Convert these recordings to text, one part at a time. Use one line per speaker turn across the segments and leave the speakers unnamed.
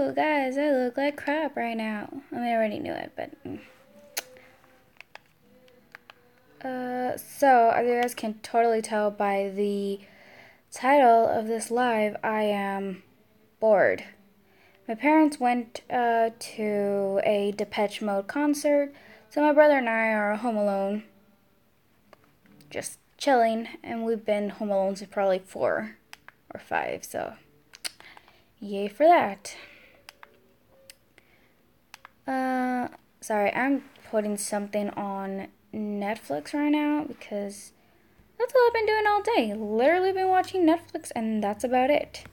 So, guys, I look like crap right now. I mean, I already knew it, but... So, as you guys can totally tell by the title of this live, I am bored. My parents went to a Depeche Mode concert, so my brother and I are home alone, just chilling, and we've been home alone since probably 4 or 5, so yay for that. Sorry, I'm putting something on Netflix right now because that's all I've been doing all day. Literally been watching Netflix and that's about it.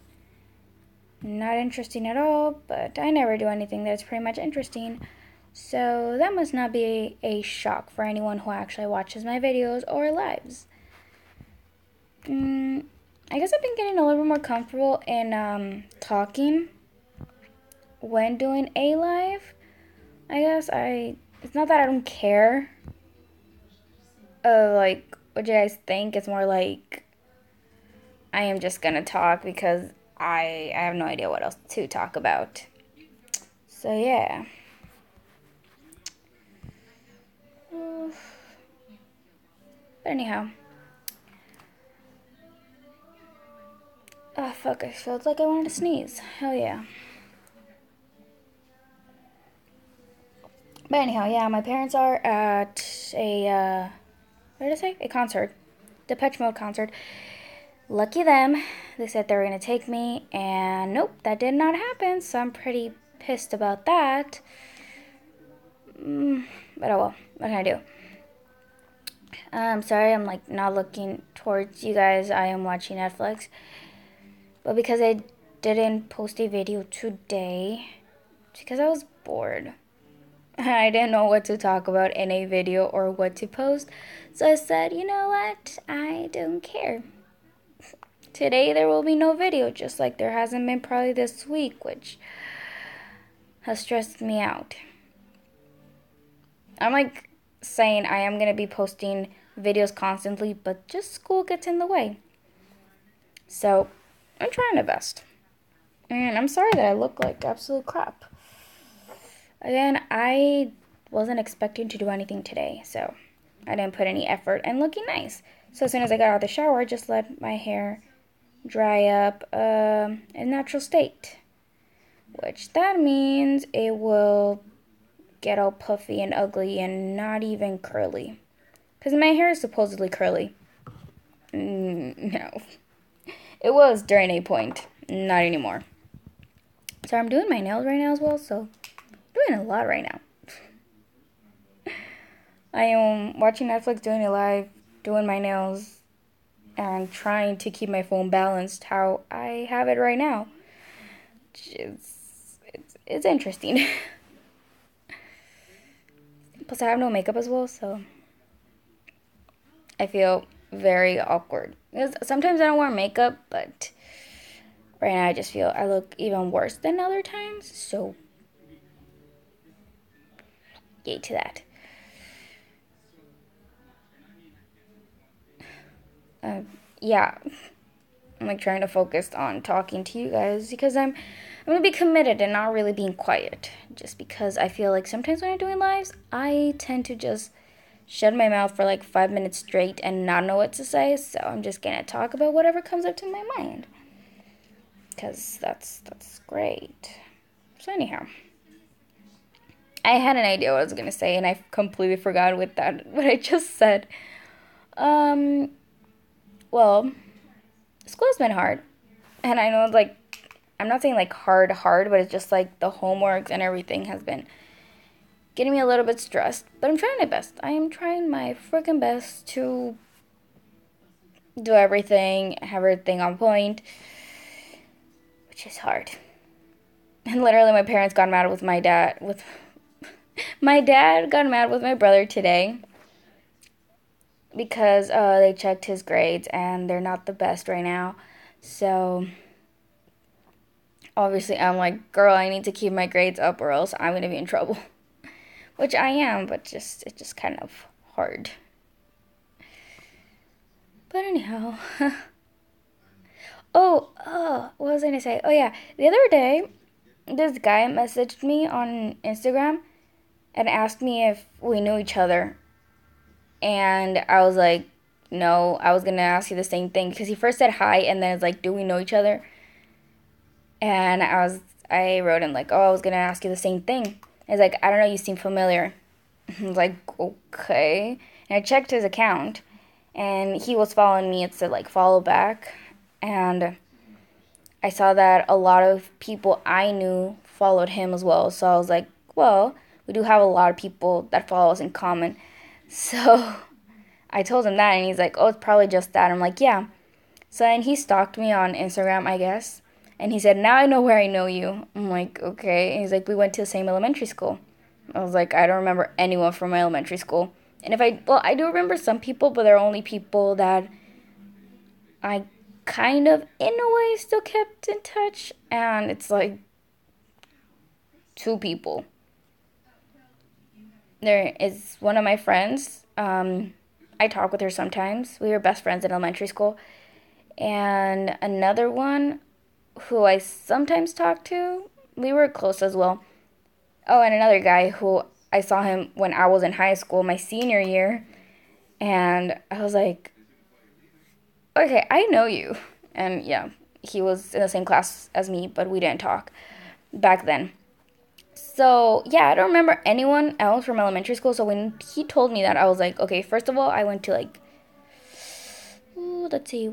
Not interesting at all, but I never do anything that's pretty much interesting. So that must not be a shock for anyone who actually watches my videos or lives. I guess I've been getting a little bit more comfortable in talking when doing a live. It's not that I don't care like what you guys think. It's more like I am just gonna talk because I have no idea what else to talk about. So yeah. But anyhow. Oh fuck, I felt like I wanted to sneeze. Hell yeah. But anyhow, yeah, my parents are at a what did I say? A concert. Depeche Mode concert. Lucky them. They said they were going to take me, and nope, that did not happen, so I'm pretty pissed about that. But oh well, what can I do? I'm sorry, I'm like not looking towards you guys. I am watching Netflix. But because I didn't post a video today, it's because I was bored. I didn't know what to talk about in a video or what to post. So I said, you know what? I don't care. Today there will be no video, just like there hasn't been probably this week, which has stressed me out. I'm like saying I am going to be posting videos constantly, but just school gets in the way. So I'm trying my best. And I'm sorry that I look like absolute crap. Again, I wasn't expecting to do anything today, so I didn't put any effort in looking nice. So as soon as I got out of the shower, I just let my hair dry up in natural state. Which that means it will get all puffy and ugly and not even curly. Because my hair is supposedly curly. No. It was during a point. Not anymore. So I'm doing my nails right now as well, so I'm doing a lot right now. I am watching Netflix, doing a live, doing my nails, and trying to keep my phone balanced how I have it right now. It's interesting. Plus, I have no makeup as well, so I feel very awkward. Sometimes I don't wear makeup, but right now I just feel I look even worse than other times, so yay to that. Yeah, I'm like trying to focus on talking to you guys because I'm gonna be committed and not really being quiet. Just because I feel like sometimes when I'm doing lives, I tend to just shut my mouth for like 5 minutes straight and not know what to say. So I'm just gonna talk about whatever comes up to my mind, because that's great. So anyhow, I had an idea what I was gonna say and I completely forgot what I just said. Well, school's been hard. And I know, like, I'm not saying, like, hard, but it's just, like, the homeworks and everything has been getting me a little bit stressed. But I'm trying my best. I am trying my freaking best to do everything, have everything on point, which is hard. And literally, my parents got mad with my dad. My dad got mad with my brother today because they checked his grades and they're not the best right now. So obviously I'm like, girl, I need to keep my grades up or else I'm gonna be in trouble. Which I am, but it's just kind of hard. But anyhow. What was I gonna say? Oh yeah, the other day this guy messaged me on Instagram and asked me if we knew each other. And I was like, no, I was going to ask you the same thing. Because he first said hi, and then it's like, do we know each other? And I wrote him like, oh, I was going to ask you the same thing. He's like, I don't know, you seem familiar. I was like, okay. And I checked his account, and he was following me. It said like follow back. And I saw that a lot of people I knew followed him as well. So I was like, well, we do have a lot of people that follow us in common. So I told him that, and he's like, oh, it's probably just that. I'm like, yeah. So then he stalked me on Instagram, I guess. And he said, now I know where I know you. I'm like, okay. And he's like, we went to the same elementary school. I was like, I don't remember anyone from my elementary school. And I do remember some people, but they're only people that I kind of, in a way, still kept in touch. And it's like 2 people. There is one of my friends. I talk with her sometimes. We were best friends in elementary school. And another one who I sometimes talk to, we were close as well. Oh, and another guy who I saw him when I was in high school, my senior year. And I was like, okay, I know you. And yeah, he was in the same class as me, but we didn't talk back then. So yeah, I don't remember anyone else from elementary school. So when he told me that, I was like, okay, first of all, I went to like, let's see,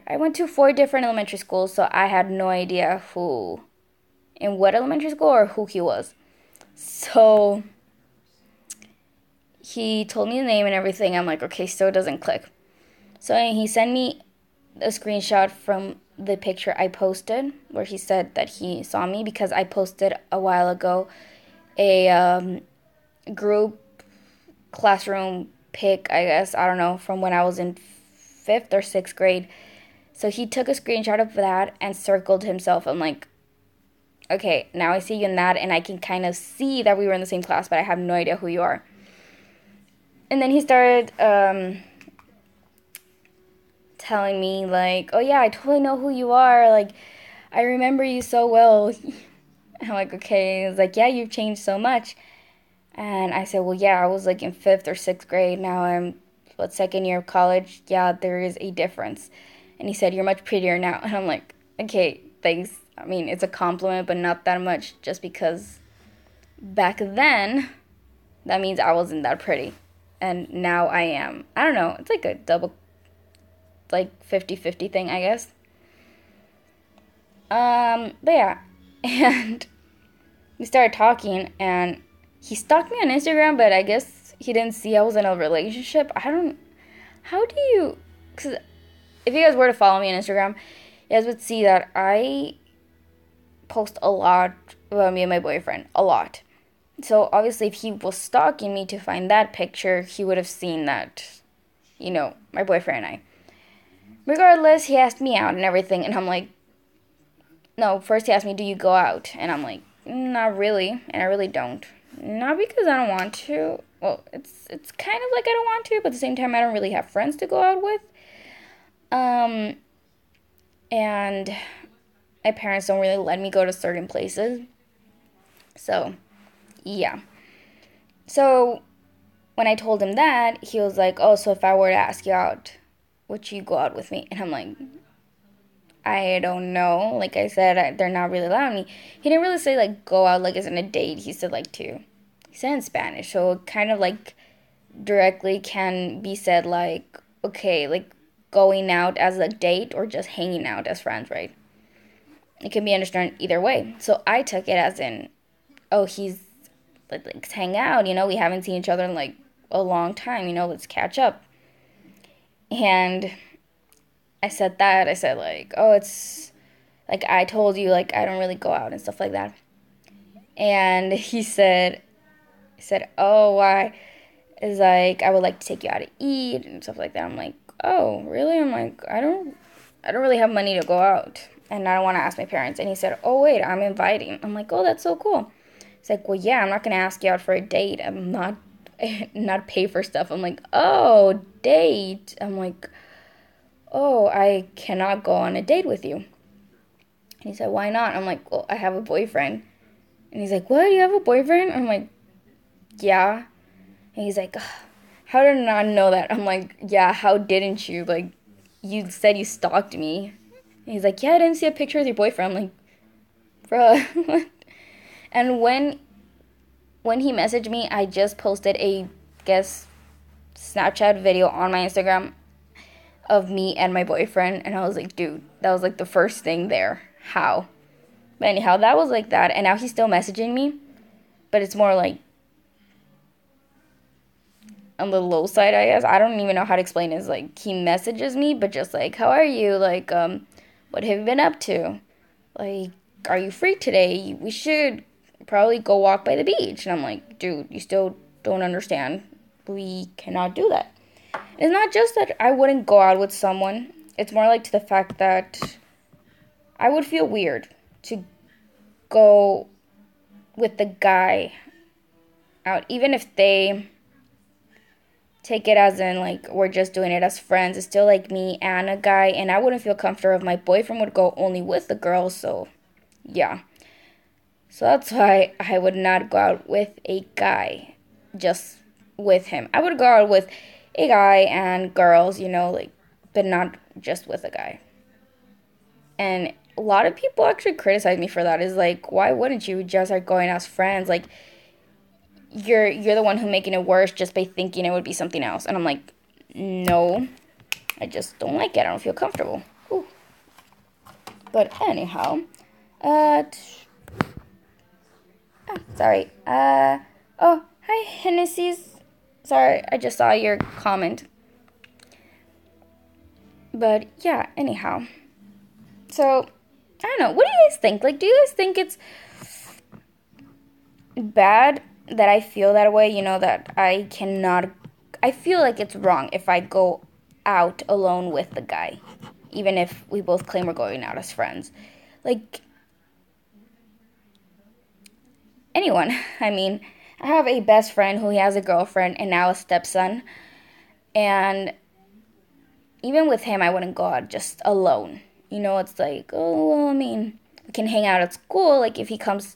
I went to 4 different elementary schools, so I had no idea who, in what elementary school or who he was. So he told me the name and everything. I'm like, okay, still doesn't click. So he sent me a screenshot from the picture I posted where he said that he saw me, because I posted a while ago a group classroom pic, I guess, I don't know, from when I was in 5th or 6th grade. So he took a screenshot of that and circled himself. I'm like, okay, now I see you in that, and I can kind of see that we were in the same class, but I have no idea who you are. And then he started telling me, like, oh yeah, I totally know who you are. Like, I remember you so well. I'm like, okay. He's like, yeah, you've changed so much. And I said, well, yeah, I was like in 5th or 6th grade. Now I'm, 2nd year of college. Yeah, there is a difference. And he said, you're much prettier now. And I'm like, okay, thanks. I mean, it's a compliment, but not that much, just because back then, that means I wasn't that pretty. And now I am. I don't know. It's like a double, like 50-50 thing, I guess. But yeah. And we started talking, and he stalked me on Instagram, but I guess he didn't see I was in a relationship. How do you, because if you guys were to follow me on Instagram, you guys would see that I post a lot about me and my boyfriend. A lot. So obviously if he was stalking me to find that picture, he would have seen that, my boyfriend and I. Regardless, he asked me out and everything, and I'm like, no, first he asked me, do you go out? And I'm like, not really, and I really don't. Not because I don't want to. Well, it's kind of like I don't want to, but at the same time, I don't really have friends to go out with. And my parents don't really let me go to certain places. So, yeah. So, when I told him that, he was like, oh, so if I were to ask you out, would you go out with me? And I'm like, I don't know. Like I said, they're not really allowing me. He didn't really say, like, go out, like, as in a date. He said, like, to. He said in Spanish. So, it kind of, like, directly can be said, like, okay, like, going out as a date or just hanging out as friends, right? It can be understood either way. So, I took it as in, oh, he's, like, let's hang out, we haven't seen each other in, like, a long time, let's catch up. And I said that. I said, like, oh, it's, like, I told you, like, I don't really go out and stuff like that. And he said, oh, why? It's like, I would like to take you out to eat and stuff like that. I'm like, oh, really? I'm like, I don't really have money to go out. And I don't want to ask my parents. And he said, oh, wait, I'm inviting. I'm like, oh, that's so cool. It's like, well, yeah, I'm not going to ask you out for a date. I'm not pay for stuff. I'm like, oh, date. I'm like, oh, I cannot go on a date with you. He said, why not? I'm like, well, I have a boyfriend. And he's like, what? You have a boyfriend? I'm like, yeah. And he's like, ugh, how did I not know that? I'm like, yeah, how didn't you? Like, you said you stalked me. And he's like, yeah, I didn't see a picture with your boyfriend. I'm like, bruh. And when he messaged me, I just posted a, guess, Snapchat video on my Instagram of me and my boyfriend. And I was like, dude, that was like the first thing there. How? But anyhow, that was like that. And now he's still messaging me. But it's more like on the low side, I guess. I don't even know how to explain it. It's like he messages me, but just like, how are you? Like, what have you been up to? Like, are you free today? We should probably go walk by the beach. And I'm like, dude, you still don't understand. We cannot do that. It's not just that I wouldn't go out with someone. It's more like to the fact that I would feel weird to go with the guy out, even if they take it as in like we're just doing it as friends. It's still like me and a guy, and I wouldn't feel comfortable if my boyfriend would go only with the girl. So yeah, so that's why I would not go out with a guy just with him. I would go out with a guy and girls, like, but not just with a guy. And a lot of people actually criticize me for that. Is like, why wouldn't you just start going as friends? Like, you're the one who making it worse just by thinking it would be something else. And I'm like, no, I just don't like it. I don't feel comfortable. Ooh. But anyhow, sorry. Oh, hi, Hennessy's. Sorry, I just saw your comment. But yeah, anyhow. So, I don't know. What do you guys think? Like, do you guys think it's bad that I feel that way? That I cannot. I feel like it's wrong if I go out alone with the guy, even if we both claim we're going out as friends. Like, anyone. I mean, I have a best friend who has a girlfriend and now a stepson. And even with him, I wouldn't go out just alone. It's like, oh, well, I mean, we can hang out at school. Like, if he comes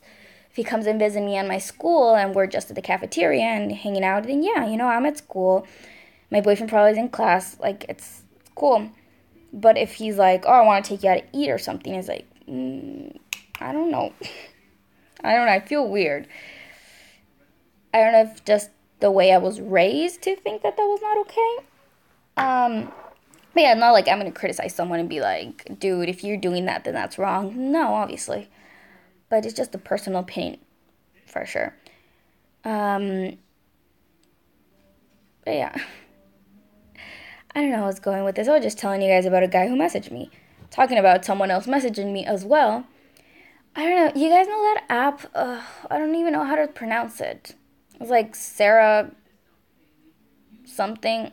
and visit me at my school and we're just at the cafeteria and hanging out, then yeah, I'm at school. My boyfriend probably is in class. Like, it's cool. But if he's like, oh, I want to take you out to eat or something, it's like, I don't know. I don't know. I feel weird. I don't know if just the way I was raised to think that was not okay. But yeah, not like I'm going to criticize someone and be like, dude, if you're doing that, then that's wrong. No, obviously. But it's just a personal opinion, for sure. But yeah. I don't know what's going with this. I was just telling you guys about a guy who messaged me. Talking about someone else messaging me as well. I don't know. You guys know that app? I don't even know how to pronounce it. It's like Sarah something.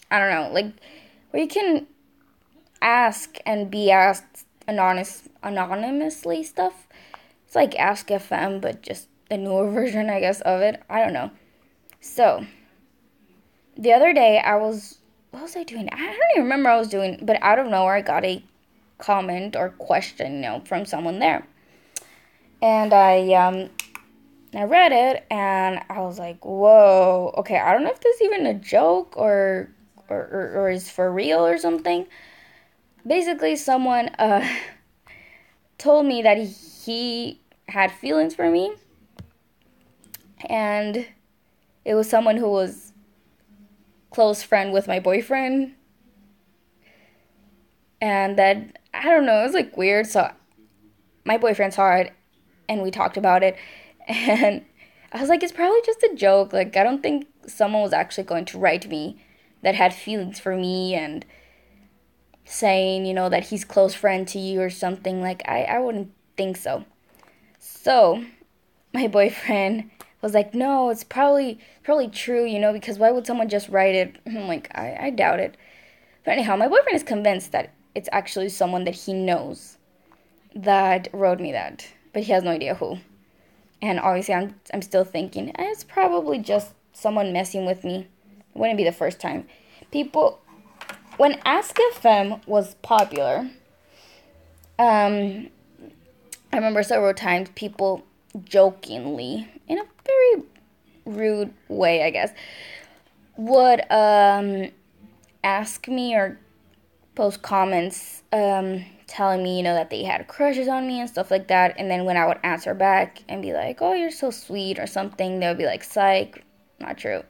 I don't know. Like, where you can ask and be asked anonymously stuff. It's like Ask FM, but just the newer version, I guess, of it. I don't know. So, the other day, what was I doing? I don't even remember what I was doing, but out of nowhere, I got a comment or question, from someone there. And I read it, and I was like, whoa, okay, I don't know if this is even a joke or is for real or something. Basically, someone told me that he had feelings for me, and it was someone who was close friend with my boyfriend, and that, I don't know, it was like weird. So my boyfriend saw it, and we talked about it, and I was like, it's probably just a joke. Like, I don't think someone was actually going to write me that had feelings for me and saying, that he's close friend to you or something. Like, I wouldn't think so. So my boyfriend was like, no, it's probably true, because why would someone just write it? I'm like, I doubt it. But anyhow, my boyfriend is convinced that it's actually someone that he knows that wrote me that, but he has no idea who. And obviously, I'm still thinking, it's probably just someone messing with me. It wouldn't be the first time. People, when Ask FM was popular, Um, I remember several times people jokingly, in a very rude way, I guess, would ask me or post comments telling me, that they had crushes on me and stuff like that. And then when I would answer back and be like, oh, you're so sweet or something, they would be like, psych, not true.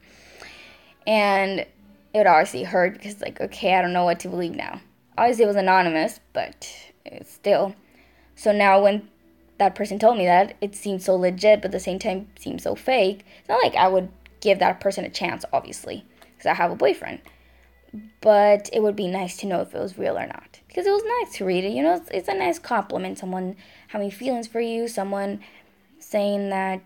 And it would obviously hurt because, like, okay, I don't know what to believe now. Obviously, it was anonymous, but it's still. So now when that person told me that, it seemed so legit, but at the same time, it seemed so fake. It's not like I would give that person a chance, obviously, because I have a boyfriend. But it would be nice to know if it was real or not. Because it was nice to read it. It's a nice compliment. Someone having feelings for you, someone saying that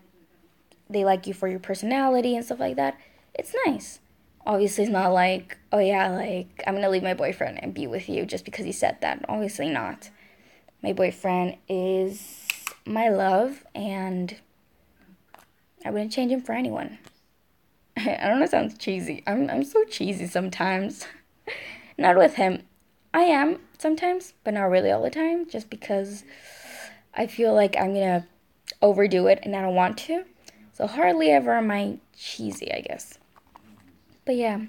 they like you for your personality and stuff like that. It's nice. Obviously, it's not like, oh yeah, like, I'm gonna leave my boyfriend and be with you just because he said that. Obviously not. My boyfriend is my love, and I wouldn't change him for anyone. I don't know, it sounds cheesy. I'm so cheesy sometimes. Not with him. I am sometimes, but not really all the time, just because I feel like I'm gonna overdo it and I don't want to. So hardly ever am I cheesy, I guess. But yeah.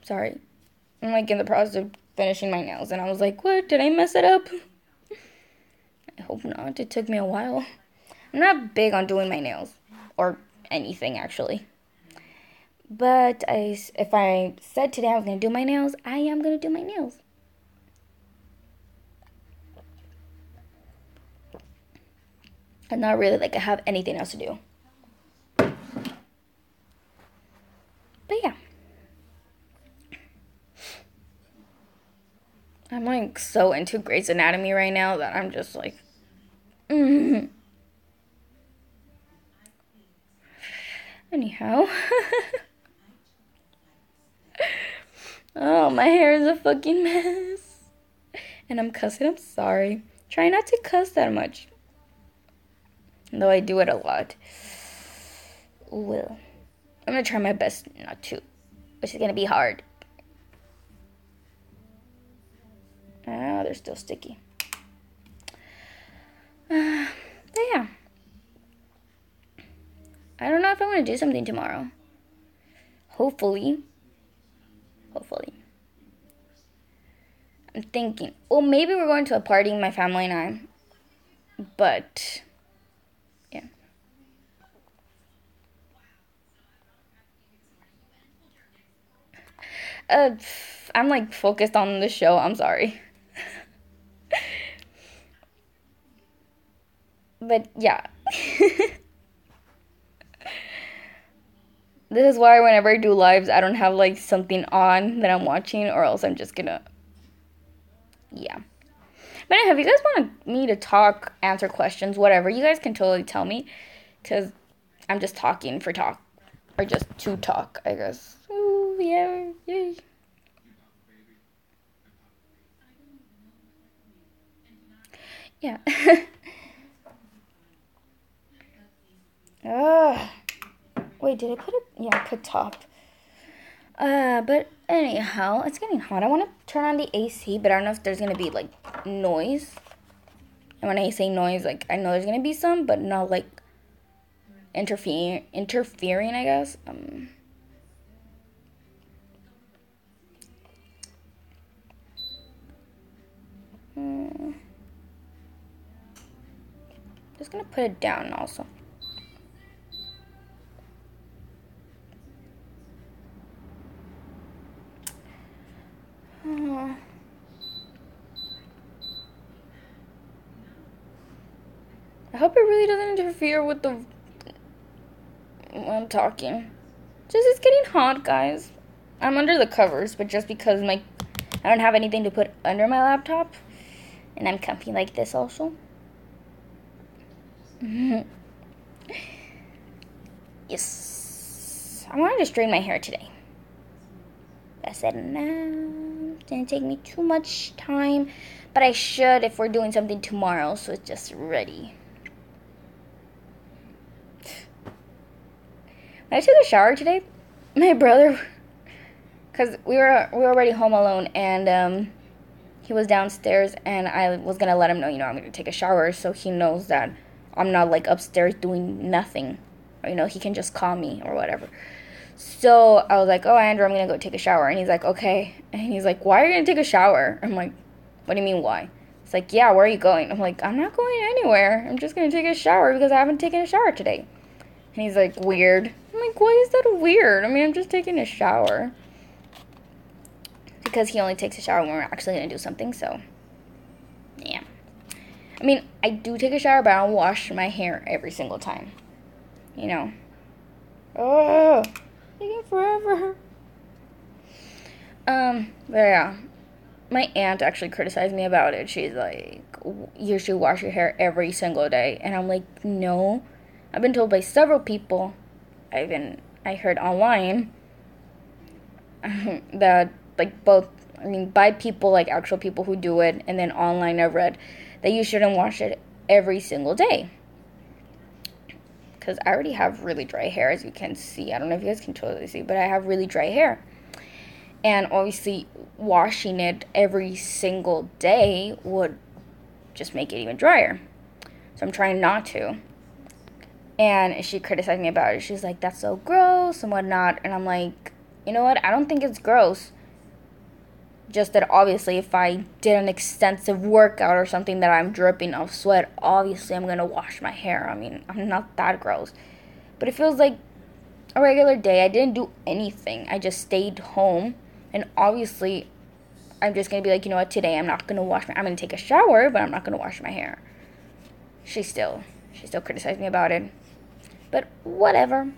Sorry. I'm like in the process of finishing my nails and I was like, what? Did I mess it up? I hope not. It took me a while. I'm not big on doing my nails. Or anything, actually. But if I said today I was going to do my nails, I am going to do my nails. And not really like I have anything else to do. But yeah. I'm like so into Grey's Anatomy right now that I'm just like, Anyhow. Oh, my hair is a fucking mess. And I'm cussing, I'm sorry. Try not to cuss that much. Though I do it a lot. Well, I'm gonna try my best not to, which is gonna be hard. Ah, they're still sticky. But yeah. I don't know if I'm gonna do something tomorrow. Hopefully. I'm thinking, well, maybe we're going to a party, my family and I. But, yeah. I'm like focused on the show. I'm sorry. But yeah. This is why whenever I do lives, I don't have like something on that I'm watching, or else I'm just gonna, yeah. But if you guys want me to talk, answer questions, whatever, you guys can totally tell me, because I'm just talking for talk, or just to talk, I guess. Ooh, yeah, yay. Yeah. Wait, did I put it? Yeah, I put top. But anyhow, it's getting hot. I want to turn on the AC, but I don't know if there's gonna be like noise. And when I say noise, like I know there's gonna be some, but not like interfering, I guess. Just gonna put it down also. I hope it really doesn't interfere with the when I'm talking. Just it's getting hot, guys. I'm under the covers, but just because I don't have anything to put under my laptop, and I'm comfy like this also. Yes. I wanted to straighten my hair today. I said, no, it's gonna take me too much time, but I should if we're doing something tomorrow, so it's just ready. When I took a shower today, my brother because we were already home alone, and he was downstairs, and I was gonna let him know, I'm gonna take a shower, so he knows that I'm not like upstairs doing nothing, or he can just call me or whatever. So I was like, oh, Andrew, I'm gonna go take a shower, and he's like, okay, and he's like, why are you gonna take a shower? I'm like, what do you mean why? It's like, yeah, where are you going? I'm like, I'm not going anywhere. I'm just gonna take a shower because I haven't taken a shower today. And he's like, weird. I'm like, why is that weird? I mean, I'm just taking a shower. Because he only takes a shower when we're actually going to do something, so, yeah. I mean, I do take a shower, but I don't wash my hair every single time. Oh, taking forever. But yeah. My aunt actually criticized me about it. She's like, you should wash your hair every single day. And I'm like, no. I've been told by several people, I heard online, that, like, by people, like, actual people who do it, and then online I've read that you shouldn't wash it every single day. Because I already have really dry hair, as you can see. I don't know if you guys can totally see, but I have really dry hair. And obviously, washing it every single day would just make it even drier. So I'm trying not to. And she criticized me about it. She's like, that's so gross and whatnot. And I'm like, you know what? I don't think it's gross. Just that obviously if I did an extensive workout or something that I'm dripping of sweat, obviously I'm going to wash my hair. I mean, I'm not that gross. But it feels like a regular day. I didn't do anything. I just stayed home. And obviously, I'm just going to be like, you know what? Today I'm not going to I'm going to take a shower, but I'm not going to wash my hair. She still criticized me about it. But whatever,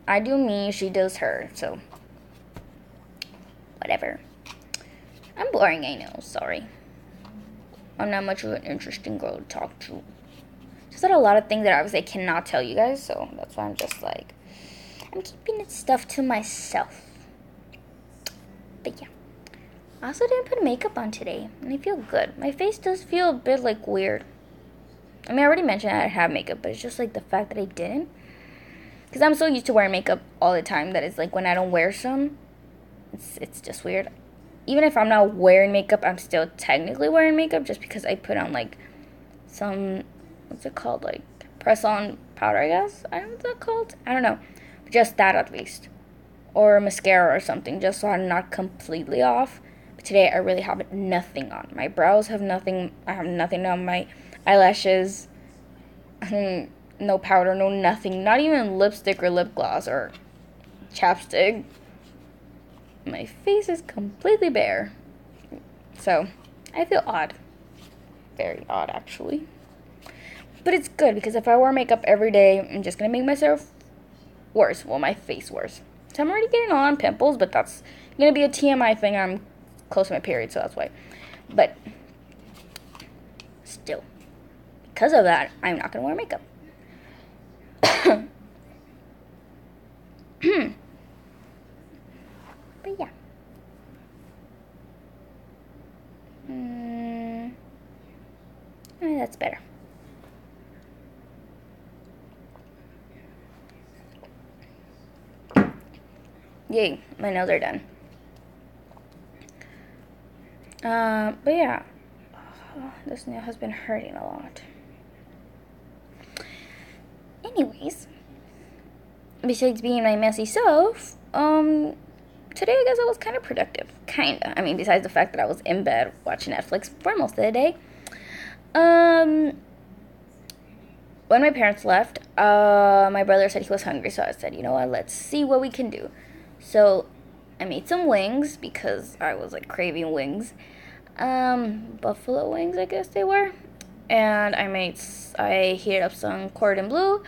I do me, she does her, so whatever. I'm boring, I know, sorry. I'm not much of an interesting girl to talk to. Just said a lot of things that obviously I cannot tell you guys, so that's why I'm just like, I'm keeping stuff to myself. But yeah, I also didn't put makeup on today, and I feel good. My face does feel a bit like weird. I mean, I already mentioned I have makeup, but it's just, like, the fact that I didn't. Because I'm so used to wearing makeup all the time that it's, like, when I don't wear some, it's just weird. Even if I'm not wearing makeup, I'm still technically wearing makeup just because I put on, like, some, what's it called, like, press-on powder, I guess? I don't know what that's called. I don't know. Just that, at least. Or mascara or something, just so I'm not completely off. But today, I really have nothing on. My brows have nothing. I have nothing on my eyelashes, no powder, no nothing, not even lipstick or lip gloss or chapstick. My face is completely bare. So, I feel odd. Very odd, actually. But it's good, because if I wear makeup every day, I'm just going to make myself worse. Well, my face worse. So I'm already getting on pimples, but that's going to be a TMI thing. I'm close to my period, so that's why. But, still. Because of that, I'm not going to wear makeup. But yeah. That's better. Yay, my nails are done. But yeah. This nail has been hurting a lot. Anyways, besides being my messy self, today I guess I was kind of productive. Kinda. I mean, besides the fact that I was in bed watching Netflix for most of the day. When my parents left, my brother said he was hungry, so I said, you know what, let's see what we can do. So, I made some wings, because I was, like, craving wings. Buffalo wings, I guess they were. And I heated up some cordon bleu,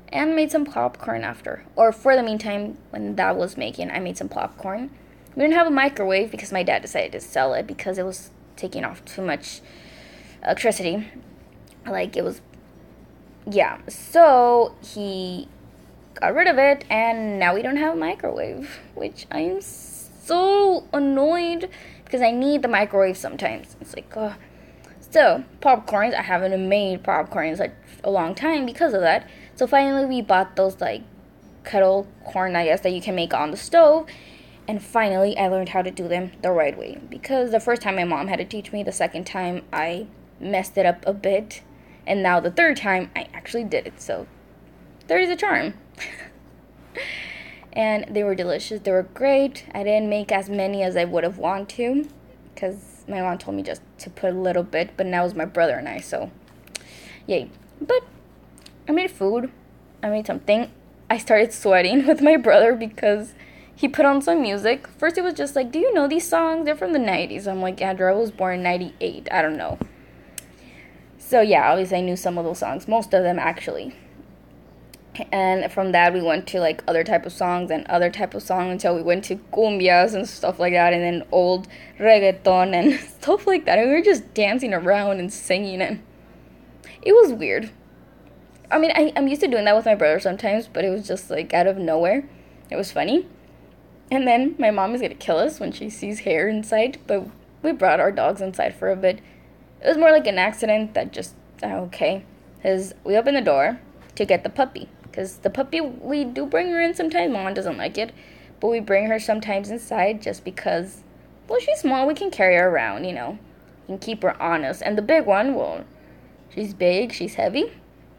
and made some popcorn after. Or for the meantime, when that was making, I made some popcorn. We didn't have a microwave, because my dad decided to sell it, because it was taking off too much electricity. Like, it was, yeah. So, he got rid of it, and now we don't have a microwave, which I am so annoyed, because I need the microwave sometimes. It's like, ugh. So, popcorns, I haven't made popcorn in such a long time because of that. So finally we bought those, like, kettle corn, I guess, that you can make on the stove. And finally, I learned how to do them the right way. Because the first time my mom had to teach me, the second time I messed it up a bit. And now the third time, I actually did it. So, there is a charm. And they were delicious. They were great. I didn't make as many as I would have wanted to. Because my mom told me just to put a little bit. But now it's my brother and I, so yay. But I made food. I made something. I started sweating with my brother because he put on some music. First, it was just like, do you know these songs? They're from the 90s. I'm like, Andrew, I was born in 98. I don't know. So, yeah, obviously I knew some of those songs. Most of them, actually. And from that, we went to, like, other type of songs and other type of songs until we went to cumbias and stuff like that. And then old reggaeton and stuff like that. And we were just dancing around and singing. And it was weird. I mean, I'm used to doing that with my brother sometimes. But it was just, like, out of nowhere. It was funny. And then my mom is going to kill us when she sees hair inside. But we brought our dogs inside for a bit. It was more like an accident that just, okay. Because we opened the door to get the puppy. Because the puppy, we do bring her in sometimes. Mom doesn't like it. But we bring her sometimes inside just because, well, she's small. We can carry her around, you know. We can keep her on us. And the big one, well, she's big. She's heavy.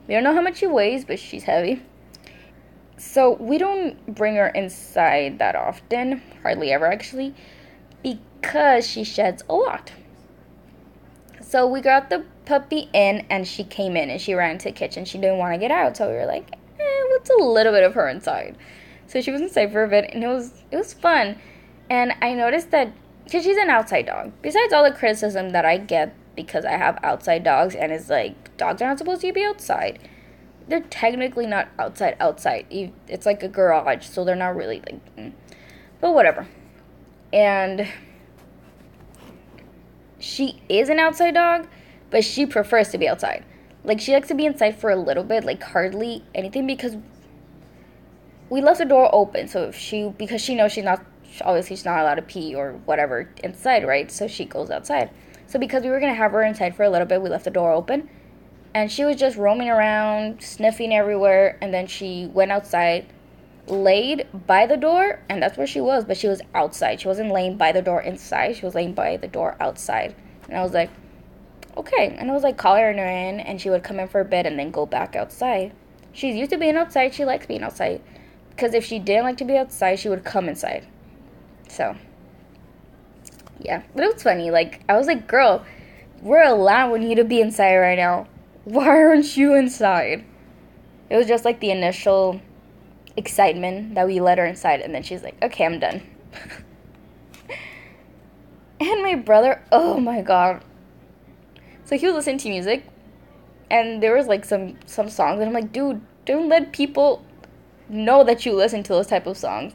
We don't know how much she weighs, but she's heavy. So we don't bring her inside that often. Hardly ever, actually. Because she sheds a lot. So we got the puppy in, and she came in, and she ran to the kitchen. She didn't want to get out, so we were like, what's a little bit of her inside? So she was inside for a bit, and it was fun. And I noticed that, because she's an outside dog, besides all the criticism that I get because I have outside dogs, and it's like, dogs are not supposed to be outside. They're technically not outside. It's like a garage, so they're not really like, but whatever. And she is an outside dog, but she prefers to be outside. Like, she likes to be inside for a little bit, like, hardly anything, because we left the door open, so because she knows she's not allowed to pee or whatever inside, right? So she goes outside. So because we were going to have her inside for a little bit, we left the door open, and she was just roaming around, sniffing everywhere, and then she went outside, laid by the door, and that's where she was, but she was outside. She wasn't laying by the door inside. She was laying by the door outside. And I was like, okay. And I was like collaring her in, and she would come in for a bit and then go back outside. She's used to being outside. She likes being outside. Because if she didn't like to be outside, she would come inside. So, yeah. But it was funny. Like, I was like, girl, we're allowing you to be inside right now. Why aren't you inside? It was just like the initial excitement that we let her inside, and then she's like, okay, I'm done. And my brother, oh my god. So he was listening to music, and there was like some songs, and I'm like, dude, don't let people know that you listen to those type of songs.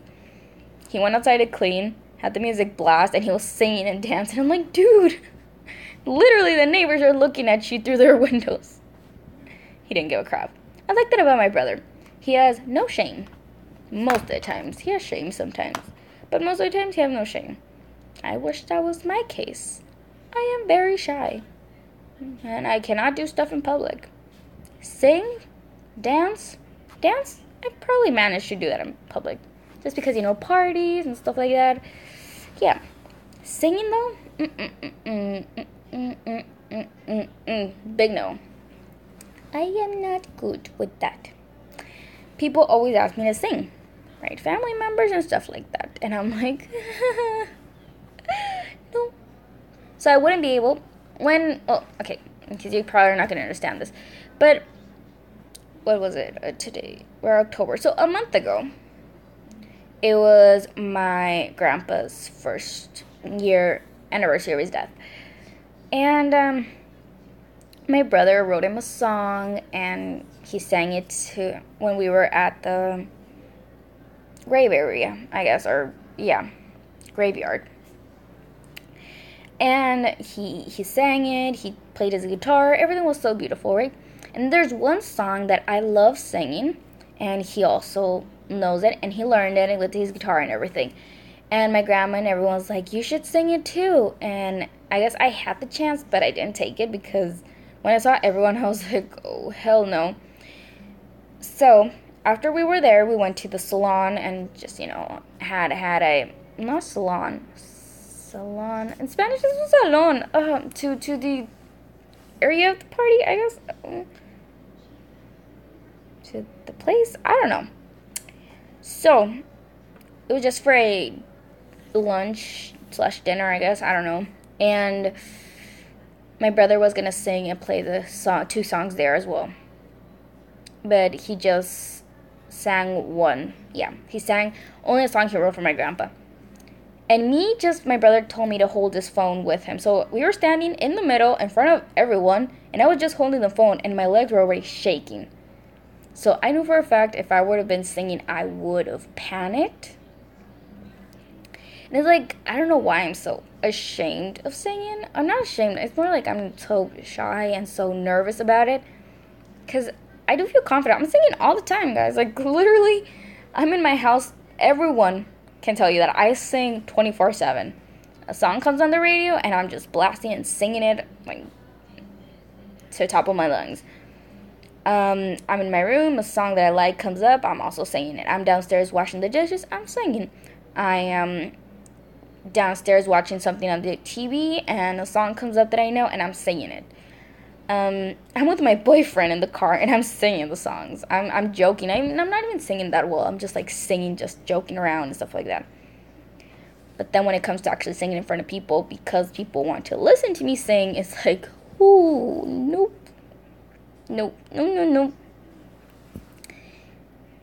He went outside to clean, had the music blast, and he was singing and dancing. I'm like, dude, literally the neighbors are looking at you through their windows. He didn't give a crap. I like that about my brother. He has no shame. Most of the times. He has shame sometimes. But most of the times he has no shame. I wish that was my case. I am very shy. And I cannot do stuff in public. Sing, dance. I probably managed to do that in public. Just because, you know, parties and stuff like that. Yeah. Singing though? Big no. I am not good with that. People always ask me to sing, right? Family members and stuff like that. And I'm like, no. So I wouldn't be able, okay, because you probably are not going to understand this. But, what was it today? We're October. So a month ago, it was my grandpa's first year anniversary of his death. And, my brother wrote him a song, and he sang it when we were at the grave area, I guess, or, yeah, graveyard. And he sang it, he played his guitar, everything was so beautiful, right? And there's one song that I love singing, and he also knows it, and he learned it with his guitar and everything. And my grandma and everyone was like, you should sing it too. And I guess I had the chance, but I didn't take it because when I saw everyone, I was like, oh, hell no. So, after we were there, we went to the salon and just, you know, had a not salon. Salon. In Spanish, this was salon. To the area of the party, I guess. To the place? I don't know. So, it was just for a lunch / dinner, I guess. I don't know. And my brother was gonna sing and play the song, 2 songs there as well. But he just sang one. Yeah, he sang only a song he wrote for my grandpa. And my brother told me to hold his phone with him. So we were standing in the middle in front of everyone, and I was just holding the phone, and my legs were already shaking. So I knew for a fact if I would have been singing, I would have panicked. And it's like, I don't know why I'm so ashamed of singing. I'm not ashamed. It's more like I'm so shy and so nervous about it. Because I do feel confident. I'm singing all the time, guys. Like, literally, I'm in my house. Everyone can tell you that I sing 24/7. A song comes on the radio, and I'm just blasting and singing it, like, to the top of my lungs. I'm in my room, a song that I like comes up, I'm also singing it. I'm downstairs washing the dishes, I'm singing. I am downstairs watching something on the TV, and a song comes up that I know, and I'm singing it. I'm with my boyfriend in the car, and I'm singing the songs. I'm joking. I'm not even singing that well. I'm just like singing, just joking around and stuff like that. But then when it comes to actually singing in front of people, because people want to listen to me sing, it's like, ooh, nope. Nope. No.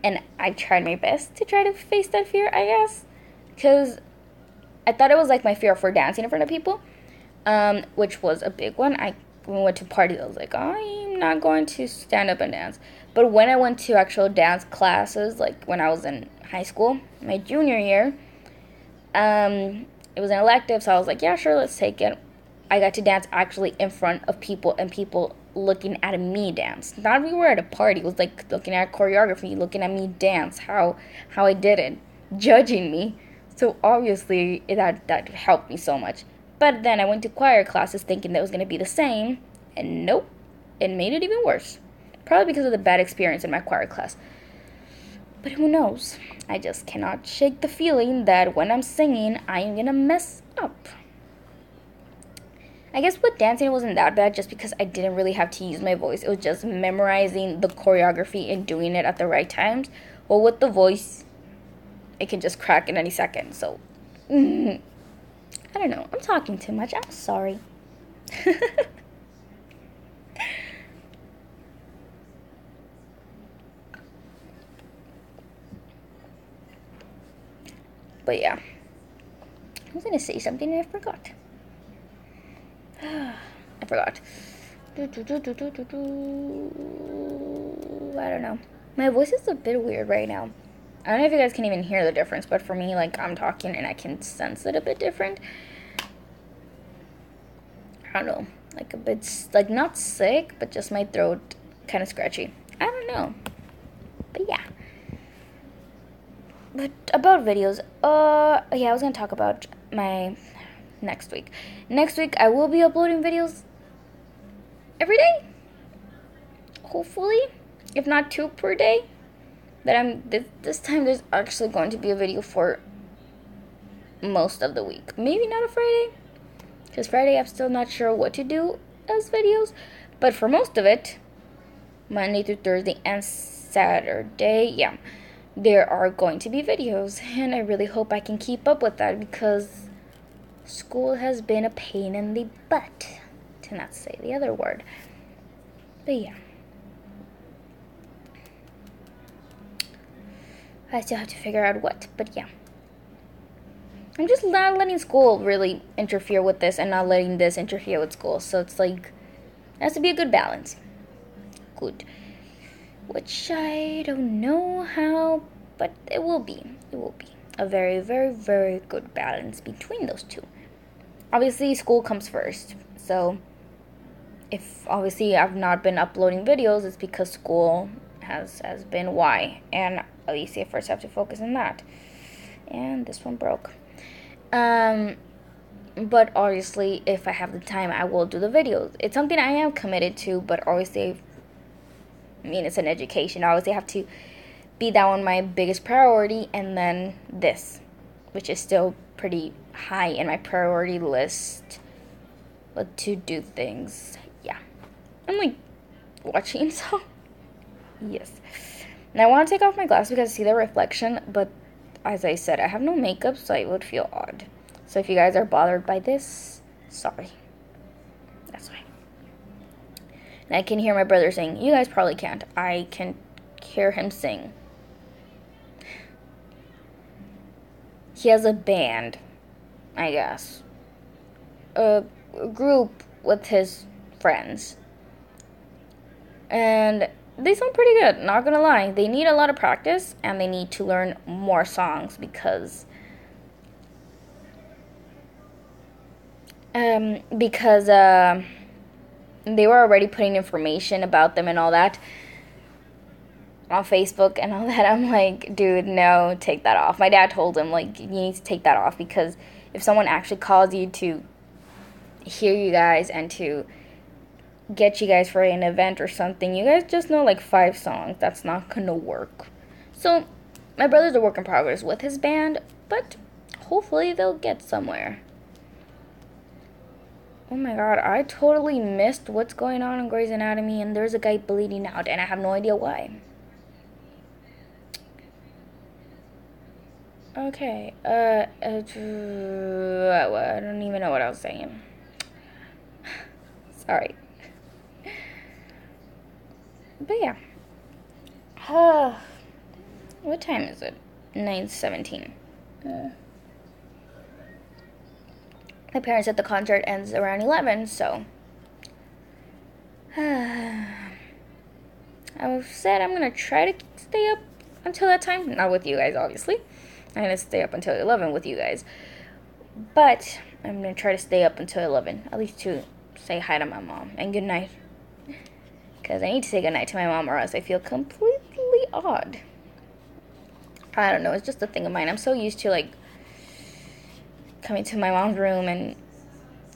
And I tried my best to try to face that fear, I guess. Because I thought it was like my fear for dancing in front of people, which was a big one. When we went to parties, I was like, I'm not going to stand up and dance. But when I went to actual dance classes, like when I was in high school, my junior year, it was an elective, so I was like, yeah, sure, let's take it. I got to dance actually in front of people, and people looking at me dance. Not we were at a party. It was like looking at choreography, looking at me dance, how I did it, judging me. So obviously that helped me so much. But then I went to choir classes thinking that was going to be the same, and nope, it made it even worse. Probably because of the bad experience in my choir class. But who knows? I just cannot shake the feeling that when I'm singing, I am going to mess up. I guess with dancing it wasn't that bad just because I didn't really have to use my voice. It was just memorizing the choreography and doing it at the right times. Well, with the voice, it can just crack in any second. So, I don't know. I'm talking too much. I'm sorry. But yeah. I was going to say something and I forgot. I forgot. I don't know. My voice is a bit weird right now. I don't know if you guys can even hear the difference, but for me, like, I'm talking and I can sense it a bit different. I don't know. Like, a bit, like, not sick, but just my throat kind of scratchy. I don't know. But yeah. But about videos, yeah, I was gonna talk about my next week. Next week, I will be uploading videos every day. Hopefully, if not 2 per day. But this time there's actually going to be a video for most of the week. Maybe not a Friday, because Friday I'm still not sure what to do as videos. But for most of it, Monday through Thursday and Saturday, yeah, there are going to be videos. And I really hope I can keep up with that because school has been a pain in the butt, to not say the other word. But yeah. I still have to figure out what, but yeah. I'm just not letting school really interfere with this and not letting this interfere with school. So it's like, it has to be a good balance. Good. Which I don't know how, but it will be. It will be a very, very, very good balance between those two. Obviously, school comes first. So if obviously I've not been uploading videos, it's because school has been why. And at least I first have to focus on that. And this one broke. But obviously, if I have the time, I will do the videos. It's something I am committed to, but obviously, I mean, it's an education. Obviously, I have to be that one my biggest priority, and then this. which is still pretty high in my priority list. But to do things, yeah. I'm like watching, so yes. And I want to take off my glasses because I see the reflection, but as I said, I have no makeup, so it would feel odd. So if you guys are bothered by this, sorry. That's why. And I can hear my brother saying, you guys probably can't. I can hear him sing. He has a band, I guess. A group with his friends. And they sound pretty good, not gonna lie. They need a lot of practice, and they need to learn more songs because they were already putting information about them and all that on Facebook and all that. I'm like, dude, no, take that off. My dad told him, like, you need to take that off because if someone actually calls you to hear you guys and to get you guys for an event or something, you guys just know like 5 songs. That's not gonna work. So my brother's a work in progress with his band, but hopefully they'll get somewhere. Oh my god, I totally missed what's going on in Grey's Anatomy, and there's a guy bleeding out and I have no idea why. Okay, I don't even know what I was saying. Sorry. But yeah. What time is it? 9:17. My parents said the concert ends around 11, so I've said I'm gonna try to stay up until that time. Not with you guys, obviously. I'm gonna stay up until 11 with you guys. But I'm gonna try to stay up until 11, at least to say hi to my mom and good night. Because I need to say goodnight to my mom or else I feel completely odd. I don't know, it's just a thing of mine. I'm so used to, like, coming to my mom's room and,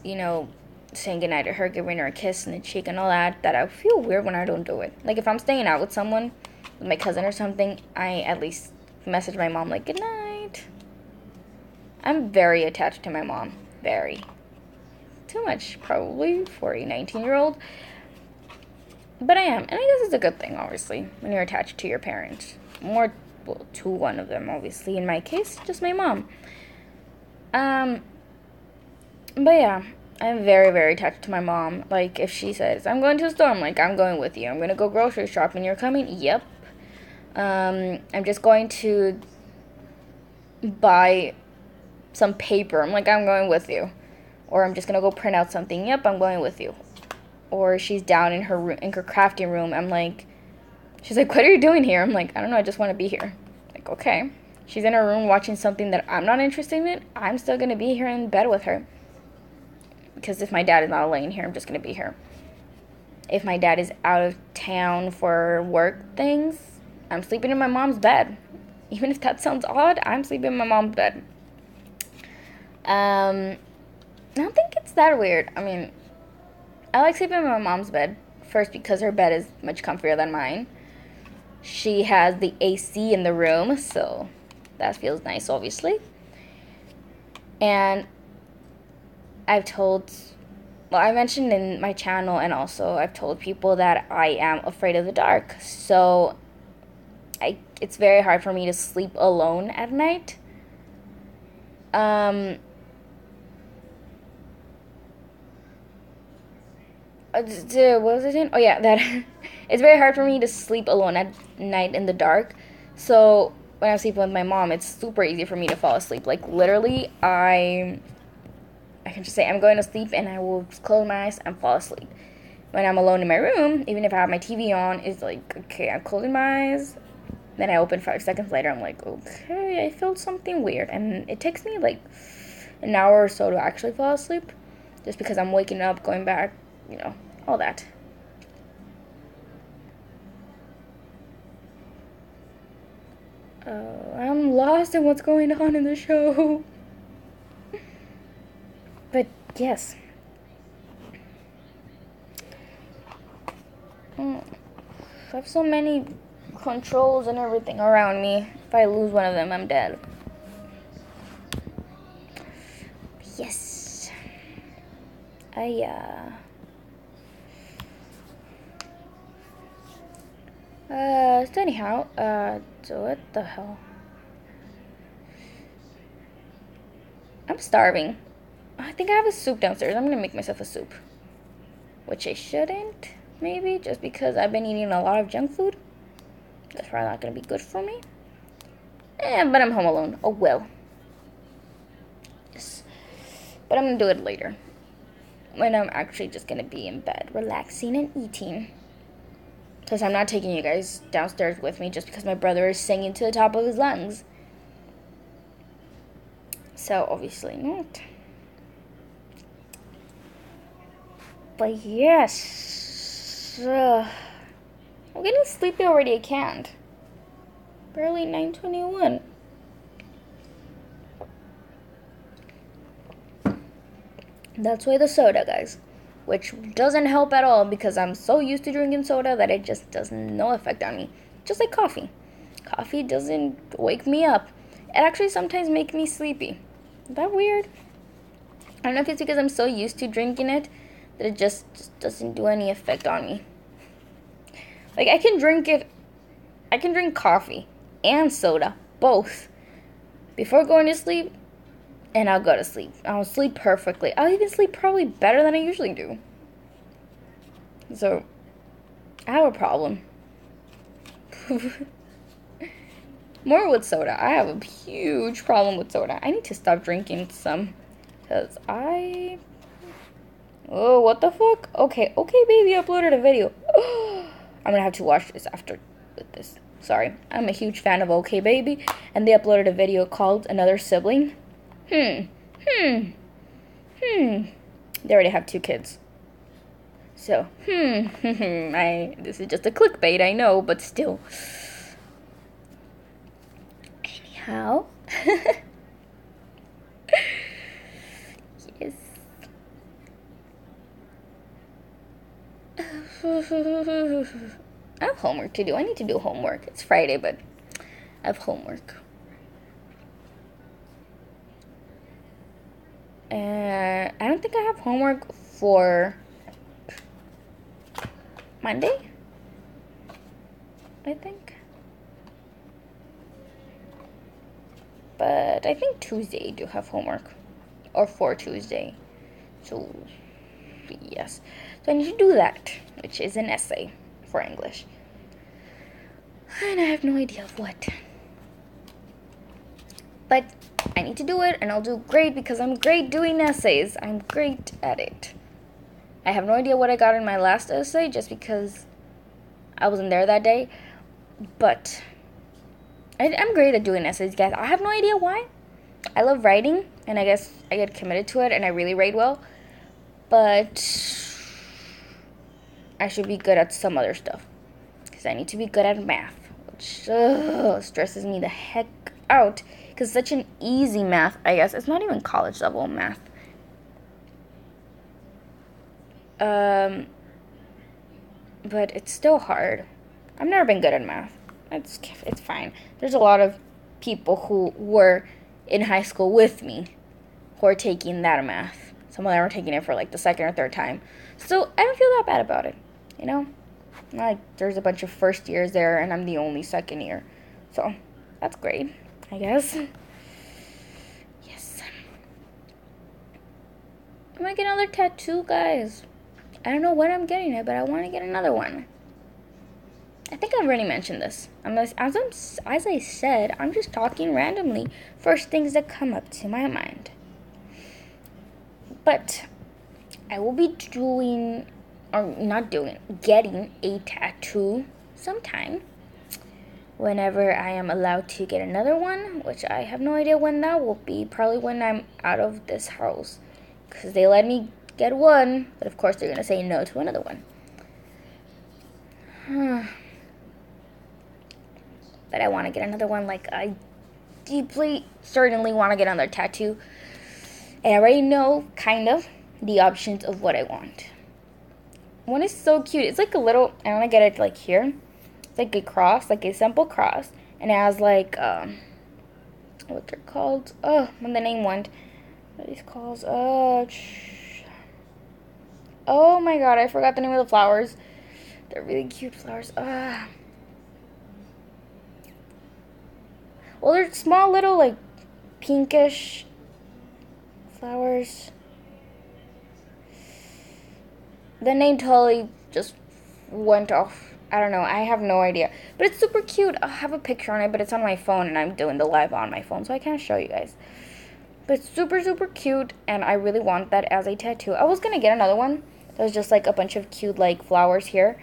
you know, saying goodnight to her, giving her a kiss and a cheek and all that, that I feel weird when I don't do it. Like, if I'm staying out with someone, with my cousin or something, I at least message my mom, like, good night. I'm very attached to my mom. Very. Too much, probably, for a 19-year-old. But I am. And I guess it's a good thing, obviously, when you're attached to your parents. More, well, to one of them, obviously. In my case, just my mom. But yeah, I'm very, very attached to my mom. Like, if she says, I'm going to the store, I'm like, I'm going with you. I'm going to go grocery shopping. You're coming? Yep. I'm just going to buy some paper. I'm like, I'm going with you. Or I'm just going to go print out something. Yep, I'm going with you. Or she's down in her room, in her crafting room. I'm like, she's like, what are you doing here? I'm like, I don't know, I just want to be here. Like, okay. She's in her room watching something that I'm not interested in. I'm still going to be here in bed with her. Because if my dad is not laying here, I'm just going to be here. If my dad is out of town for work things, I'm sleeping in my mom's bed. Even if that sounds odd, I'm sleeping in my mom's bed. I don't think it's that weird. I mean, I like sleeping in my mom's bed. First, because her bed is much comfier than mine. She has the AC in the room, so that feels nice, obviously. And I mentioned in my channel, and also I've told people that I am afraid of the dark. So it's very hard for me to sleep alone at night. What was I saying? Oh yeah, that it's very hard for me to sleep alone at night in the dark. So when I'm sleeping with my mom, it's super easy for me to fall asleep. Like, literally, I can just say I'm going to sleep and I will close my eyes and fall asleep. When I'm alone in my room, even if I have my TV on, it's like, okay, I'm closing my eyes. Then I open 5 seconds later. I'm like, okay, I felt something weird. And it takes me like an hour or so to actually fall asleep. Just because I'm waking up, going back, you know, all that. I'm lost in what's going on in the show. But yes. I have so many controls and everything around me. If I lose one of them, I'm dead. So anyhow, so what the hell? I'm starving. I think I have a soup downstairs. I'm gonna make myself a soup. Which I shouldn't, maybe, just because I've been eating a lot of junk food. That's probably not gonna be good for me. But I'm home alone. Oh well. Yes. But I'm gonna do it later. When I'm actually just gonna be in bed, relaxing and eating. Because I'm not taking you guys downstairs with me just because my brother is singing to the top of his lungs. So, obviously not. But yes. I'm getting sleepy already, I can't. Barely 9:21. That's why the soda, guys. Which doesn't help at all because I'm so used to drinking soda that it just does no effect on me. Just like coffee. Coffee doesn't wake me up. It actually sometimes makes me sleepy. Is that weird? I don't know if it's because I'm so used to drinking it that it just doesn't do any effect on me. Like, I can drink coffee and soda, both, before going to sleep, and I'll go to sleep. I'll sleep perfectly. I'll even sleep probably better than I usually do. So, I have a problem. More with soda. I have a huge problem with soda. I need to stop drinking some. Because oh, what the fuck? Okay, baby, uploaded a video. I'm gonna have to watch this after with this. Sorry. I'm a huge fan of OK Baby. And they uploaded a video called Another Sibling. They already have 2 kids. So, this is just a clickbait, I know, but still. Anyhow. Yes. I have homework to do. I need to do homework. It's Friday, but I have homework. I don't think I have homework for Monday, I think. But I think Tuesday I do have homework. Or for Tuesday. So, yes. So I need to do that, which is an essay for English. And I have no idea of what. But I need to do it, and I'll do great because I'm great doing essays. I'm great at it. I have no idea what I got in my last essay just because I wasn't there that day. But I'm great at doing essays, guys. I have no idea why. I love writing, and I guess I get committed to it, and I really write well. But I should be good at some other stuff because I need to be good at math, which stresses me the heck out because it's such an easy math, I guess. It's not even college level math. But it's still hard. I've never been good at math. It's fine. There's a lot of people who were in high school with me who are taking that math. Some of them are taking it for like the 2nd or 3rd time. So I don't feel that bad about it, you know? Like, there's a bunch of first years there, and I'm the only 2nd year. So that's great, I guess. Yes. I'm gonna get another tattoo, guys. I don't know when I'm getting it, but I want to get another one. I think I've already mentioned this. As I said, I'm just talking randomly. First things that come up to my mind. But I will be getting a tattoo sometime. Whenever I am allowed to get another one, which I have no idea when that will be. Probably when I'm out of this house. Because they let me get one, but of course they're going to say no to another one. But I want to get another one. Like, I certainly want to get another tattoo. And I already know, kind of, the options of what I want. One is so cute. It's like a little, I want to get it like here. It's like a cross, like a simple cross. And it has like, what they're called? Oh, when the name went. What are these called? Oh my god, I forgot the name of the flowers. They're really cute flowers. Well, they're small little, like, pinkish flowers. The name totally just went off. I don't know. I have no idea. But it's super cute. I'll have a picture on it, but it's on my phone, and I'm doing the live on my phone, so I can't show you guys. But it's super, super cute, and I really want that as a tattoo. I was going to get another one. There's just, like, a bunch of cute, like, flowers here.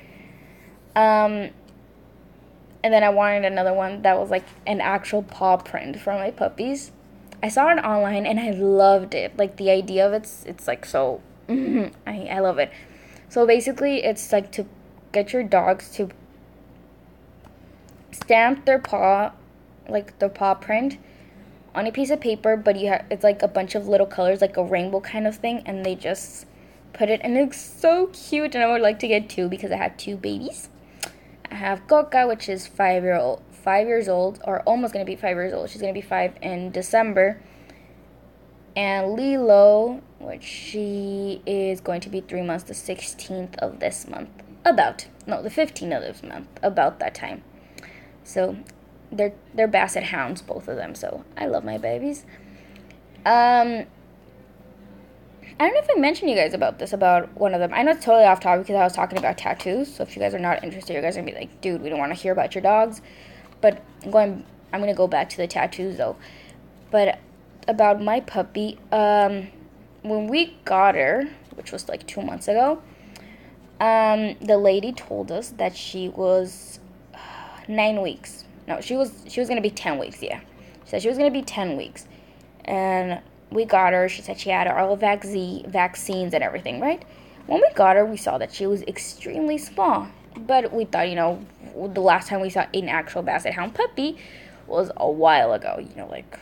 And then I wanted another one that was, like, an actual paw print for my puppies. I saw it online, and I loved it. Like, the idea of it's like, so... I love it. So, basically, it's, like, to get your dogs to stamp their paw, like, their paw print on a piece of paper, but it's like a bunch of little colors, like a rainbow kind of thing, and they just put it, and it's so cute, and I would like to get two because I have two babies. I have Coca, which is 5 years old, or almost going to be 5 years old. She's going to be 5 in December. And Lilo, which she is going to be 3 months, the 16th of this month. The 15th of this month, about that time. So, they're Basset Hounds, both of them, so I love my babies. I don't know if I mentioned you guys about one of them. I know it's totally off topic because I was talking about tattoos, so if you guys are not interested, you guys are going to be like, dude, we don't want to hear about your dogs. But I'm going to go back to the tattoos, though. But about my puppy, when we got her, which was like 2 months ago, the lady told us that she was 9 weeks. No, she was going to be 10 weeks, yeah. She said she was going to be 10 weeks. And we got her. She said she had all vaccines and everything, right? When we got her, we saw that she was extremely small. But we thought, the last time we saw an actual Basset Hound puppy was a while ago, like,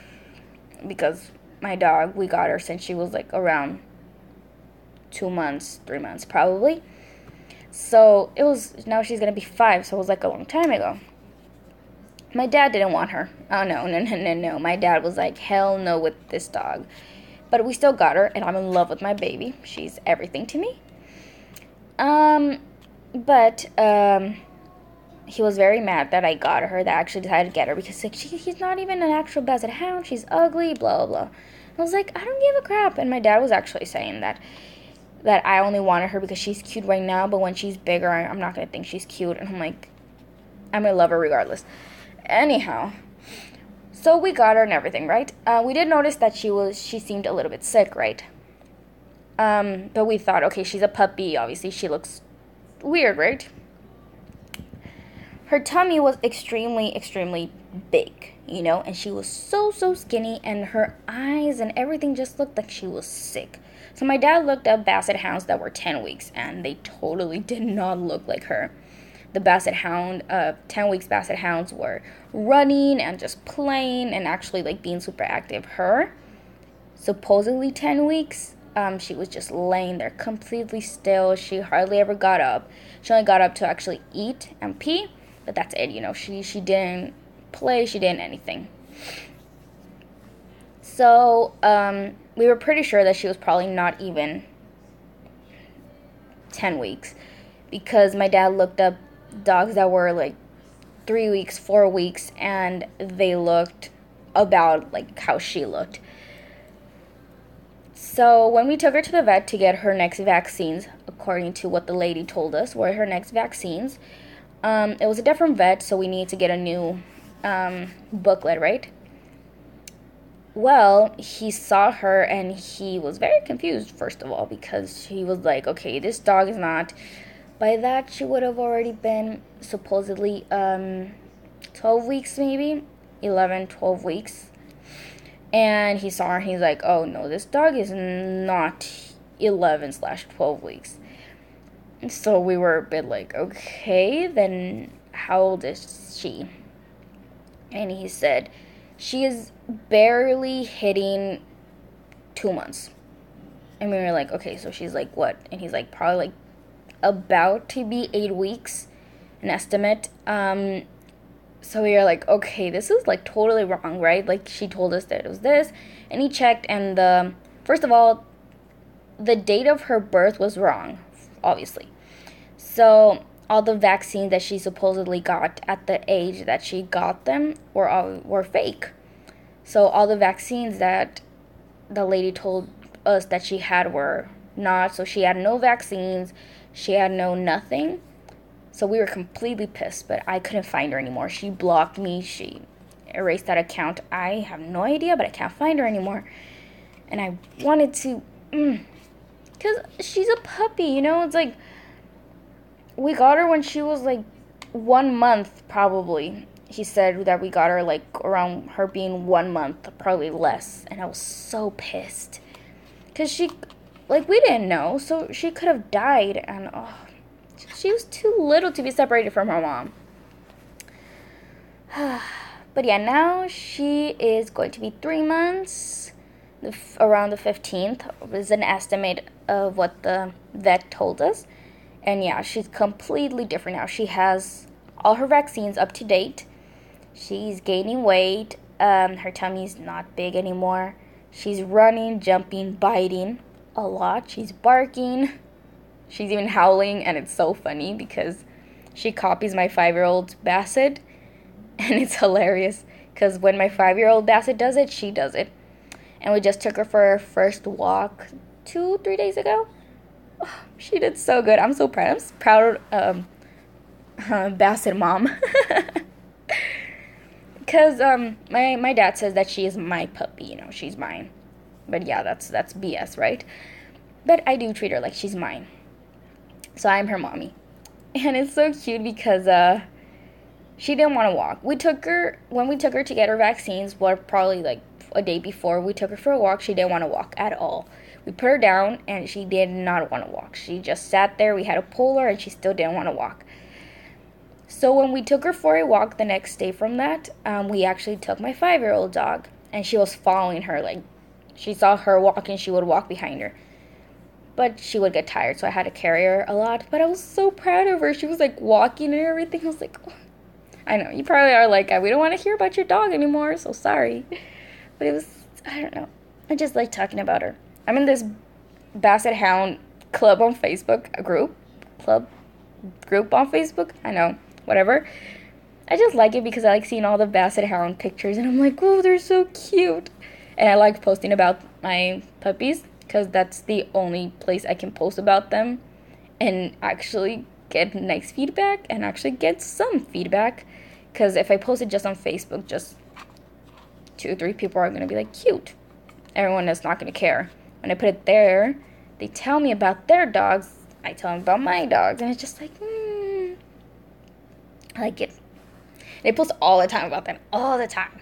because my dog, we got her since she was, like, around 2 months, 3 months, probably. So, now she's going to be 5, so it was, like, a long time ago. My dad didn't want her. Oh, no. My dad was like, hell no with this dog. But we still got her, and I'm in love with my baby. She's everything to me. But he was very mad that I got her, that I actually decided to get her, because like, he's not even an actual Basset Hound. She's ugly, blah, blah, blah. I was like, I don't give a crap. And my dad was actually saying that I only wanted her because she's cute right now, but when she's bigger, I'm not going to think she's cute. And I'm like, I'm going to love her regardless. Anyhow, so we got her and everything, right? We did notice that she seemed a little bit sick, right? But we thought, okay, she's a puppy. Obviously, she looks weird, right? Her tummy was extremely, extremely big, and she was so, so skinny, and her eyes and everything just looked like she was sick. So my dad looked up Basset Hounds that were 10 weeks, and they totally did not look like her. The Basset Hound, 10 weeks Basset Hounds were running and just playing and actually, like, being super active. Her, supposedly 10 weeks, she was just laying there completely still. She hardly ever got up. She only got up to actually eat and pee, but that's it, She didn't play, she didn't anything. So, we were pretty sure that she was probably not even 10 weeks because my dad looked up dogs that were like 3 weeks, 4 weeks, and they looked about like how she looked. So when we took her to the vet to get her next vaccines, according to what the lady told us were her next vaccines, it was a different vet, so we needed to get a new booklet, right? Well, he saw her and he was very confused, first of all, because he was like, okay, this dog is not... By that, she would have already been supposedly 12 weeks, maybe 11, 12 weeks. And he saw her, and he's like, oh no, this dog is not 11/12 weeks. And so we were a bit like, okay, then how old is she? And he said, she is barely hitting 2 months. And we were like, okay, so she's like what? And he's like, probably like about to be 8 weeks, an estimate. So we were like, okay, this is like totally wrong, right? Like, she told us that it was this, and he checked, and first of all, the date of her birth was wrong obviously. So all the vaccines that she supposedly got at the age that she got them were fake. So all the vaccines that the lady told us that she had were not. So she had no vaccines. She had no nothing. So we were completely pissed, but I couldn't find her anymore. She blocked me. She erased that account. I have no idea, but I can't find her anymore. And I wanted to, because she's a puppy, you know? It's like, we got her when she was like 1 month, probably. He said that we got her like around her being 1 month, probably less. And I was so pissed. Because she, like, we didn't know, so she could have died. And, she was too little to be separated from her mom. But yeah, now she is going to be 3 months. Around the 15th was an estimate of what the vet told us. And yeah, she's completely different now. She has all her vaccines up to date. She's gaining weight. Her tummy's not big anymore. She's running, jumping, biting a lot. She's barking. She's even howling, and it's so funny because she copies my 5-year-old Basset, and it's hilarious because when my 5-year-old Basset does it, she does it. And we just took her for her first walk 2-3 days ago. Oh, she did so good. I'm so proud. I'm proud of Basset mom. Because my dad says that she is my puppy, you know, she's mine. But yeah, that's BS, right? But I do treat her like she's mine. So I'm her mommy. And it's so cute because she didn't want to walk. When we took her to get her vaccines, probably like a day before we took her for a walk, she didn't want to walk at all. We put her down and she did not want to walk. She just sat there. We had to pull her and she still didn't want to walk. So when we took her for a walk the next day from that, we actually took my 5-year-old dog, and she was following her. Like, she saw her walking, she would walk behind her. But she would get tired, so I had to carry her a lot. But I was so proud of her. She was like walking and everything. I was like, oh. I know, you probably are like, we don't want to hear about your dog anymore, so sorry. But it was, I don't know. I just like talking about her. I'm in this Basset Hound club on Facebook, group on Facebook. I know, whatever. I just like it because I like seeing all the Basset Hound pictures, and I'm like, oh, they're so cute. And I like posting about my puppies because that's the only place I can post about them and actually get nice feedback and actually get some feedback. Because if I post it just on Facebook, just 2 or 3 people are going to be like, cute. Everyone is not going to care. When I put it there, they tell me about their dogs. I tell them about my dogs. And it's just like, I like it. They post all the time about them. All the time.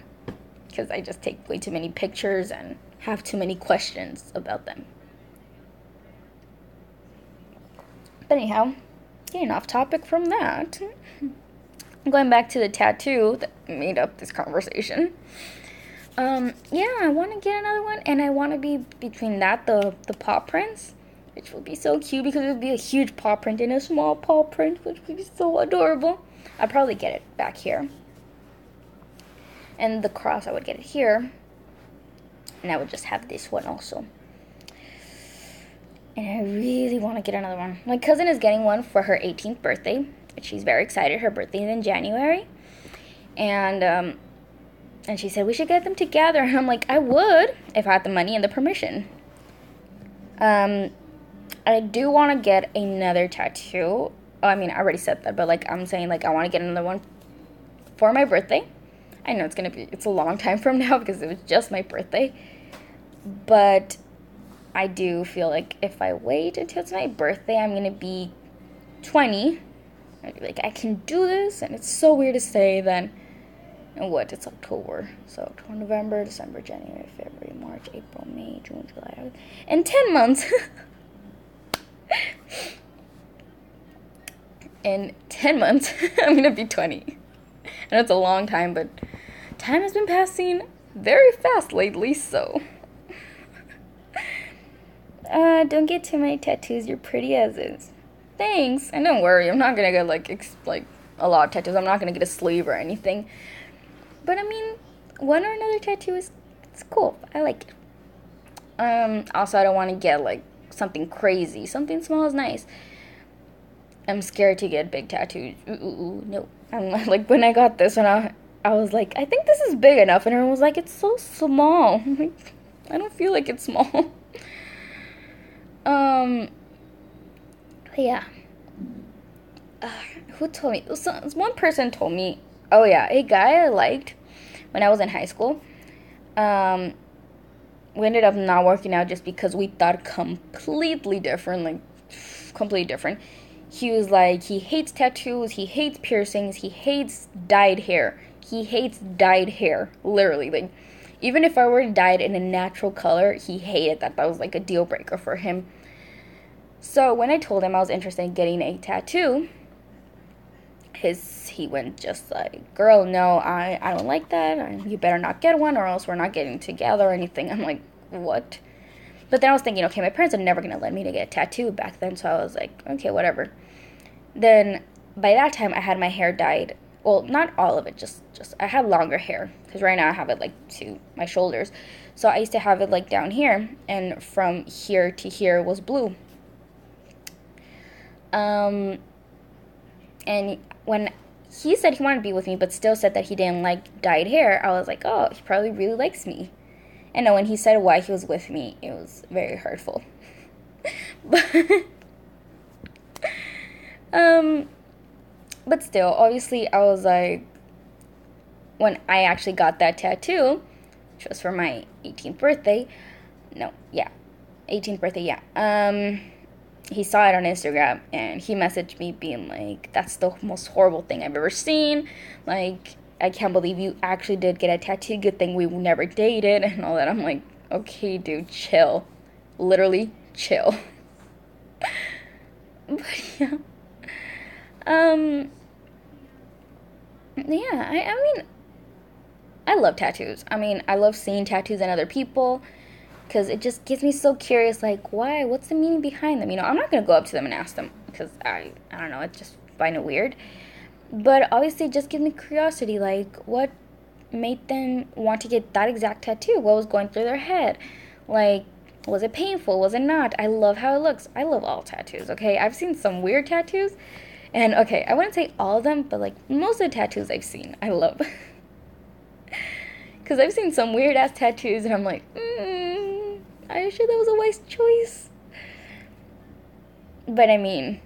Because I just take way too many pictures and have too many questions about them. But anyhow, getting off topic from that. I'm going back to the tattoo that made up this conversation. Yeah, I want to get another one, and I want to be between that, the paw prints, which will be so cute because it would be a huge paw print and a small paw print, which would be so adorable. I'd probably get it back here. And the cross, I would get it here. And I would just have this one also. And I really want to get another one. My cousin is getting one for her 18th birthday. She's very excited. Her birthday is in January. And she said, we should get them together. And I'm like, I would if I had the money and the permission. I do want to get another tattoo. I mean, I already said that, but like I'm saying, like I want to get another one for my birthday. I know it's a long time from now because it was just my birthday. But I do feel like if I wait until it's my birthday, I'm going to be 20. I'd be like, I can do this. And it's so weird to say then. And what? It's October. So October, November, December, January, February, March, April, May, June, July, August. In 10 months. In 10 months, I'm going to be 20. And it's a long time, but time has been passing very fast lately, so. Don't get too many tattoos. You're pretty as is. Thanks. And don't worry, I'm not going to get, like a lot of tattoos. I'm not going to get a sleeve or anything. But, I mean, one or another tattoo it's cool. I like it. Also, I don't want to get, like, something crazy. Something small is nice. I'm scared to get big tattoos. No. I'm like, when I got this one, I was like, I think this is big enough. And everyone was like, it's so small. I'm like, I don't feel like it's small. Yeah. Who told me? One person told me, oh yeah, a guy I liked when I was in high school. We ended up not working out just because we thought completely different, like completely different. He was like, he hates tattoos, he hates piercings, he hates dyed hair. He hates dyed hair, literally. Like, even if I were to dye it in a natural color, he hated that. That was like a deal breaker for him. So when I told him I was interested in getting a tattoo, he went just like, girl, no, I don't like that. You better not get one or else we're not getting together or anything. I'm like, what? But then I was thinking, okay, my parents are never going to let me to get a tattoo back then. So I was like, okay, whatever. Then by that time I had my hair dyed. Well, not all of it, just I had longer hair. Because right now I have it like to my shoulders. So I used to have it like down here. And from here to here was blue. And when he said he wanted to be with me, but still said that he didn't like dyed hair, I was like, oh, he probably really likes me. And when he said why he was with me, it was very hurtful. But still, obviously, I was like, when I actually got that tattoo, which was for my 18th birthday, 18th birthday, yeah. He saw it on Instagram and he messaged me being like, that's the most horrible thing I've ever seen. Like, I can't believe you actually did get a tattoo. Good thing we never dated and all that. I'm like, okay, dude, chill. Literally, chill. But yeah. Yeah, I mean, I love tattoos. I mean, I love seeing tattoos in other people. Because it just gets me so curious, like, why? What's the meaning behind them? I'm not going to go up to them and ask them, because I don't know, I just find it weird. But obviously it just gives me curiosity, like, what made them want to get that exact tattoo? What was going through their head? Like, was it painful? Was it not? I love how it looks. I love all tattoos, okay? I've seen some weird tattoos. And, okay, I wouldn't say all of them, but, like, most of the tattoos I've seen, I love. Because I've seen some weird-ass tattoos, and I'm like, are you sure that was a wise choice? But I mean,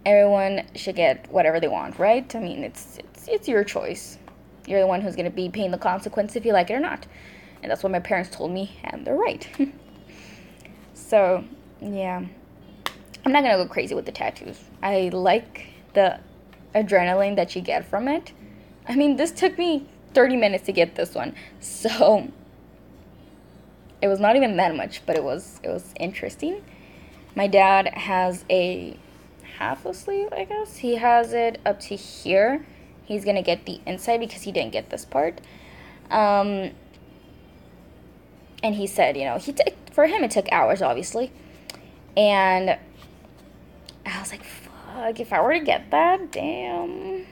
everyone should get whatever they want, right? I mean, it's your choice. You're the one who's going to be paying the consequence if you like it or not. And that's what my parents told me, and they're right. So, yeah. I'm not going to go crazy with the tattoos. I like the adrenaline that you get from it. I mean, this took me 30 minutes to get this one. So, it was not even that much, but it was interesting. My dad has a half a sleeve, I guess. He has it up to here. He's going to get the inside because he didn't get this part. And he said, for him it took hours, obviously. And I was like, fuck, if I were to get that, damn.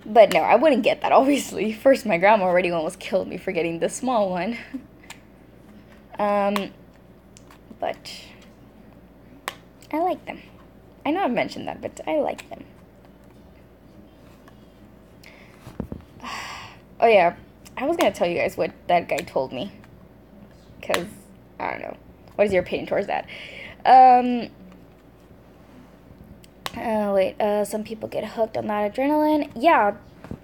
But no, I wouldn't get that, obviously. First, my grandma already almost killed me for getting the small one. But I like them. I know I've mentioned that, but I like them. Oh yeah, I was going to tell you guys what that guy told me. Because, I don't know. What is your opinion towards that? Some people get hooked on that adrenaline. Yeah,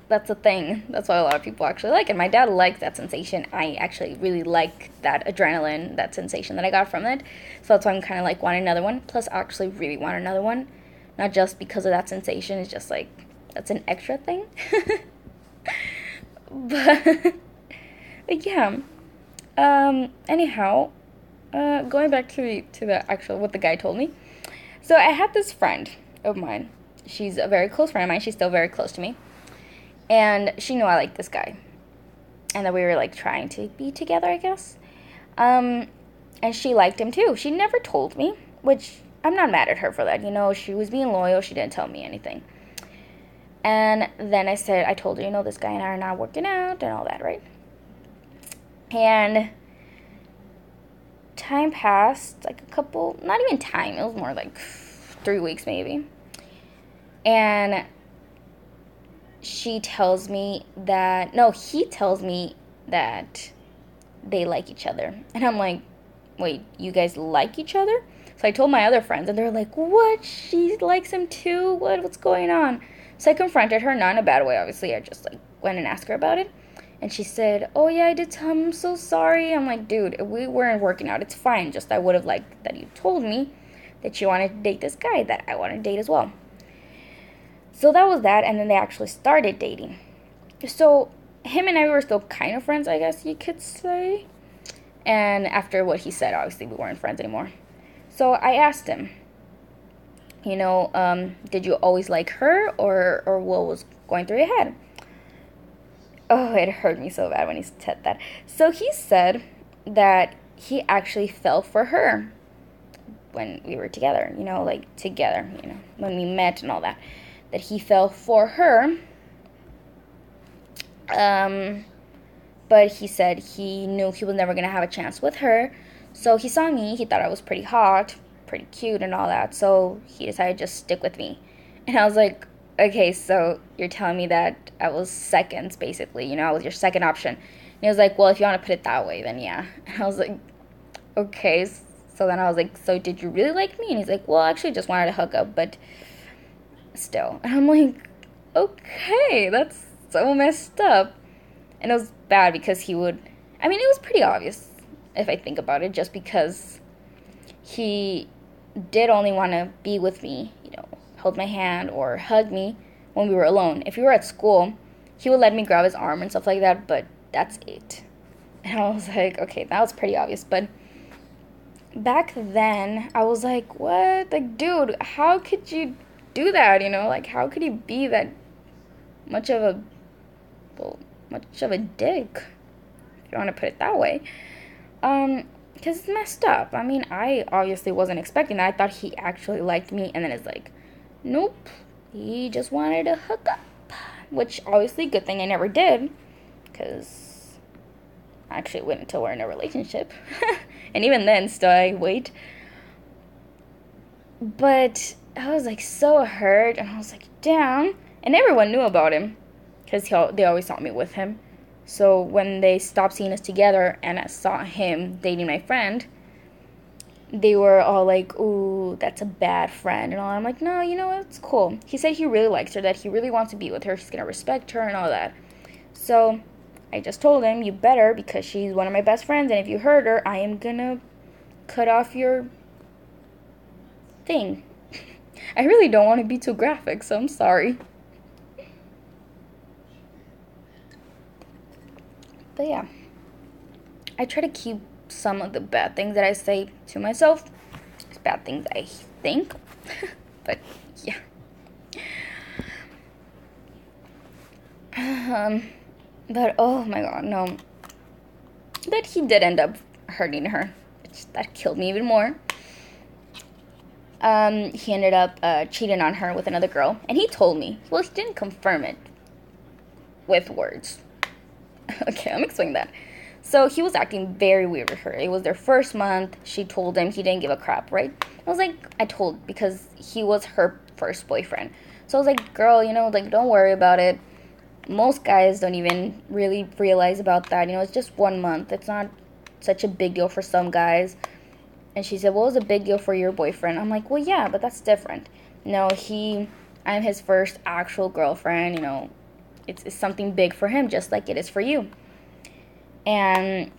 that's a thing. That's why a lot of people actually like it. My dad likes that sensation. I actually really like that adrenaline, that sensation that I got from it. So that's why I'm kind of like wanting another one. Plus, I actually really want another one. Not just because of that sensation. It's just like, that's an extra thing. But yeah. Anyhow, going back to the actual, what the guy told me. So I had this friend of mine. She's a very close friend of mine. She's still very close to me. And she knew I liked this guy. And that we were, like, trying to be together, I guess. And she liked him, too. She never told me, which I'm not mad at her for that. She was being loyal. She didn't tell me anything. And then I told her, this guy and I are not working out and all that, right? And time passed, like a couple, not even time, it was more like 3 weeks maybe. And she tells me that, no, he tells me that they like each other. And I'm like, wait, you guys like each other? So I told my other friends, and they're like, what? She likes him too? What's going on? So I confronted her, not in a bad way, obviously. I just like went and asked her about it. And she said, oh yeah, I did tell him, I'm so sorry. I'm like, dude, we weren't working out. It's fine. Just I would have liked that you told me that you wanted to date this guy that I wanted to date as well. So that was that, and then they actually started dating. So him and I were still kind of friends, I guess you could say. And after what he said, obviously we weren't friends anymore. So I asked him, did you always like her, or what was going through your head? Oh, it hurt me so bad when he said that. So he said that he actually fell for her when we were together, when we met and all that. That he fell for her. But he said he knew he was never going to have a chance with her. So he saw me, he thought I was pretty hot, pretty cute and all that. So he decided to just stick with me. And I was like, okay, so you're telling me that I was seconds, basically. I was your second option. And he was like, well, if you want to put it that way, then yeah. And I was like, okay. So then I was like, so did you really like me? And he's like, well, I actually just wanted to hook up, but still. And I'm like, okay, that's so messed up. And it was bad because it was pretty obvious if I think about it, just because he did only want to be with me, hold my hand or hug me when we were alone. If we were at school, he would let me grab his arm and stuff like that, but that's it. And I was like, okay, that was pretty obvious. But back then, I was like, what? Like, dude, how could you do that, how could he be that much of a dick, if you want to put it that way, because it's messed up. I obviously wasn't expecting that. I thought he actually liked me, and then it's like, nope, he just wanted to hook up, which obviously good thing I never did, because I actually wait until we're in a relationship, and even then, still I wait, but I was like so hurt, and I was like, damn. And everyone knew about him because they always saw me with him. So when they stopped seeing us together and I saw him dating my friend, they were all like, ooh, that's a bad friend and all. I'm like, no, it's cool. He said he really likes her, that he really wants to be with her, he's gonna respect her and all that. So I just told him, you better, because she's one of my best friends, and if you hurt her, I am gonna cut off your thing. I really don't want to be too graphic, so I'm sorry. But yeah, I try to keep some of the bad things that I say to myself. It's bad things I think. But yeah. But oh my god, no. But he did end up hurting her. That killed me even more. He ended up cheating on her with another girl. And he told me. Well, he didn't confirm it with words. Okay, I'm explaining that. So he was acting very weird with her. It was their first month. She told him, he didn't give a crap, right? I told, because he was her first boyfriend. So I was like, girl, don't worry about it. Most guys don't even really realize about that. It's just 1 month. It's not such a big deal for some guys. And she said, well, it was a big deal for your boyfriend. I'm like, well, yeah, but that's different. I'm his first actual girlfriend, It's something big for him, just like it is for you. And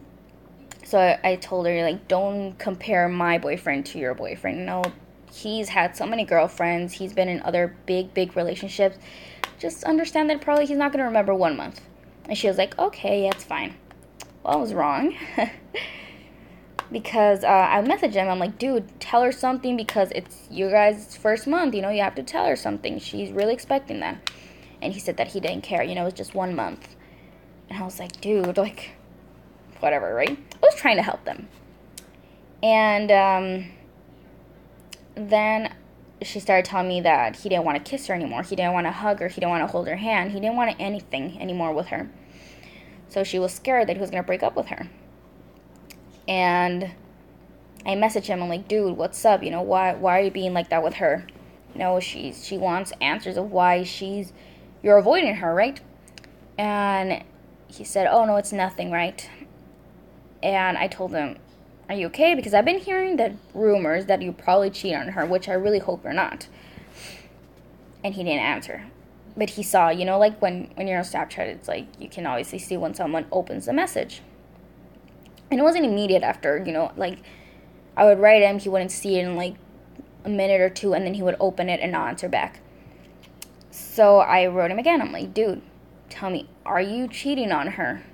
so I told her, don't compare my boyfriend to your boyfriend. He's had so many girlfriends. He's been in other big, big relationships. Just understand that probably he's not going to remember 1 month. And she was like, okay, yeah, it's fine. Well, I was wrong. Because I messaged him. I'm like, dude, tell her something, because it's you guys' first month. You have to tell her something. She's really expecting that. And he said that he didn't care. It was just 1 month. And I was like, dude, whatever, right? I was trying to help them. And then she started telling me that he didn't want to kiss her anymore. He didn't want to hug her. He didn't want to hold her hand. He didn't want anything anymore with her. So she was scared that he was going to break up with her. And I message him. I'm like, dude, what's up? You know, why are you being like that with her? You know, she wants answers of why you're avoiding her, right? And he said, oh no, it's nothing, right? And I told him, are you okay? Because I've been hearing that rumors that you probably cheat on her, which I really hope you're not. And he didn't answer. But he saw, you know, like when you're on Snapchat, it's like you can obviously see when someone opens the message. And it wasn't immediate after, you know, like I would write him, he wouldn't see it in like a minute or two, and then he would open it and not answer back. So I wrote him again. I'm like, dude, tell me, are you cheating on her?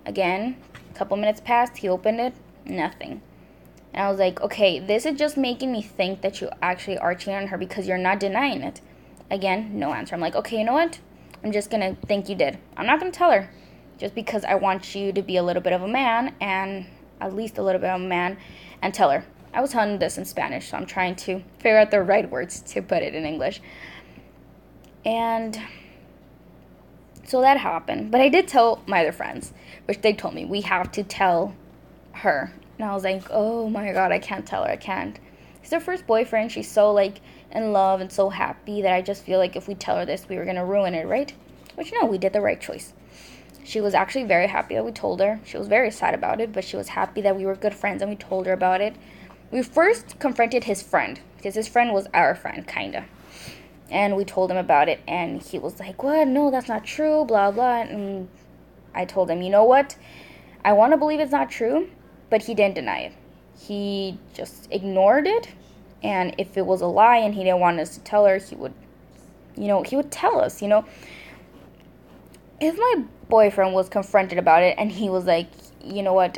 Again, a couple minutes passed, he opened it, nothing. And I was like, okay, this is just making me think that you actually are cheating on her because you're not denying it. Again, no answer. I'm like, okay, you know what? I'm just going to think you did. I'm not going to tell her just because I want you to be a little bit of a man, and at least a little bit of a man, and tell her. I was telling this in Spanish, so I'm trying to figure out the right words to put it in English. And so that happened. But I did tell my other friends, which they told me, we have to tell her. And I was like, oh my God, I can't tell her. I can't. It's her first boyfriend. She's so like in love and so happy that I just feel like if we tell her this, we were going to ruin it, right? Which no, we did the right choice. She was actually very happy that we told her. She was very sad about it, but she was happy that we were good friends and we told her about it. We first confronted his friend because his friend was our friend, kind of. And we told him about it, and he was like, what? No, that's not true, blah, blah. And I told him, you know what? I want to believe it's not true, but he didn't deny it. He just ignored it, and if it was a lie and he didn't want us to tell her, he would tell us, you know. If my boyfriend was confronted about it and he was like, you know what,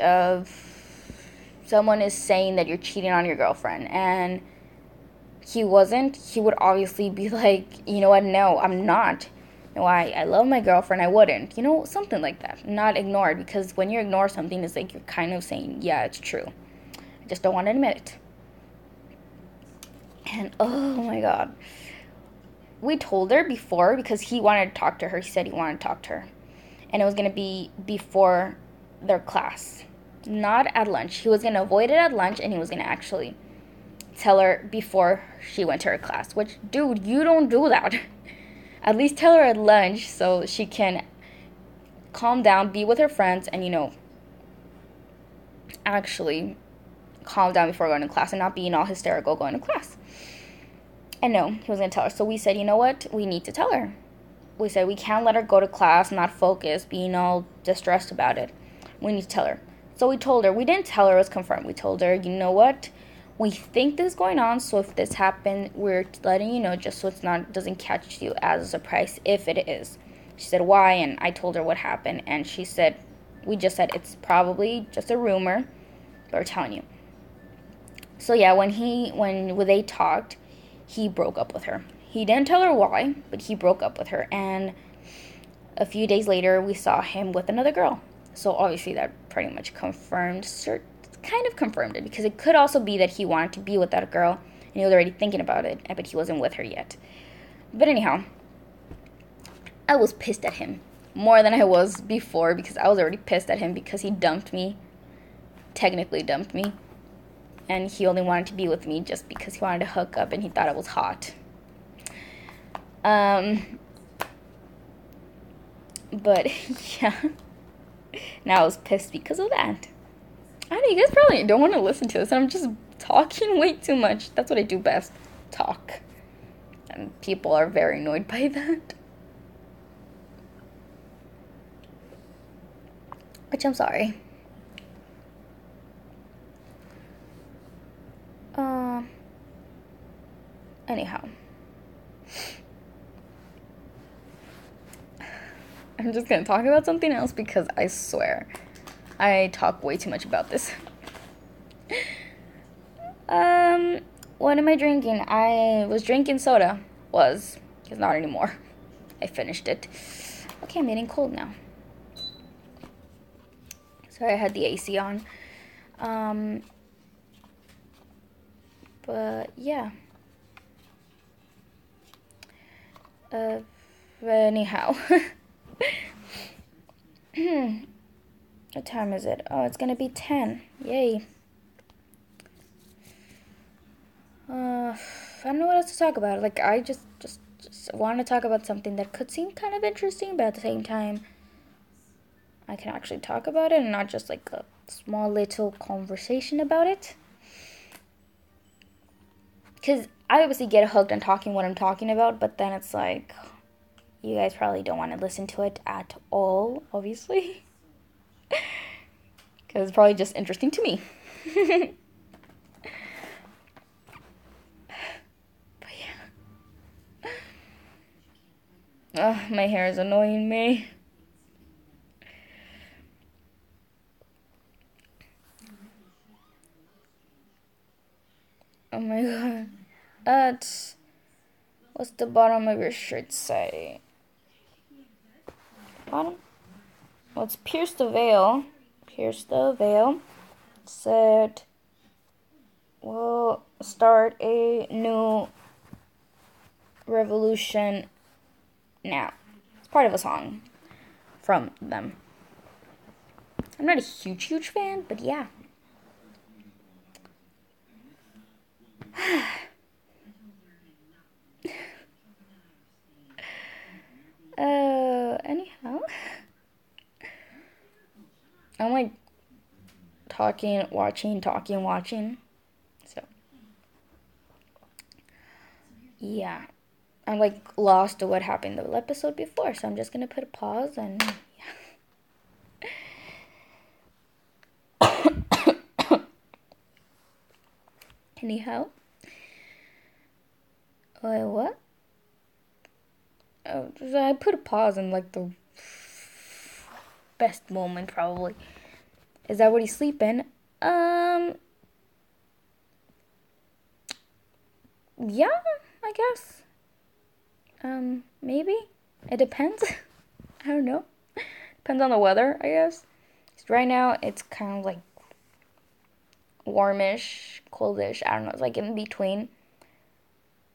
someone is saying that you're cheating on your girlfriend, and he wasn't, he would obviously be like, you know what, no, I'm not. No, I love my girlfriend, I wouldn't. You know, something like that. Not ignored, because when you ignore something, it's like you're kind of saying, yeah, it's true. I just don't want to admit it. And, oh my God. We told her before, because he wanted to talk to her. He said he wanted to talk to her. And it was going to be before their class. Not at lunch. He was going to avoid it at lunch, and he was going to actually tell her before she went to her class. Which, dude, you don't do that. At least tell her at lunch so she can calm down, be with her friends, and, you know, actually calm down before going to class and not being all hysterical going to class. And no, he was going to tell her. So we said, you know what? We need to tell her. We said we can't let her go to class, not focus, being all distressed about it. We need to tell her. So we told her. We didn't tell her it was confirmed. We told her, you know what? We think this is going on, so if this happened, we're letting you know just so doesn't catch you as a surprise if it is. She said, why? And I told her what happened, and she said, we just said it's probably just a rumor, but we're telling you. So yeah, when they talked, he broke up with her. He didn't tell her why, but he broke up with her, and a few days later, we saw him with another girl. So obviously that pretty much confirmed it, because it could also be that he wanted to be with that girl and he was already thinking about it, but he wasn't with her yet. But anyhow, I was pissed at him more than I was before, because I was already pissed at him because he technically dumped me, and he only wanted to be with me just because he wanted to hook up and he thought I was hot. But yeah, now I was pissed because of that. I know you guys probably don't want to listen to this. I'm just talking way too much. That's what I do best. Talk. And people are very annoyed by that. Which I'm sorry. Anyhow. I'm just going to talk about something else because I swear I talk way too much about this. What am I drinking? I was drinking soda. It's not anymore. I finished it. Okay, I'm getting cold now. Sorry, I had the AC on. But yeah. Anyhow. What time is it? Oh, it's gonna be 10. Yay. I don't know what else to talk about. Like, I just want to talk about something that could seem kind of interesting, but at the same time, I can actually talk about it and not just like a small little conversation about it. Because I obviously get hooked on talking what I'm talking about, but then it's like, you guys probably don't want to listen to it at all, obviously. Because it's probably just interesting to me. But yeah. Ugh, my hair is annoying me. Oh my god. What's the bottom of your shirt say? Bottom? Well, it's Pierce the Veil. Pierce the Veil said, we'll start a new revolution now. It's part of a song from them. I'm not a huge fan, but yeah. Anyhow. I'm like talking, watching. So, yeah. I'm like lost to what happened the episode before, so I'm just gonna put a pause and yeah. Anyhow. Wait, what? Oh, I put a pause in like the best moment probably. Is that what he's sleeping? Yeah, I guess. Maybe. It depends. I don't know. Depends on the weather, I guess. Right now, it's kind of like warmish, coldish. I don't know. It's like in between.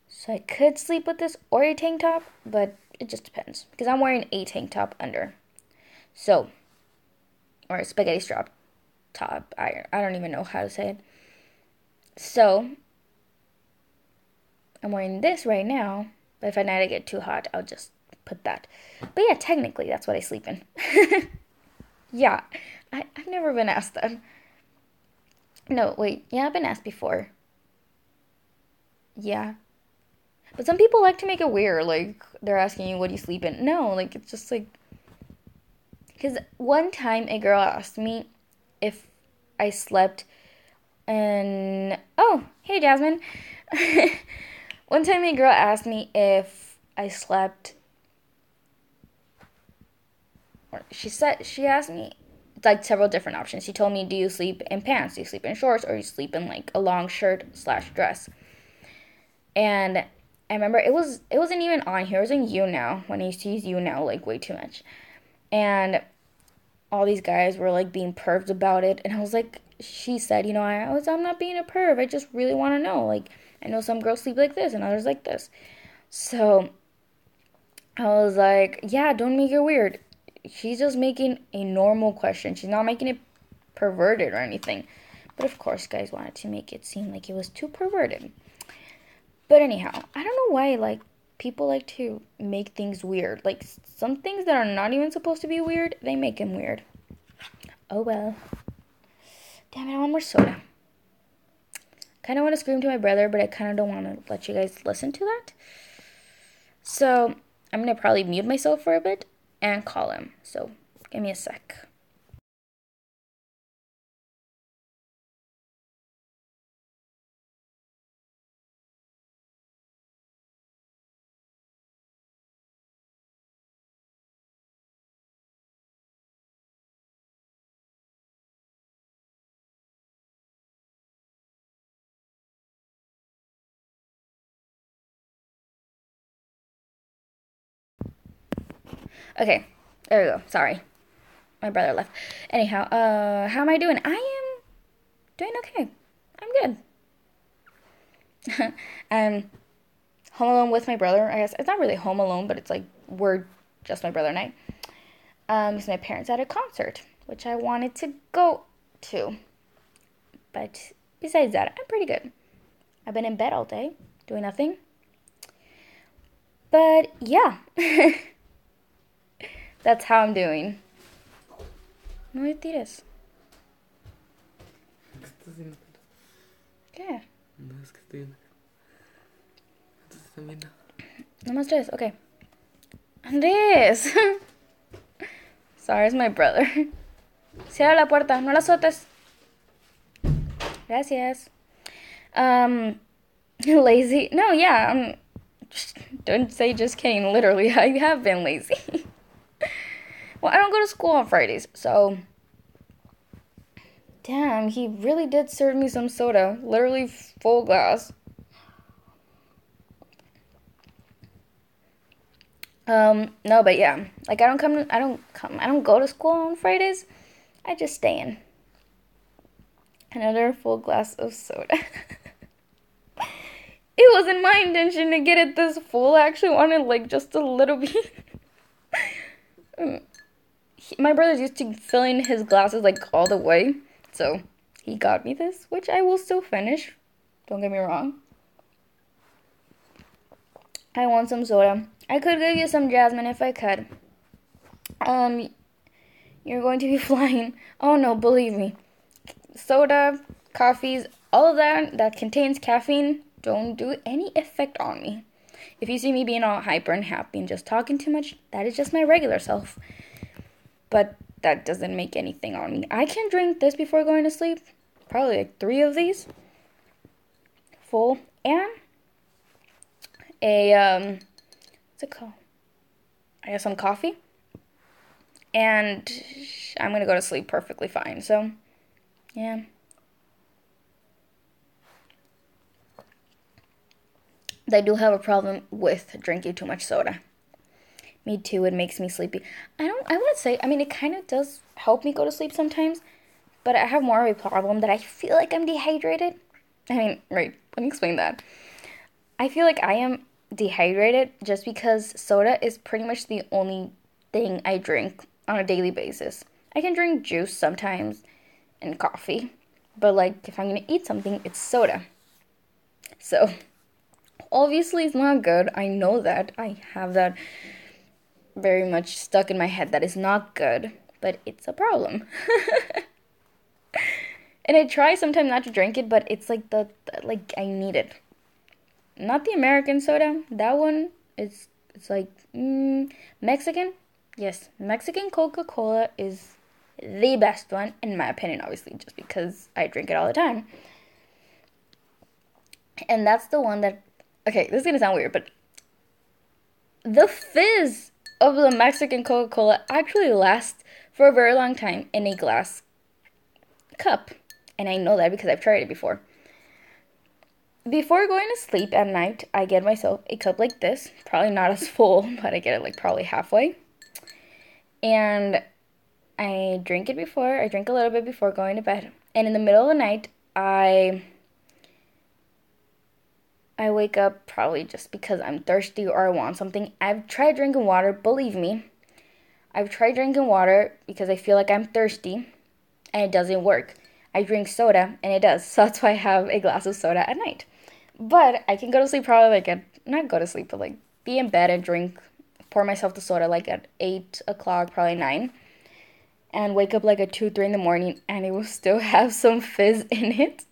So I could sleep with this or a tank top, but it just depends. Because I'm wearing a tank top under. So, or a spaghetti strap top. I don't even know how to say it. So, I'm wearing this right now. But if at night I get too hot, I'll just put that. But yeah, technically, that's what I sleep in. Yeah, I've never been asked that. No, wait. Yeah, I've been asked before. Yeah. But some people like to make it weird. Like, they're asking you, what do you sleep in? No, like, it's just like. Because one time a girl asked me if I slept in. Oh, hey, Jasmine. One time a girl asked me if I slept. She asked me like several different options. She told me, do you sleep in pants? Do you sleep in shorts? Or do you sleep in like a long shirt / dress? And I remember it wasn't even on here. It was in YouNow when I used to use YouNow like way too much. And all these guys were like being pervs about it. And I was like, she said, I'm not being a perv. I just really want to know. Like, I know some girls sleep like this and others like this. So I was like, yeah, don't make it weird. She's just making a normal question. She's not making it perverted or anything. But of course, guys wanted to make it seem like it was too perverted. But anyhow, I don't know why, like, people like to make things weird. Like, some things that are not even supposed to be weird, they make them weird. Oh well. Damn it, I want more soda. Kind of want to scream to my brother, but I kind of don't want to let you guys listen to that. So, I'm going to probably mute myself for a bit and call him. So, give me a sec. Okay, there we go. Sorry. My brother left. Anyhow, how am I doing? I am doing okay. I'm good. I'm home alone with my brother. I guess it's not really home alone, but it's like we're just my brother and I. Because my parents had a concert, which I wanted to go to. But besides that, I'm pretty good. I've been in bed all day, doing nothing. But yeah, that's how I'm doing. No le tires.
¿Qué estás haciendo?
¿Qué?
No, es que estoy viendo. Entonces están viendo.
Nomás tres, okay. Andrés. Sorry, it's my brother. Cierra la puerta, no la azotes. Gracias. Lazy? No, yeah. Don't say just kidding. Literally, I have been lazy. Well, I don't go to school on Fridays, so. Damn, he really did serve me some soda. Literally full glass. No, but yeah. Like I don't go to school on Fridays. I just stay in. Another full glass of soda. It wasn't my intention to get it this full. I actually wanted like just a little bit. My brother's used to filling his glasses like all the way. So he got me this, which I will still finish. Don't get me wrong. I want some soda. I could give you some Jasmine if I could. You're going to be flying. Oh no, believe me. Soda, coffees, all of that contains caffeine don't do any effect on me. If you see me being all hyper and happy and just talking too much, that is just my regular self. But that doesn't make anything on me. I can drink this before going to sleep. Probably like 3 of these. Full. And what's it called? I have some coffee. And I'm going to go to sleep perfectly fine. So, yeah. I do have a problem with drinking too much soda. Me too, it makes me sleepy. I wouldn't say, I mean, it kind of does help me go to sleep sometimes, but I have more of a problem that I feel like I'm dehydrated. I mean, right, let me explain that. I feel like I am dehydrated just because soda is pretty much the only thing I drink on a daily basis. I can drink juice sometimes and coffee, but like if I'm gonna eat something, it's soda. So, obviously it's not good. I know that. I have that very much stuck in my head that is not good, but it's a problem. And I try sometimes not to drink it, but it's like like I need it. Not the American soda. That one it's like Mexican. Yes, Mexican Coca-Cola is the best one in my opinion, obviously, just because I drink it all the time. And that's the one that okay, this is gonna sound weird, but the fizz of the Mexican Coca-Cola actually lasts for a very long time in a glass cup. And I know that because I've tried it before. Before going to sleep at night, I get myself a cup like this. Probably not as full, but I get it like probably halfway. And I drink it before. I drink a little bit before going to bed. And in the middle of the night, I wake up probably just because I'm thirsty or I want something. I've tried drinking water, believe me. I've tried drinking water because I feel like I'm thirsty and it doesn't work. I drink soda and it does. So that's why I have a glass of soda at night. But I can go to sleep probably like at, not go to sleep, but like be in bed and pour myself the soda like at 8 o'clock, probably 9. And wake up like at 2, 3 in the morning and it will still have some fizz in it.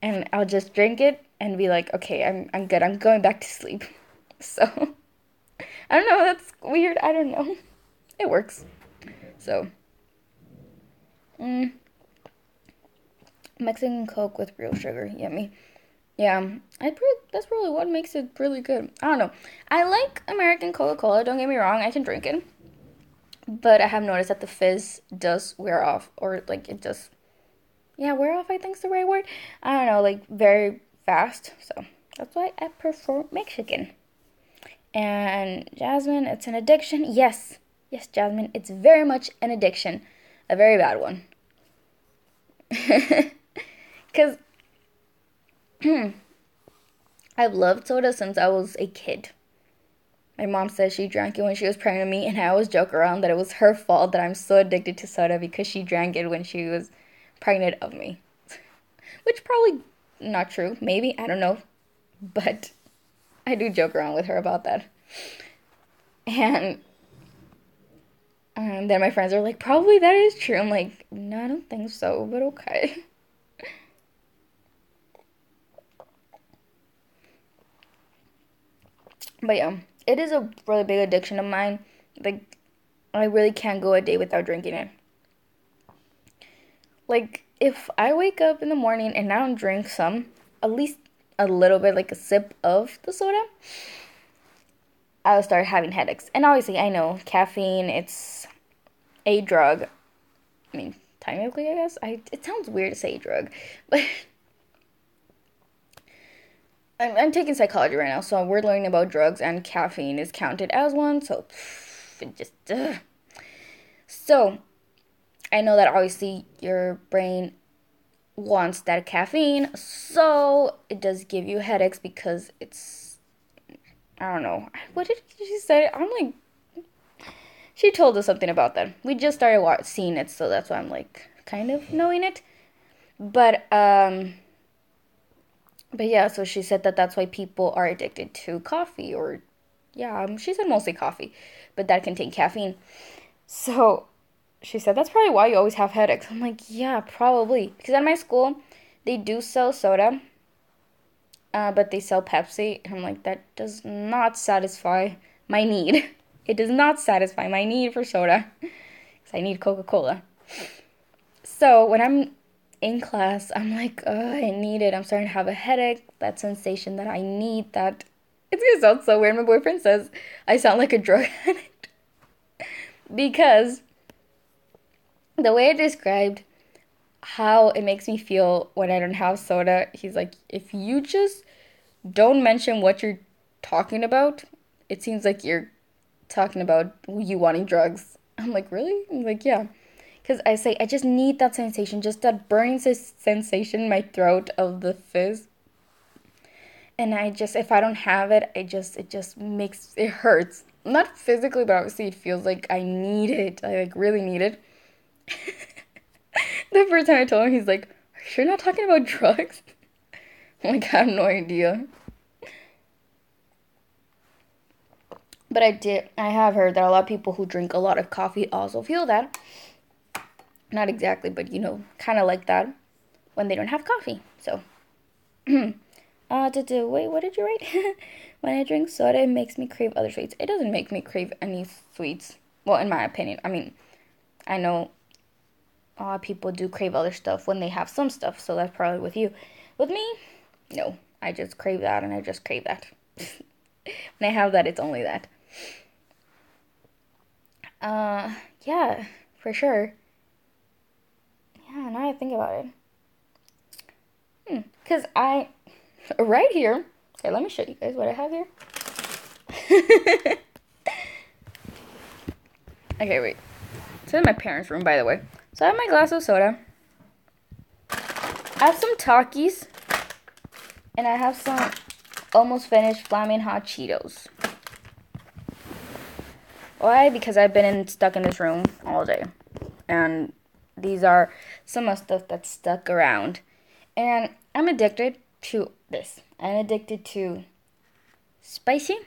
And I'll just drink it and be like, okay, I'm good. I'm going back to sleep. So, I don't know. That's weird. I don't know. It works. So, Mexican Coke with real sugar. Yummy. Yeah, that's probably what makes it really good. I don't know. I like American Coca-Cola. Don't get me wrong. I can drink it. But I have noticed that the fizz does wear off. Or, like, it just... Yeah, wear off, I think is the right word. I don't know, like, very fast. So, that's why I prefer Mexican. And Jasmine, it's an addiction. Yes. Yes, Jasmine, it's very much an addiction. A very bad one. Because I've loved soda since I was a kid. My mom said she drank it when she was pregnant with me, and I always joke around that it was her fault that I'm so addicted to soda because she drank it when she was pregnant of me. Which probably Not true. Maybe. I don't know. But I do joke around with her about that. And then my friends are like, probably that is true. I'm like, no, I don't think so, but okay. But yeah, it is a really big addiction of mine. Like, I really can't go a day without drinking it. Like, if I wake up in the morning and I don't drink some, at least a little bit, like a sip of the soda, I'll start having headaches. And obviously, I know caffeine, it's a drug. I mean, technically, I guess. It sounds weird to say drug, but I'm taking psychology right now, so we're learning about drugs, and caffeine is counted as one, so it just. So, I know that obviously your brain wants that caffeine, so it does give you headaches because it's. I don't know. What did she say? I'm like. She told us something about that. We just started seeing it, so that's why I'm like kind of knowing it. But yeah, so she said that that's why people are addicted to coffee, or yeah, she said mostly coffee, but that contain caffeine. So she said that's probably why you always have headaches. I'm like, yeah, probably. Because at my school, they do sell soda, but they sell Pepsi. And I'm like, that does not satisfy my need. It does not satisfy my need for soda. Because I need Coca-Cola. So when I'm in class, I'm like, I need it. I'm starting to have a headache. That sensation that I need, that. It's gonna sound so weird. My boyfriend says I sound like a drug addict. Because the way I described how it makes me feel when I don't have soda, he's like, if you just don't mention what you're talking about, it seems like you're talking about you wanting drugs. I'm like, really? I'm like, yeah. Because I say, I just need that sensation, just that burning sensation in my throat of the fizz. And if I don't have it, it just makes, it hurts. Not physically, but obviously it feels like I need it. I like really need it. The first time I told him, he's like, are you sure you're not talking about drugs? I'm like, I have no idea. But I have heard that a lot of people who drink a lot of coffee also feel that. Not exactly, but kind of like that when they don't have coffee. So, wait, what did you write? When I drink soda, it makes me crave other sweets. It doesn't make me crave any sweets. Well, in my opinion. I mean, I know a lot of people do crave other stuff when they have some stuff, so that's probably with you. With me, no. I just crave that, and I just crave that. When I have that, it's only that. Yeah, for sure. Yeah, now I think about it. Because right here, okay, let me show you guys what I have here. Okay, wait. It's in my parents' room, by the way. So I have my glass of soda. I have some Takis. And I have some almost finished Flaming Hot Cheetos. Why? Because I've been stuck in this room all day. And these are some of the stuff that's stuck around. And I'm addicted to this. I'm addicted to spicy.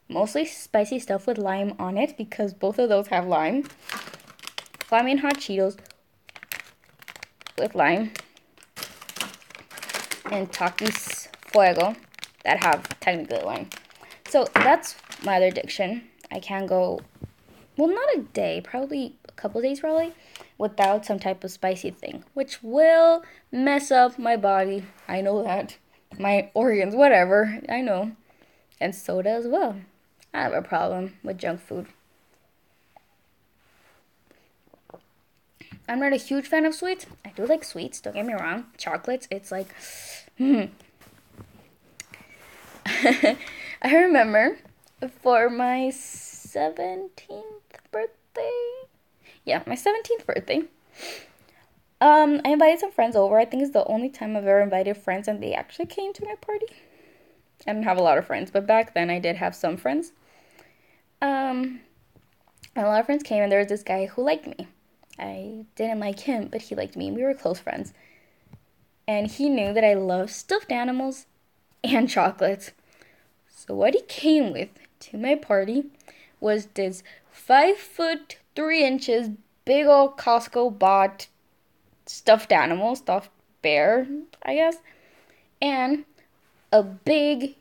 Mostly spicy stuff with lime on it because both of those have lime. Flaming Hot Cheetos with lime. And Takis Fuego that have technically lime. So that's my other addiction. I can't go, well, not a day, probably a couple days probably, without some type of spicy thing, which will mess up my body. I know that. My organs, whatever, I know. And soda as well. I have a problem with junk food. I'm not a huge fan of sweets. I do like sweets, don't get me wrong. Chocolates, it's like, I remember for my 17th birthday. Yeah, my 17th birthday. I invited some friends over. I think it's the only time I've ever invited friends and they actually came to my party. I didn't have a lot of friends, but back then I did have some friends. A lot of friends came and there was this guy who liked me. I didn't like him, but he liked me. We were close friends. and he knew that I love stuffed animals and chocolates. So what he came with to my party was this 5 foot 3 inches big old Costco bought stuffed animal, stuffed bear, I guess, and a big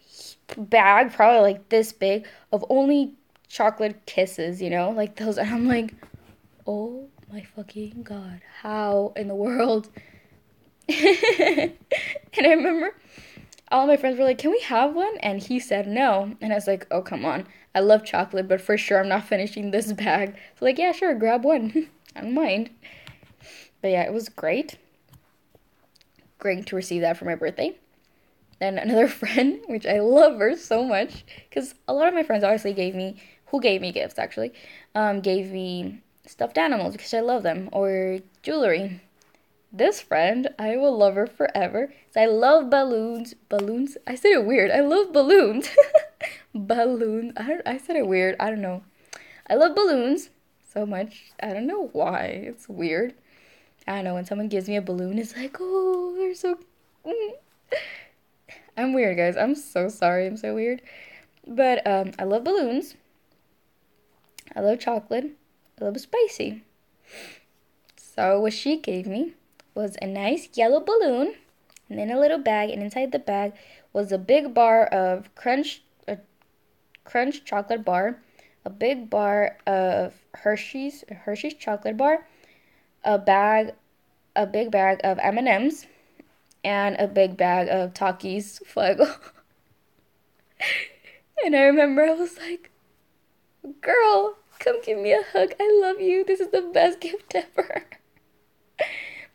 bag, probably like this big, of only chocolate kisses, like those. And I'm like, oh my fucking god, how in the world? And I remember all my friends were like, can we have one? And he said no. And I was like, oh, come on. I love chocolate, but for sure I'm not finishing this bag. So, like, yeah, sure, grab one. I don't mind. But yeah, it was great. Great to receive that for my birthday. Then another friend, which I love her so much, because a lot of my friends obviously who gave me gifts actually, gave me stuffed animals because I love them, or jewelry. This friend, I will love her forever. So I love balloons. Balloons? I said it weird. I love balloons. Balloons. I said it weird. I don't know. I love balloons so much. I don't know why. It's weird. I don't know. When someone gives me a balloon, it's like, oh, they're so. I'm weird, guys. I'm so sorry. I'm so weird. But I love balloons. I love chocolate. I love spicy. So what she gave me was a nice yellow balloon, and then a little bag, and inside the bag was a big bar of a crunch chocolate bar, a big bar of Hershey's chocolate bar, a big bag of M&Ms, and a big bag of Takis Fuego. And I remember I was like, girl, come give me a hug. I love you. This is the best gift ever.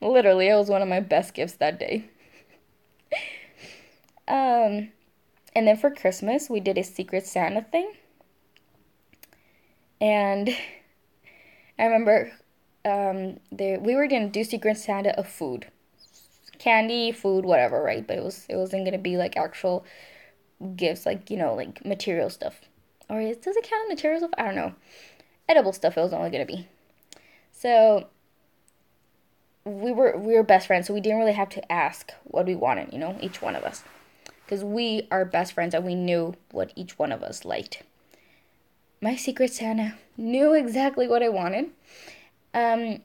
Literally, it was one of my best gifts that day. And then for Christmas, we did a Secret Santa thing. And I remember we were gonna do Secret Santa of food, candy, food, whatever, right? But it wasn't gonna be like actual gifts, like like material stuff, or does it count material stuff? I don't know. Edible stuff. It was only gonna be. So we were best friends, so we didn't really have to ask what we wanted, each one of us, because we are best friends and we knew what each one of us liked. My Secret Santa knew exactly what I wanted. If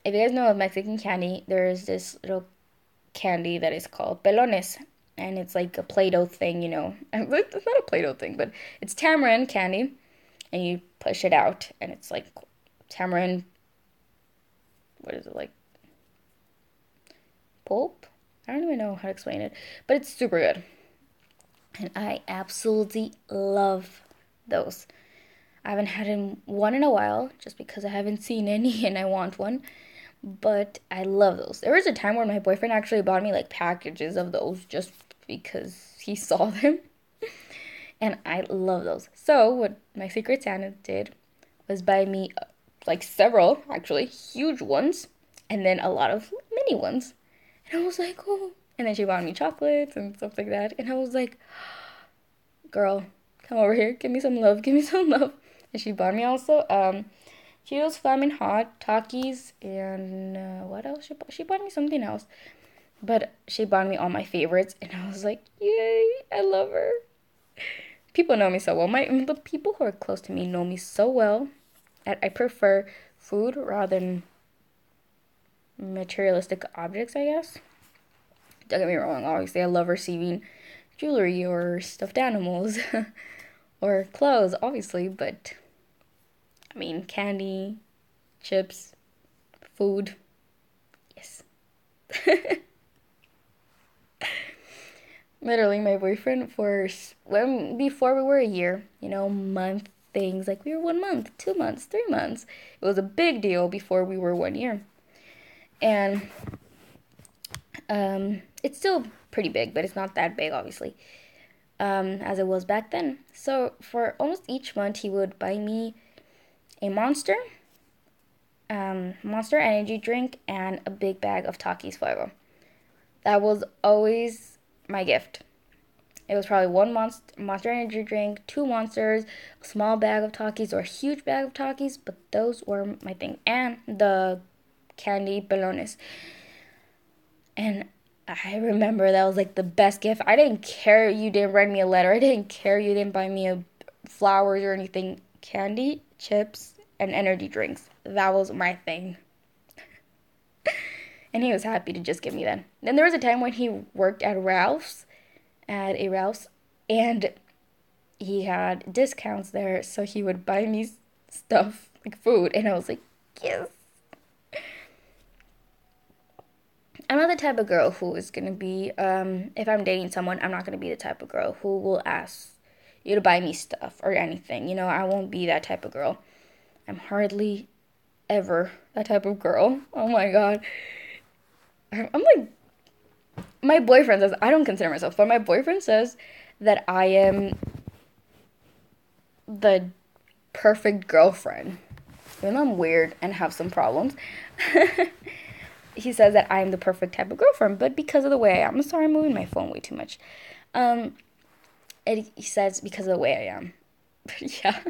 you guys know of Mexican candy, there's this little candy that is called pelones, and it's like a Play-Doh thing, It's not a Play-Doh thing, but it's tamarind candy, and you push it out, and it's like tamarind. What is it like? Pulp? I don't even know how to explain it, but it's super good, and I absolutely love those. I haven't had one in a while, just because I haven't seen any and I want one. But I love those. There was a time where my boyfriend actually bought me like packages of those just because he saw them. And I love those. So what my Secret Santa did was buy me like several, actually, huge ones, and then a lot of mini ones. And I was like, oh. And then she bought me chocolates and stuff like that. And I was like, girl, come over here. Give me some love. Give me some love. And she bought me also Cheetos Flamin' Hot, Takis, and what else? She bought me something else. But she bought me all my favorites, and I was like, yay, I love her. People know me so well. The people who are close to me know me so well that I prefer food rather than materialistic objects, I guess. Don't get me wrong, obviously I love receiving jewelry or stuffed animals or clothes, obviously, but I mean, candy, chips, food, yes. Literally, my boyfriend before we were a year, month things, like we were 1 month, 2 months, 3 months. It was a big deal before we were 1 year. And it's still pretty big, but it's not that big, obviously, as it was back then. So for almost each month, he would buy me a Monster energy drink, and a big bag of Takis Fuego. That was always my gift. It was probably one Monster energy drink, two Monsters, a small bag of Takis, or a huge bag of Takis, but those were my thing. And the candy pelones. And I remember that was like the best gift. I didn't care you didn't write me a letter. I didn't care you didn't buy me flowers or anything. Candy, chips, and energy drinks. That was my thing. And he was happy to just give me that. Then there was a time when he worked at a Ralph's, and he had discounts there, so he would buy me stuff, like food, and I was like, yes. I'm not the type of girl who is gonna be, if I'm dating someone, I'm not gonna be the type of girl who will ask you to buy me stuff or anything. You know, I won't be that type of girl. I'm hardly ever that type of girl. Oh my god. I'm like, my boyfriend says, I don't consider myself, but my boyfriend says that I am the perfect girlfriend. Even though I'm weird and have some problems. He says that I'm the perfect type of girlfriend, but because of the way I am. I'm sorry, I'm moving my phone way too much. He says because of the way I am. But yeah.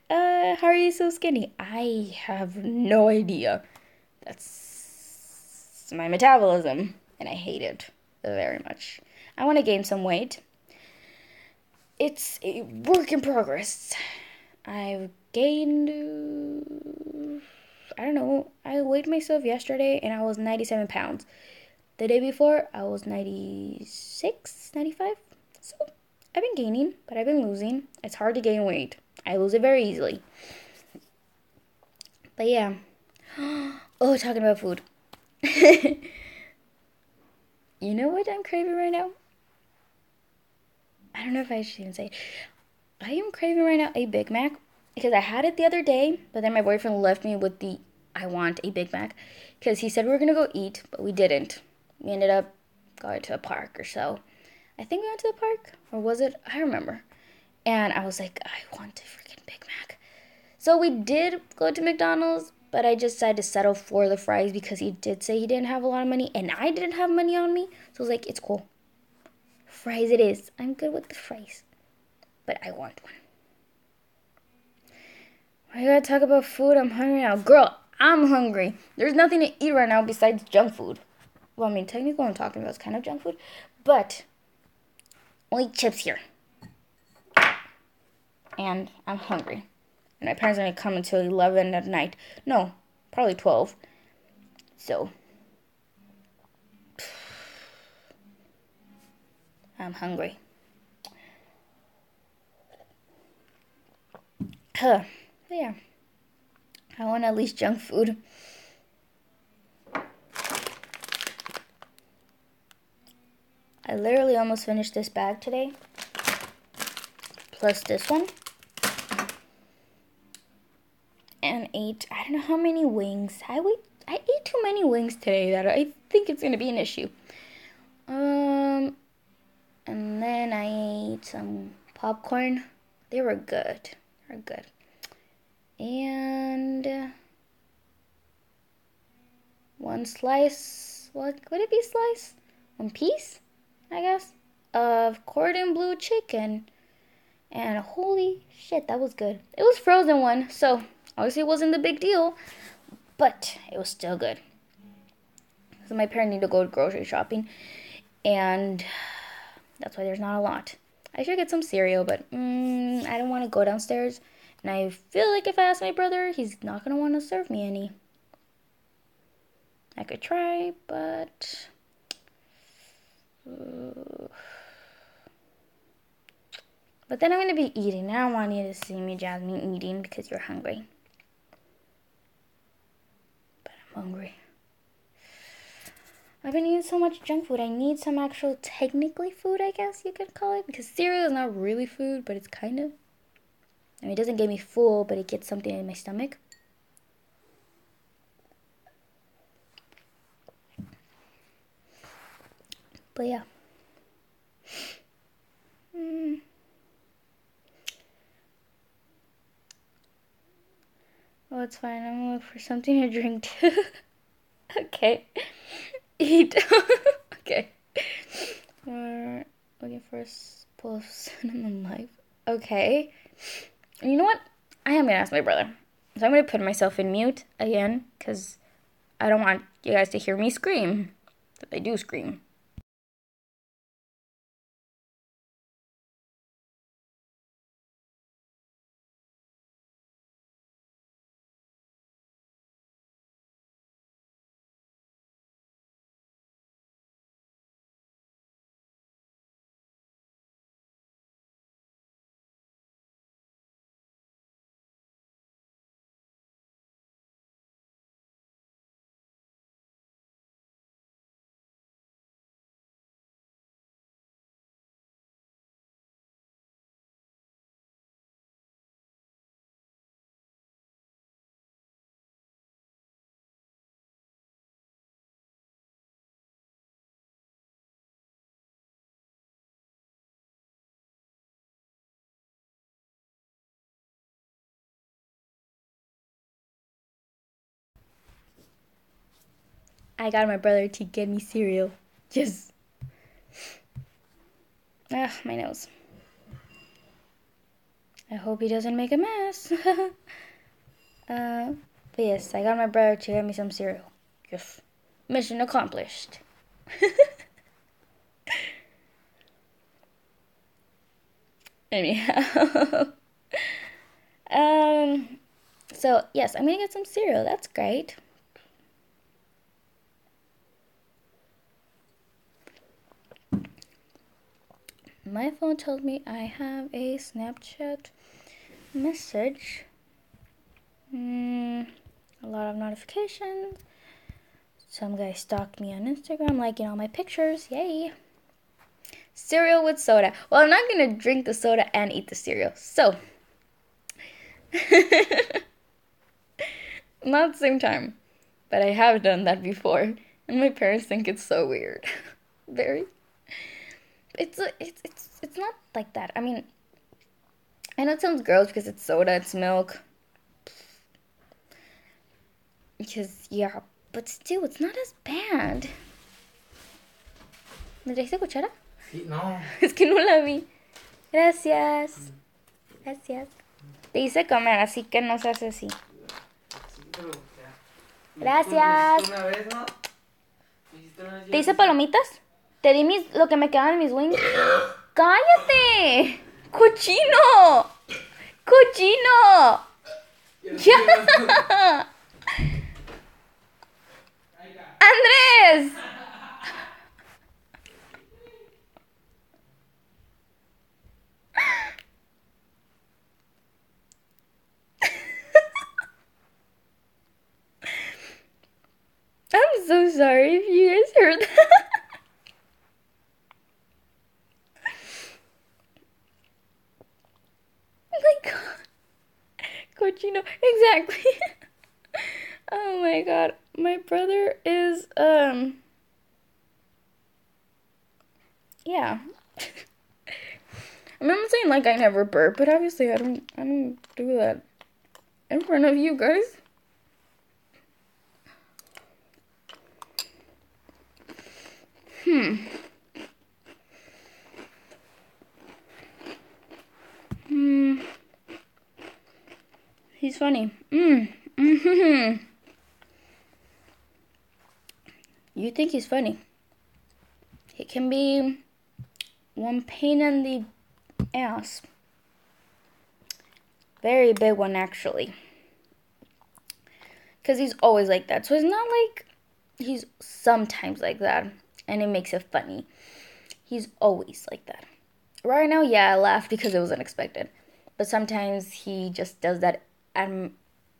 How are you so skinny? I have no idea. That's my metabolism, and I hate it very much. I want to gain some weight. It's a work in progress. I've gained, I don't know, I weighed myself yesterday and I was 97 pounds. The day before, I was 96, 95. So I've been gaining, but I've been losing. It's hard to gain weight. I lose it very easily. But yeah. Oh, talking about food. You know what I'm craving right now? I don't know if I should even say it. I am craving right now a Big Mac because I had it the other day, but then my boyfriend left me with the I want a Big Mac because he said we were going to go eat, but we didn't. We ended up going to a park or so. I think we went to the park, or was it? I don't remember. And I was like, I want a freaking Big Mac. So we did go to McDonald's, but I just decided to settle for the fries because he did say he didn't have a lot of money, and I didn't have money on me. So I was like, it's cool. Fries it is. I'm good with the fries. But I want one. I gotta talk about food. I'm hungry now. Girl, I'm hungry. There's nothing to eat right now besides junk food. Well, I mean, technically what I'm talking about is kind of junk food. But only chips here. And I'm hungry. And my parents are going to come until 11 at night. No, probably 12. So, I'm hungry. But yeah. I want at least junk food. I literally almost finished this bag today. Plus this one. And ate, I don't know how many wings. I ate too many wings today that I think it's going to be an issue. And then I ate some popcorn. They were good. They were good. And one slice, what would it be slice? One piece, I guess, of cordon bleu chicken. And holy shit, that was good. It was frozen one, so obviously it wasn't the big deal, but it was still good. So my parents need to go grocery shopping, and that's why there's not a lot. I should get some cereal, but I don't want to go downstairs, and I feel like if I ask my brother, he's not going to want to serve me any. I could try, but then I'm going to be eating. I don't want you to see me, Jasmine, eating because you're hungry. But I'm hungry. I've been eating so much junk food. I need some actual technically food, I guess you could call it. Because cereal is not really food, but it's kind of. I mean, it doesn't get me full, but it gets something in my stomach. But yeah. Oh, it's fine. I'm gonna look for something to drink too. Okay. Eat. Okay. We're looking for a bowl of cinnamon life. Okay. And you know what? I am gonna ask my brother. So I'm gonna put myself in mute again, because I don't want you guys to hear me scream. that they do scream. I got my brother to get me cereal. Yes. Ugh, my nose. I hope he doesn't make a mess. But yes, I got my brother to get me some cereal. Yes. Mission accomplished. Anyhow. So yes, I'm gonna get some cereal. That's great. My phone tells me I have a Snapchat message. A lot of notifications. Some guy stalked me on Instagram, liking all my pictures. Yay. Cereal with soda. Well, I'm not gonna drink the soda and eat the cereal. So, not at the same time. But I have done that before. And my parents think it's so weird. Very. It's not like that. I mean, I know it sounds gross because it's soda, it's milk. Because, yeah, but still, it's not as bad. ¿Me trajiste cuchara?
Sí, no.
Es que no la vi. Gracias. Gracias. Te hice comer, así que no se hace así.
Sí, pero ya.
Gracias.
¿Me hiciste una vez, no? ¿Me hiciste una vez?
¿Te hice palomitas? Te di lo que me quedaba en mis wings. ¡Cállate! ¡Cochino! ¡Cochino! ¡Ya! ¡Andrés! I'm so sorry if you guys heard that. Oh my god. Cochino. Exactly. Oh my god. My brother is, yeah. I'm not saying like I never burp, but obviously I don't do that in front of you guys. He's funny. You think he's funny? He can be one pain in the ass. Very big one, actually. Because he's always like that. So it's not like he's sometimes like that. And it makes it funny. He's always like that. Right now, yeah, I laughed because it was unexpected. But sometimes he just does that.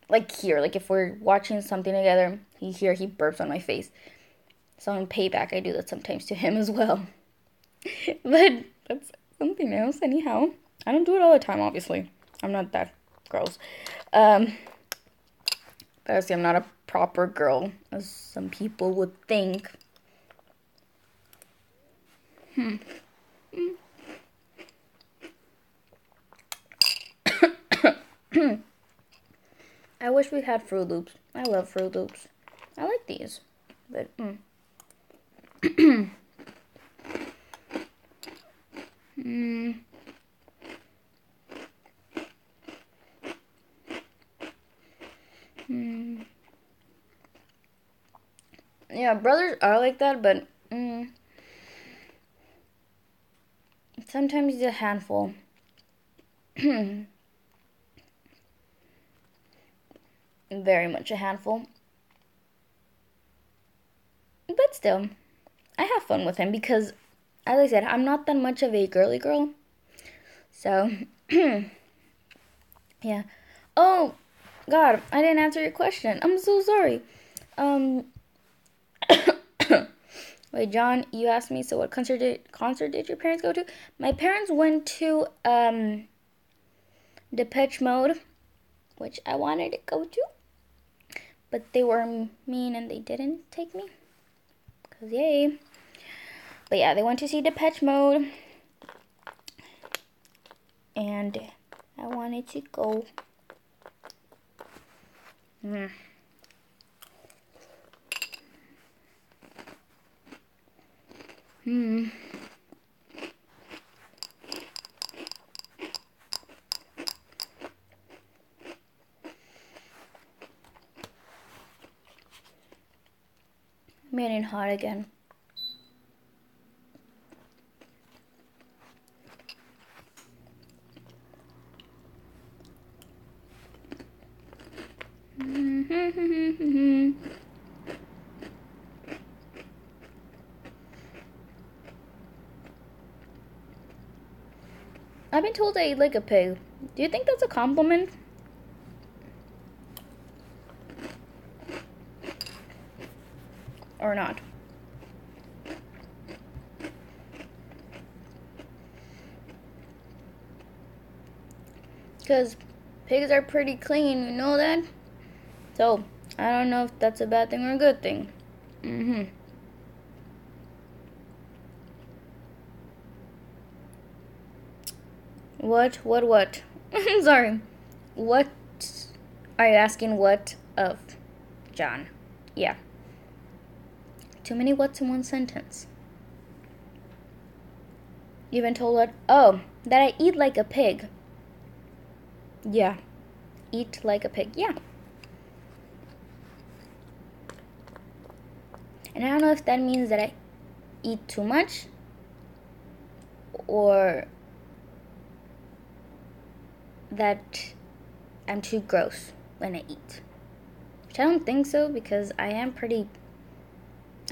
Like here, like if we're watching something together, he burps on my face. So in payback, I do that sometimes to him as well. But that's something else, anyhow. I don't do it all the time, obviously. I'm not that gross. But obviously, I'm not a proper girl, as some people would think. I wish we had Fruit Loops. I love Fruit Loops. I like these, but Yeah, brothers are like that, but sometimes he's a handful. Very much a handful. But still, I have fun with him because, as I said, I'm not that much of a girly girl. So, yeah. Oh, God, I didn't answer your question. I'm so sorry. Wait, John, you asked me, so what concert did your parents go to? My parents went to, Depeche Mode, which I wanted to go to. But they were mean and they didn't take me. Because yay. But yeah, they went to see Depeche Mode. And I wanted to go. Made it hot again. I've been told I eat like a pig. Do you think that's a compliment? Or not? Because pigs are pretty clean, you know that? So, I don't know if that's a bad thing or a good thing. What? Sorry. What are you asking what of, John? Yeah. Too many what's in one sentence. You've been told what? Oh, that I eat like a pig. Yeah. Eat like a pig. Yeah. And I don't know if that means that I eat too much or that I'm too gross when I eat. Which I don't think so because I am pretty,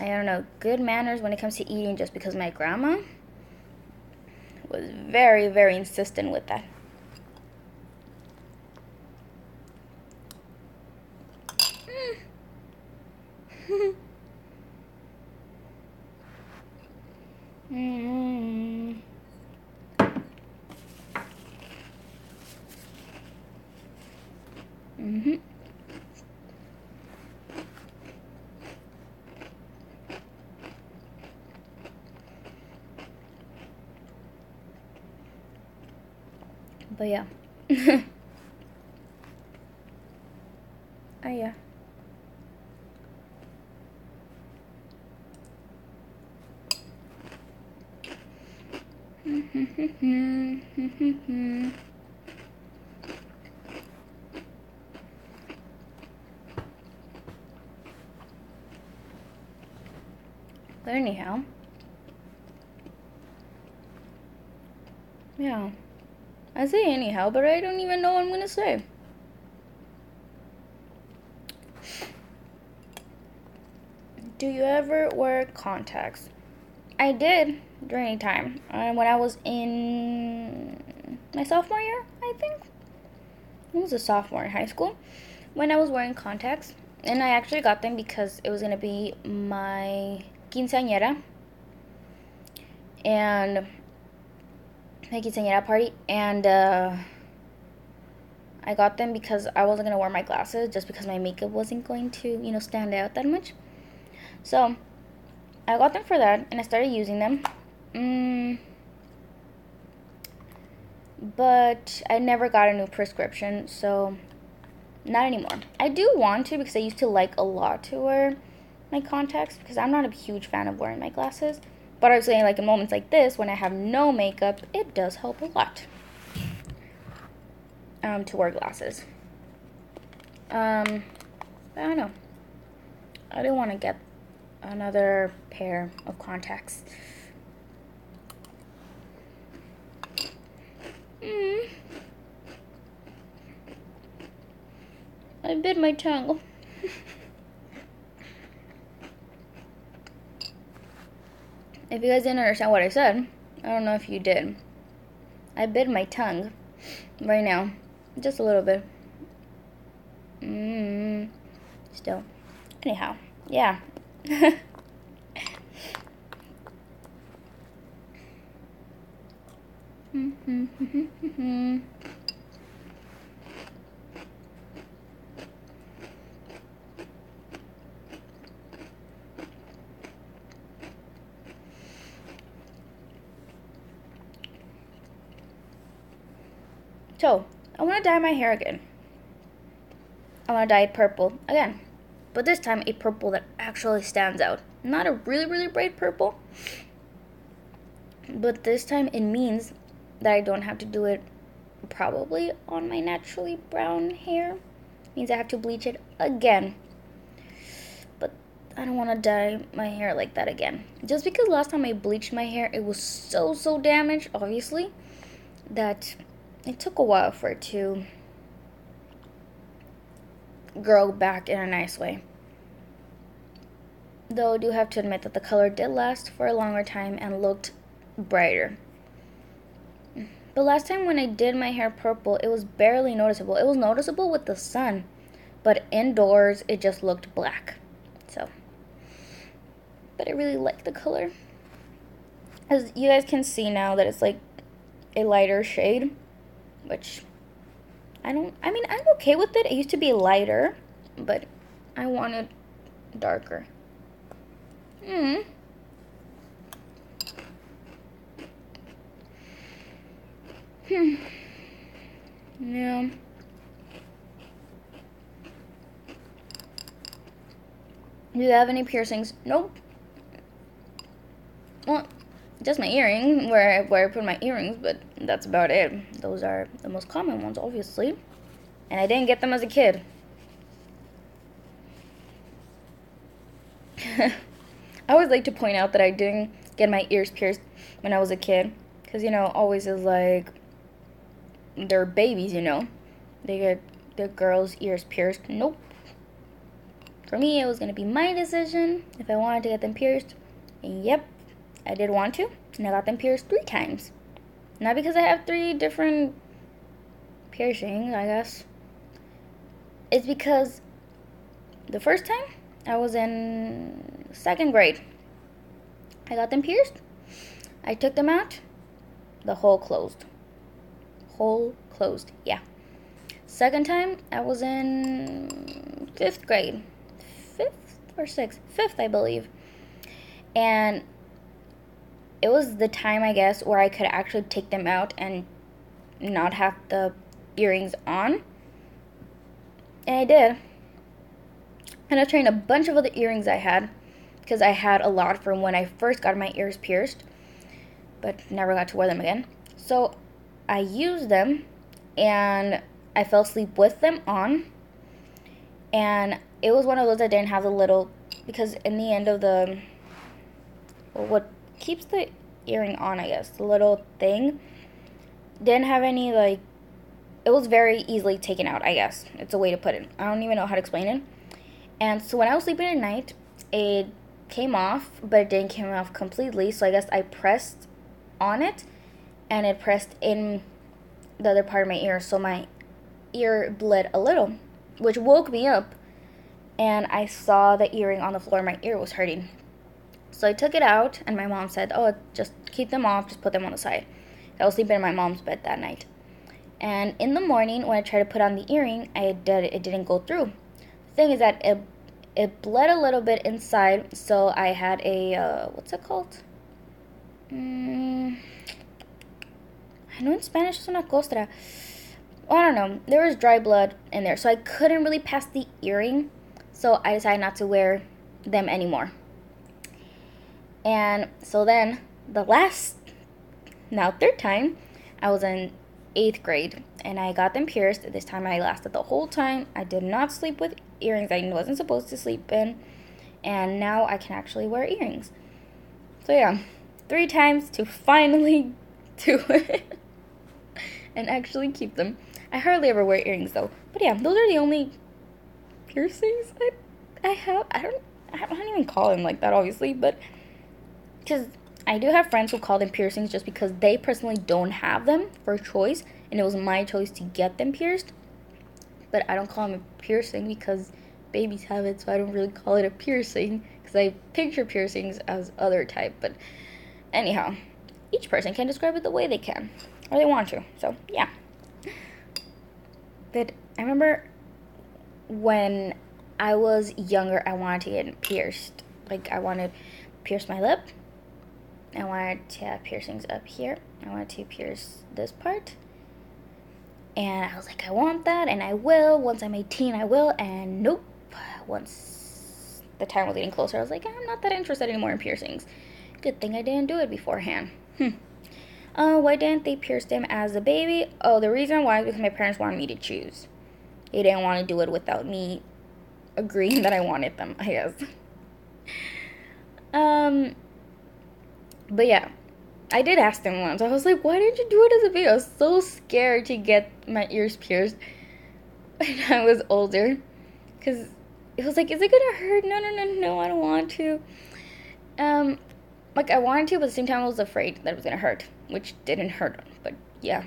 I don't know, good manners when it comes to eating just because my grandma was very, very insistent with that. But yeah. Oh yeah. But anyhow. Yeah. I say anyhow, but I don't even know what I'm gonna say. Do you ever wear contacts? I did during a time. When I was in my sophomore year, I think. I was a sophomore in high school when I was wearing contacts. And I actually got them because it was going to be my quinceañera. And my quinceañera party. And I got them because I wasn't going to wear my glasses just because my makeup wasn't going to, stand out that much. So, I got them for that, and I started using them. But I never got a new prescription, so not anymore. I do want to because I used to like a lot to wear my contacts because I'm not a huge fan of wearing my glasses. But I was saying, like, in moments like this, when I have no makeup, it does help a lot to wear glasses. I don't know. I didn't want to get another pair of contacts. I bit my tongue. If you guys didn't understand what I said, I don't know if you did. I bit my tongue right now. Just a little bit. Still. Anyhow, yeah. So, I want to dye my hair again. I want to dye it purple again. But this time, a purple that actually stands out. Not a really, really bright purple. But this time, it means that I don't have to do it probably on my naturally brown hair. It means I have to bleach it again. But I don't want to dye my hair like that again. Just because last time I bleached my hair, it was so damaged, obviously, that it took a while for it to grow back in a nice way. Though I do have to admit that the color did last for a longer time and looked brighter. But last time when I did my hair purple, it was barely noticeable. It was noticeable with the sun, but indoors it just looked black. So, but I really like the color. As you guys can see now that it's like a lighter shade, which I'm okay with it. It used to be lighter, but I want it darker. Yeah. Do you have any piercings? Nope. Well, just my earring, where I put my earrings, but that's about it. Those are the most common ones, obviously. And I didn't get them as a kid. I always like to point out that I didn't get my ears pierced when I was a kid. Because, always is like, they're babies, They get their girls' ears pierced. Nope. For me, it was going to be my decision if I wanted to get them pierced. And yep, I did want to. And I got them pierced 3 times. Not because I have 3 different piercings, I guess. It's because the first time I was in 2nd grade. I got them pierced. I took them out. The hole closed. Hole closed, yeah. Second time, I was in 5th grade. 5th or 6th? 5th, I believe. And it was the time, I guess, where I could actually take them out and not have the earrings on. And I did. And I trained a bunch of other earrings I had, because I had a lot from when I first got my ears pierced, but never got to wear them again. So I used them, and I fell asleep with them on. And it was one of those that didn't have the little, because in the end of the, what keeps the earring on, I guess, the little thing, didn't have any, it was very easily taken out, I guess. It's a way to put it. I don't even know how to explain it. And so when I was sleeping at night, it came off, but it didn't come off completely. So I guess I pressed on it, and it pressed in the other part of my ear. So my ear bled a little, which woke me up. And I saw the earring on the floor. My ear was hurting. So I took it out, and my mom said, oh, just keep them off. Just put them on the side. I was sleeping in my mom's bed that night. And in the morning, when I tried to put on the earring, it didn't go through. The thing is that it bled a little bit inside, so I had a, what's it called? I know in Spanish it's una costra. Well, I don't know. There was dry blood in there, so I couldn't really pass the earring, so I decided not to wear them anymore. And so then, third time, I was in 8th grade, and I got them pierced. This time I lasted the whole time. I did not sleep with earrings I wasn't supposed to sleep in, and now I can actually wear earrings. So yeah, 3 times to finally do it and actually keep them. I hardly ever wear earrings though, but yeah, those are the only piercings I have. I don't even call them like that, obviously, but because I do have friends who call them piercings just because they personally don't have them for choice, and it was my choice to get them pierced. But I don't call them a piercing because babies have it, so I don't really call it a piercing because I picture piercings as other type. But anyhow, each person can describe it the way they can or they want to. So yeah. But I remember when I was younger, I wanted to get pierced. Like I wanted to pierce my lip. I wanted to have piercings up here. I wanted to pierce this part. And I was like, I want that, and I will. Once I'm 18, I will. And nope. Once the time was getting closer, I was like, I'm not that interested anymore in piercings. Good thing I didn't do it beforehand. Why didn't they pierce them as a baby? Oh, the reason why is because my parents wanted me to choose. They didn't want to do it without me agreeing that I wanted them, I guess. But yeah, I did ask them once. I was like, why didn't you do it as a baby? I was so scared to get my ears pierced when I was older. Because it was like, is it going to hurt? No, I don't want to. Like, I wanted to, but at the same time, I was afraid that it was going to hurt, which didn't hurt. But yeah.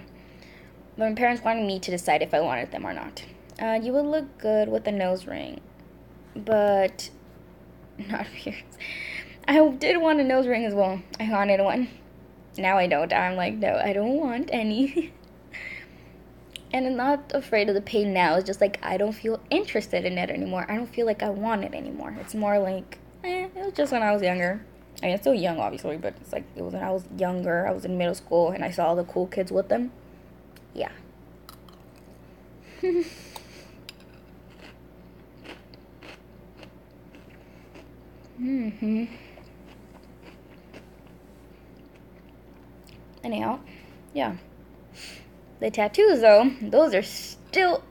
But my parents wanted me to decide if I wanted them or not. You would look good with a nose ring, but not pierced. I did want a nose ring as well. I wanted one. Now I don't. I'm like, no, I don't want any. And I'm not afraid of the pain now. It's just like I don't feel interested in it anymore. I don't feel like I want it anymore. It's more like, it was just when I was younger. I mean, I'm still young, obviously, but it's like it was when I was younger. I was in middle school, and I saw all the cool kids with them. Yeah. Anyhow, yeah. The tattoos, though, those are still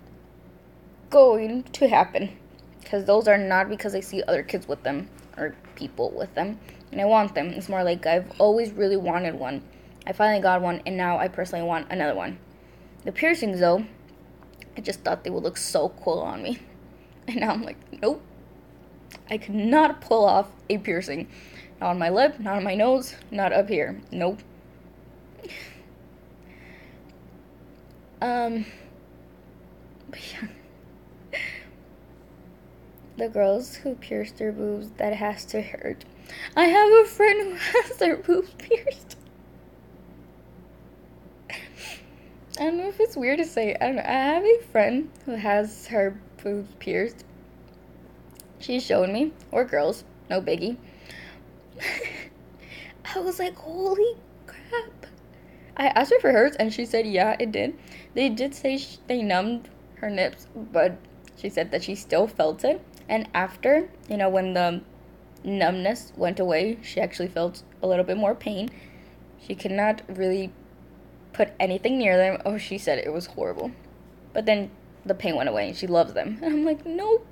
going to happen. Because those are not because I see other kids with them or people with them. And I want them. It's more like I've always really wanted one. I finally got one, and now I personally want another one. The piercings, though, I just thought they would look so cool on me. And now I'm like, nope. I could not pull off a piercing. Not on my lip, not on my nose, not up here. Nope. But yeah. The girls who pierce their boobs, that has to hurt. I have a friend who has their boobs pierced. I don't know if it's weird to say. I don't know. I have a friend who has her boobs pierced. She's showing me. Or girls. No biggie. I was like, holy crap. I asked her for hers, and she said, yeah, it did. They did say they numbed her nips, but she said that she still felt it. And after, when the numbness went away, she actually felt a little bit more pain. She could not really put anything near them. Oh, she said it was horrible. But then the pain went away, and she loves them. And I'm like, nope.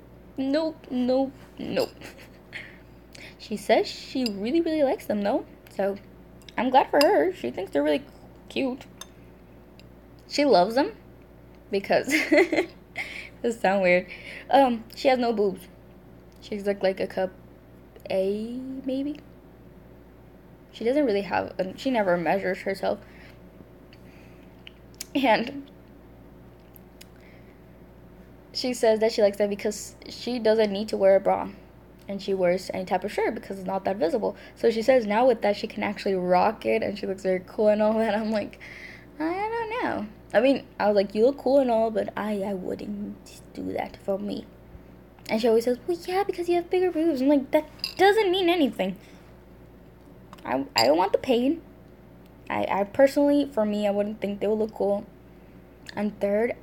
She says she really, really likes them, though. So I'm glad for her. She thinks they're really cute. She loves them because this sounds weird. She has no boobs. She's like a cup A, maybe. She doesn't really have. She never measures herself, and she says that she likes that because she doesn't need to wear a bra, and she wears any type of shirt because it's not that visible. So she says now with that she can actually rock it, and she looks very cool and all that. I'm like, I don't know. I mean, I was like, you look cool and all, but I wouldn't do that for me. And she always says, well, yeah, because you have bigger boobs. I'm like, that doesn't mean anything. I don't want the pain. I personally, for me, I wouldn't think they would look cool. And third,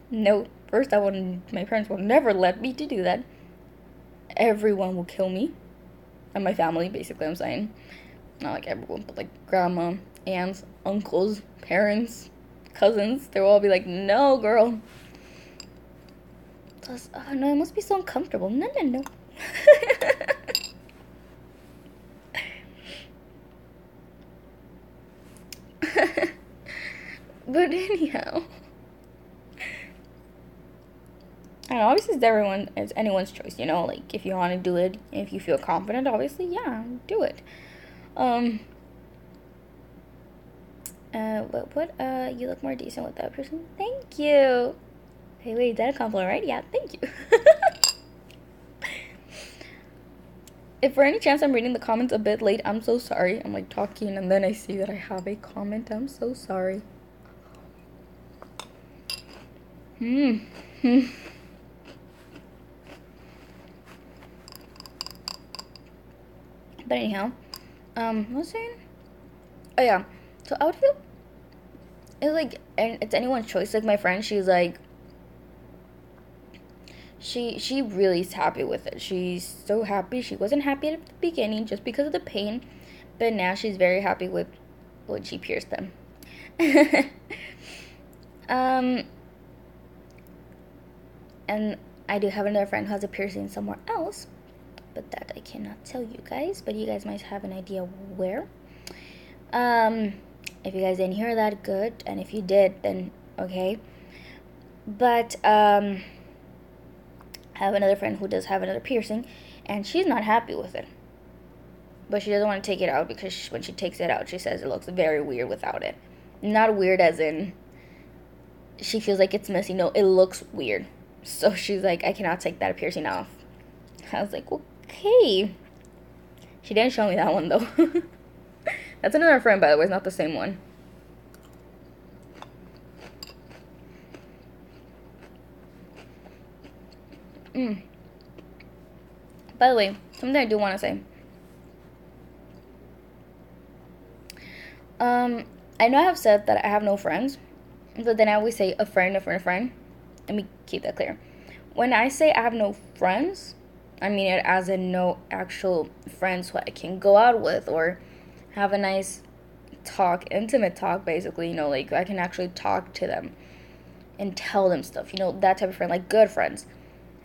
no. First, my parents will never let me to do that. Everyone will kill me. And my family, basically, I'm saying. Not like everyone, but like grandma, aunts, uncles, parents, cousins. They will all be like, no, girl. Plus, oh no, it must be so uncomfortable. No, no, no. But anyhow, I don't know, obviously it's anyone's choice, you know, like if you want to do it, if you feel confident, obviously, yeah, do it. You look more decent with that person. Thank you. Hey, wait, is that a compliment, right? Yeah, thank you. If for any chance I'm reading the comments a bit late, I'm so sorry. I'm like talking and then I see that I have a comment. I'm so sorry. But anyhow, what was I saying? Oh yeah, so I would feel it's like, and it's anyone's choice. Like my friend, she's like, she really is happy with it. She's so happy. She wasn't happy at the beginning just because of the pain, but now she's very happy with when she pierced them. And I do have another friend who has a piercing somewhere else, but that I cannot tell you guys, but you guys might have an idea where. If you guys didn't hear that, good, and if you did, then okay. But I have another friend who does have another piercing, and she's not happy with it, but she doesn't want to take it out because when she takes it out, she says it looks very weird without it. Not weird as in she feels like it's messy. No, it looks weird. So she's like, I cannot take that piercing off. I was like, okay. She didn't show me that one though. That's another friend, by the way. It's not the same one. By the way, something I do want to say. I know I have said that I have no friends, but then I always say a friend, a friend, a friend. Let me keep that clear. When I say I have no friends, I mean it as in no actual friends who I can go out with or have a nice talk, intimate talk, basically, you know, like I can actually talk to them and tell them stuff, you know, that type of friend, like good friends.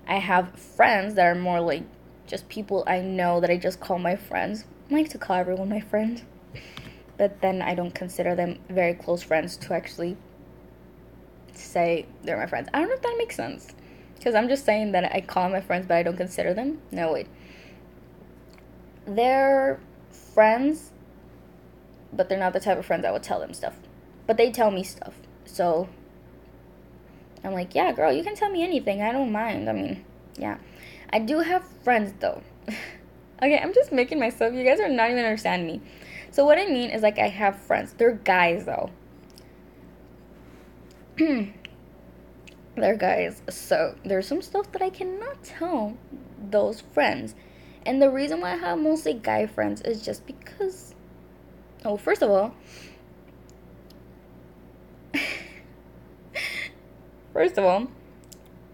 I have friends that are more like just people I know that I just call my friends. I like to call everyone my friend, but then I don't consider them very close friends to actually say they're my friends. I don't know if that makes sense, because I'm just saying that I call them my friends, but I don't consider them. No, wait. They're friends, but they're not the type of friends I would tell them stuff. But they tell me stuff. So I'm like, yeah, girl, you can tell me anything. I don't mind. I mean, yeah. I do have friends, though. Okay, I'm just making myself. You guys are not even understanding me. So what I mean is, like, I have friends. They're guys, though. They're guys. So there's some stuff that I cannot tell those friends. And the reason why I have mostly guy friends is just because... Oh, first of all...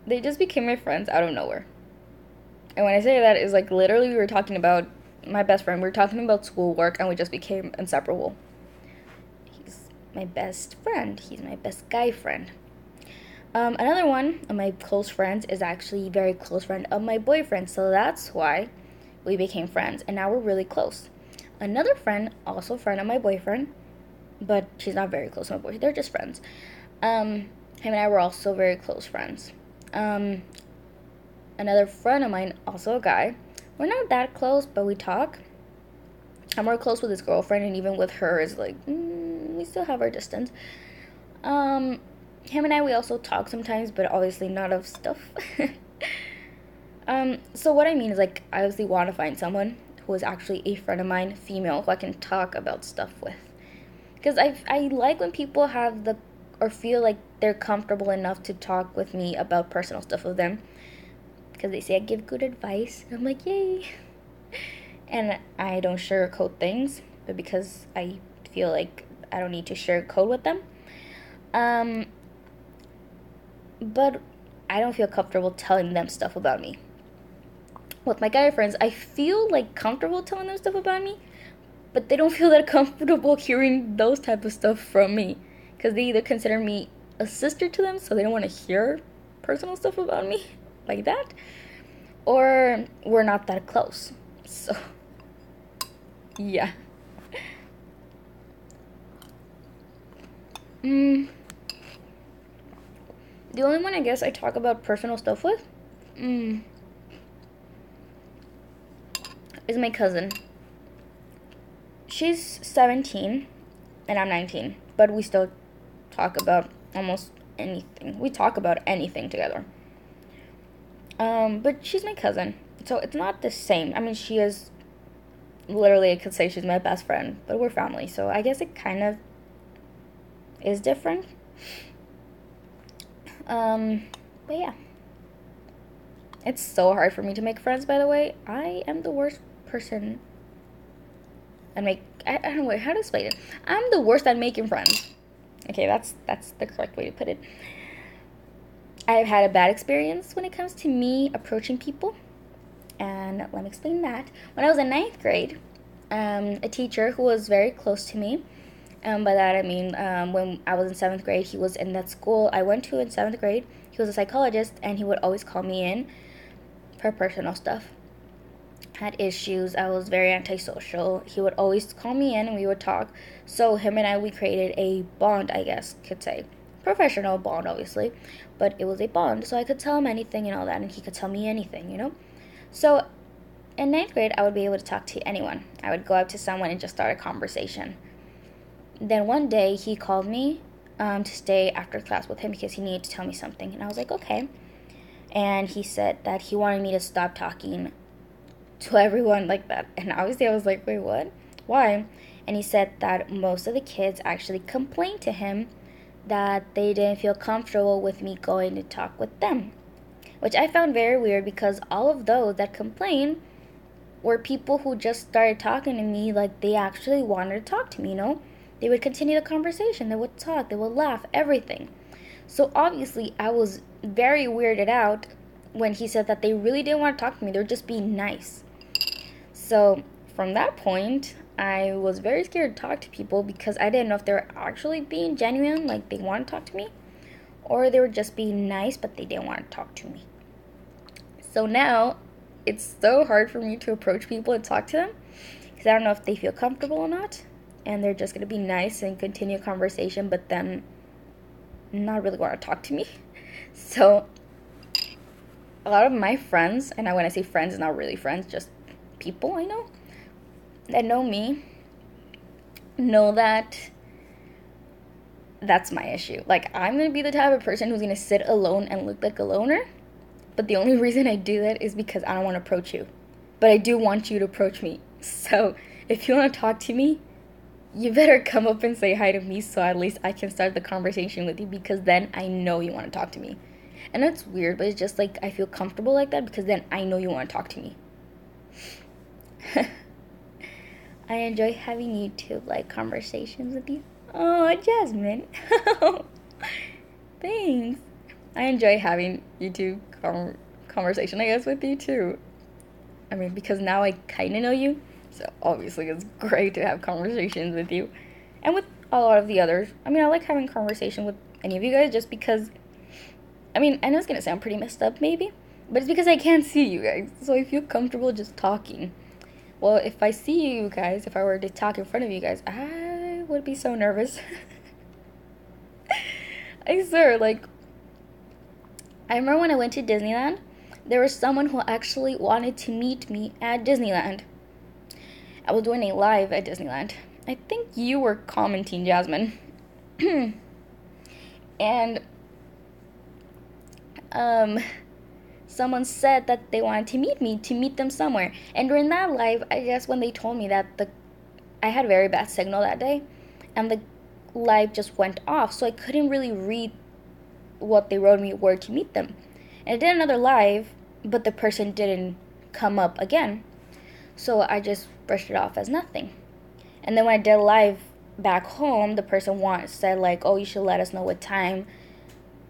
they just became my friends out of nowhere. And when I say that, is like literally we were talking about my best friend. We were talking about schoolwork, and we just became inseparable. He's my best friend. He's my best guy friend. Another one of my close friends is actually a very close friend of my boyfriend, so that's why we became friends, and now we're really close. Another friend, also a friend of my boyfriend, but she's not very close to my boyfriend. They're just friends. Him and I were also very close friends. Another friend of mine, also a guy. We're not that close, but we talk. I'm more close with his girlfriend, and even with her is like, we still have our distance. Him and I, we also talk sometimes, but obviously not of stuff. So what I mean is, like, I obviously want to find someone who is actually a friend of mine, female, who I can talk about stuff with. Because I like when people have or feel like they're comfortable enough to talk with me about personal stuff with them. Because they say I give good advice. I'm like, yay. And I don't sugarcoat things, but because I feel like I don't need to sugarcoat with them. But I don't feel comfortable telling them stuff about me. With my guy friends, I feel like comfortable telling them stuff about me, but they don't feel that comfortable hearing those type of stuff from me. Because they either consider me a sister to them, so they don't want to hear personal stuff about me. like that, or we're not that close. So, yeah. The only one I guess I talk about personal stuff with is my cousin. She's 17 and I'm 19, but we still talk about almost anything. We talk about anything together. But she's my cousin, so it's not the same. I mean, she is literally, I could say she's my best friend, but we're family, so I guess it kind of is different. But yeah. It's so hard for me to make friends, by the way. I am the worst person and I don't know how to explain it. I'm the worst at making friends. Okay, that's the correct way to put it. I've had a bad experience when it comes to me approaching people, and let me explain that. When I was in 9th grade, a teacher who was very close to me, by that I mean when I was in 7th grade, he was in that school I went to in 7th grade. He was a psychologist, and he would always call me in for personal stuff. Had issues. I was very antisocial. He would always call me in and we would talk. So him and I, we created a bond, I guess, could say. Professional bond, obviously, but it was a bond. So I could tell him anything and all that, and he could tell me anything, you know? So in 9th grade, I would be able to talk to anyone. I would go up to someone and just start a conversation. Then one day, he called me to stay after class with him because he needed to tell me something. And I was like, okay. And he said that he wanted me to stop talking to everyone like that. And obviously I was like, wait, what? Why? And he said that most of the kids actually complained to him that they didn't feel comfortable with me going to talk with them. Which I found very weird because all of those that complained were people who just started talking to me like they actually wanted to talk to me, you know? They would continue the conversation, they would talk, they would laugh, everything. So obviously I was very weirded out when he said that they really didn't want to talk to me, they were just being nice. So from that point, I was very scared to talk to people because I didn't know if they were actually being genuine, like they want to talk to me, or they were just being nice but they didn't want to talk to me. So now it's so hard for me to approach people and talk to them because I don't know if they feel comfortable or not, and they're just going to be nice and continue a conversation but then not really want to talk to me. So a lot of my friends, and when I say friends, not really friends, just people I know that know me, know that that's my issue. Like, I'm going to be the type of person who's going to sit alone and look like a loner, but the only reason I do that is because I don't want to approach you. But I do want you to approach me. So if you want to talk to me, you better come up and say hi to me so at least I can start the conversation with you, because then I know you want to talk to me. And that's weird, but it's just like I feel comfortable like that because then I know you want to talk to me. I enjoy having YouTube like conversations with you. Oh, Jasmine. Thanks. I enjoy having YouTube conversation, I guess, with you too. I mean, because now I kind of know you, so obviously it's great to have conversations with you. And with a lot of the others. I mean, I like having conversation with any of you guys just because, I mean, I know it's going to sound pretty messed up maybe, but it's because I can't see you guys, so I feel comfortable just talking. Well, if I see you guys, if I were to talk in front of you guys, I would be so nervous. I swear, like, I remember when I went to Disneyland, there was someone who actually wanted to meet me at Disneyland. I was doing a live at Disneyland. I think you were commenting, Jasmine. And, someone said that they wanted to meet them somewhere. And during that live, I guess when they told me that I had very bad signal that day, and the live just went off, so I couldn't really read what they wrote me where to meet them. And I did another live, but the person didn't come up again, so I just brushed it off as nothing. And then when I did a live back home, the person said like, oh, you should let us know what time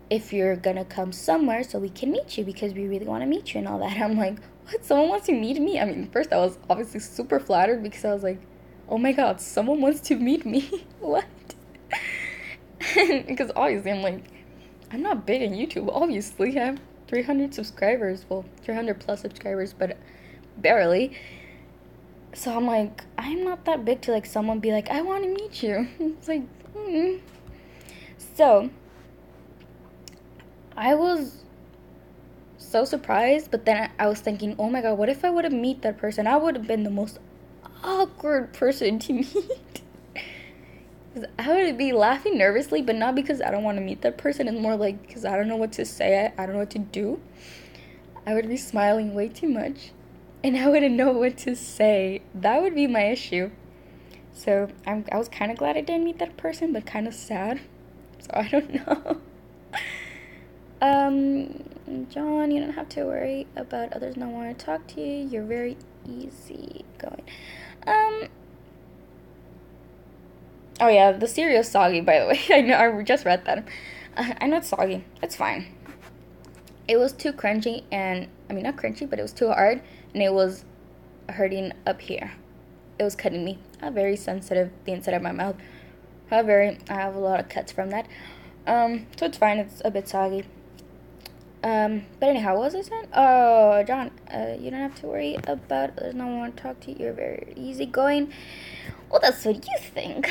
if you're gonna come somewhere so we can meet you because we really want to meet you and all that. I'm like, what? Someone wants to meet me? I mean, first I was obviously super flattered because I was like, oh my god, someone wants to meet me. What? Because obviously I'm like, I'm not big on YouTube, obviously. I have 300 subscribers. Well, 300 plus subscribers, but barely. So I'm like, I'm not that big to like someone be like, I want to meet you. It's like, So I was so surprised, but then I was thinking, oh my god, what if I would have met that person? I would have been the most awkward person to meet. I would be laughing nervously, but not because I don't want to meet that person. It's more like because I don't know what to say. I don't know what to do. I would be smiling way too much, and I wouldn't know what to say. That would be my issue. So I was kind of glad I didn't meet that person, but kind of sad. So I don't know. John, you don't have to worry about others not wanting to talk to you. You're very easy going. Oh yeah, the cereal's soggy, by the way. I know, I just read that. I know it's soggy. It's fine. It was too crunchy, and I mean not crunchy, but it was too hard, and it was hurting up here. It was cutting me. I'm very sensitive, the inside of my mouth. However, I have a lot of cuts from that. So it's fine. It's a bit soggy. But anyhow, what was I saying? Oh, John, you don't have to worry about there's no one want to talk to you. You're very easygoing. Well, that's what you think.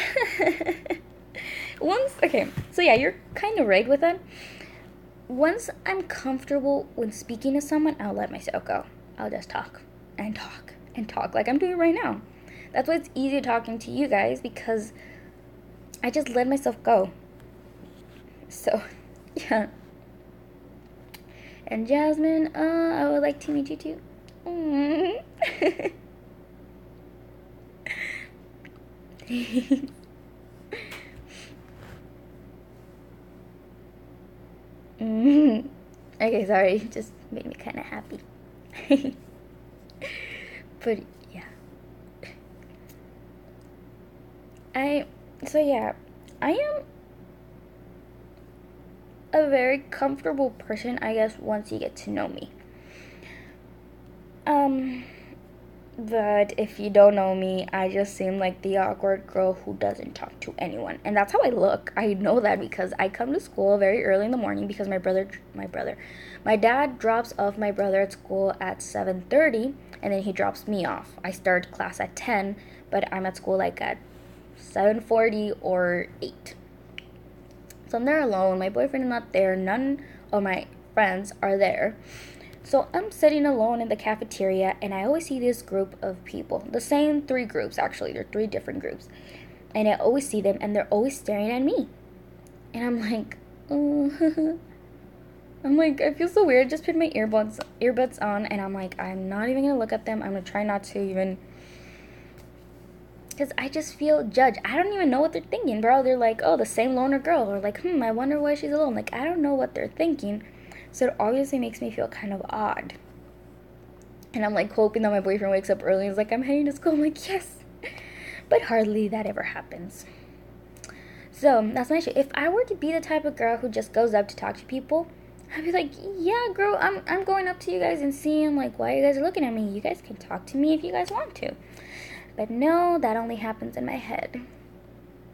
Okay, so yeah, you're kind of right with that. Once I'm comfortable when speaking to someone, I'll let myself go. I'll just talk and talk and talk like I'm doing right now. That's why it's easy talking to you guys, because I just let myself go. So, yeah. And Jasmine, I would like to meet you too. Okay, sorry, just made me kind of happy. But yeah, I am a very comfortable person, I guess, once you get to know me. But if you don't know me, I just seem like the awkward girl who doesn't talk to anyone. And that's how I look. I know that because I come to school very early in the morning because my dad drops off my brother at school at 7:30, and then he drops me off. I start class at 10, but I'm at school like at 7:40 or 8. So I'm there alone. My boyfriend is not there. None of my friends are there. So I'm sitting alone in the cafeteria, and I always see this group of people. The same 3 groups, actually. They're 3 different groups. And I always see them, and they're always staring at me. And I'm like, oh. I'm like, I feel so weird. Just put my earbuds on, and I'm like, I'm not even going to look at them. I'm going to try not to even, because I just feel judged. I don't even know what they're thinking, bro. They're like, oh, the same loner girl. Or like, I wonder why she's alone. Like, I don't know what they're thinking. So it obviously makes me feel kind of odd. And I'm like hoping that my boyfriend wakes up early and is like, I'm heading to school. I'm like, yes. But hardly that ever happens. So that's my issue. If I were to be the type of girl who just goes up to talk to people, I'd be like, yeah, girl, I'm going up to you guys and seeing like why you guys are looking at me. You guys can talk to me if you guys want to. But no, that only happens in my head.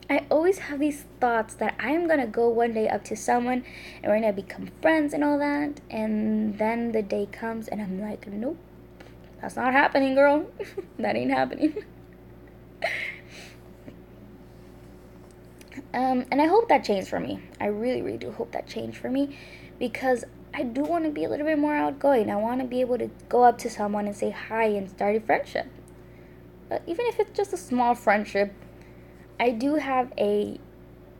I always have these thoughts that I'm going to go one day up to someone and we're going to become friends and all that. And then the day comes and I'm like, nope, that's not happening, girl. That ain't happening. And I hope that changed for me. I really, really do hope that changed for me, because I do want to be a little bit more outgoing. I want to be able to go up to someone and say hi and start a friendship. Even if it's just a small friendship, I do have I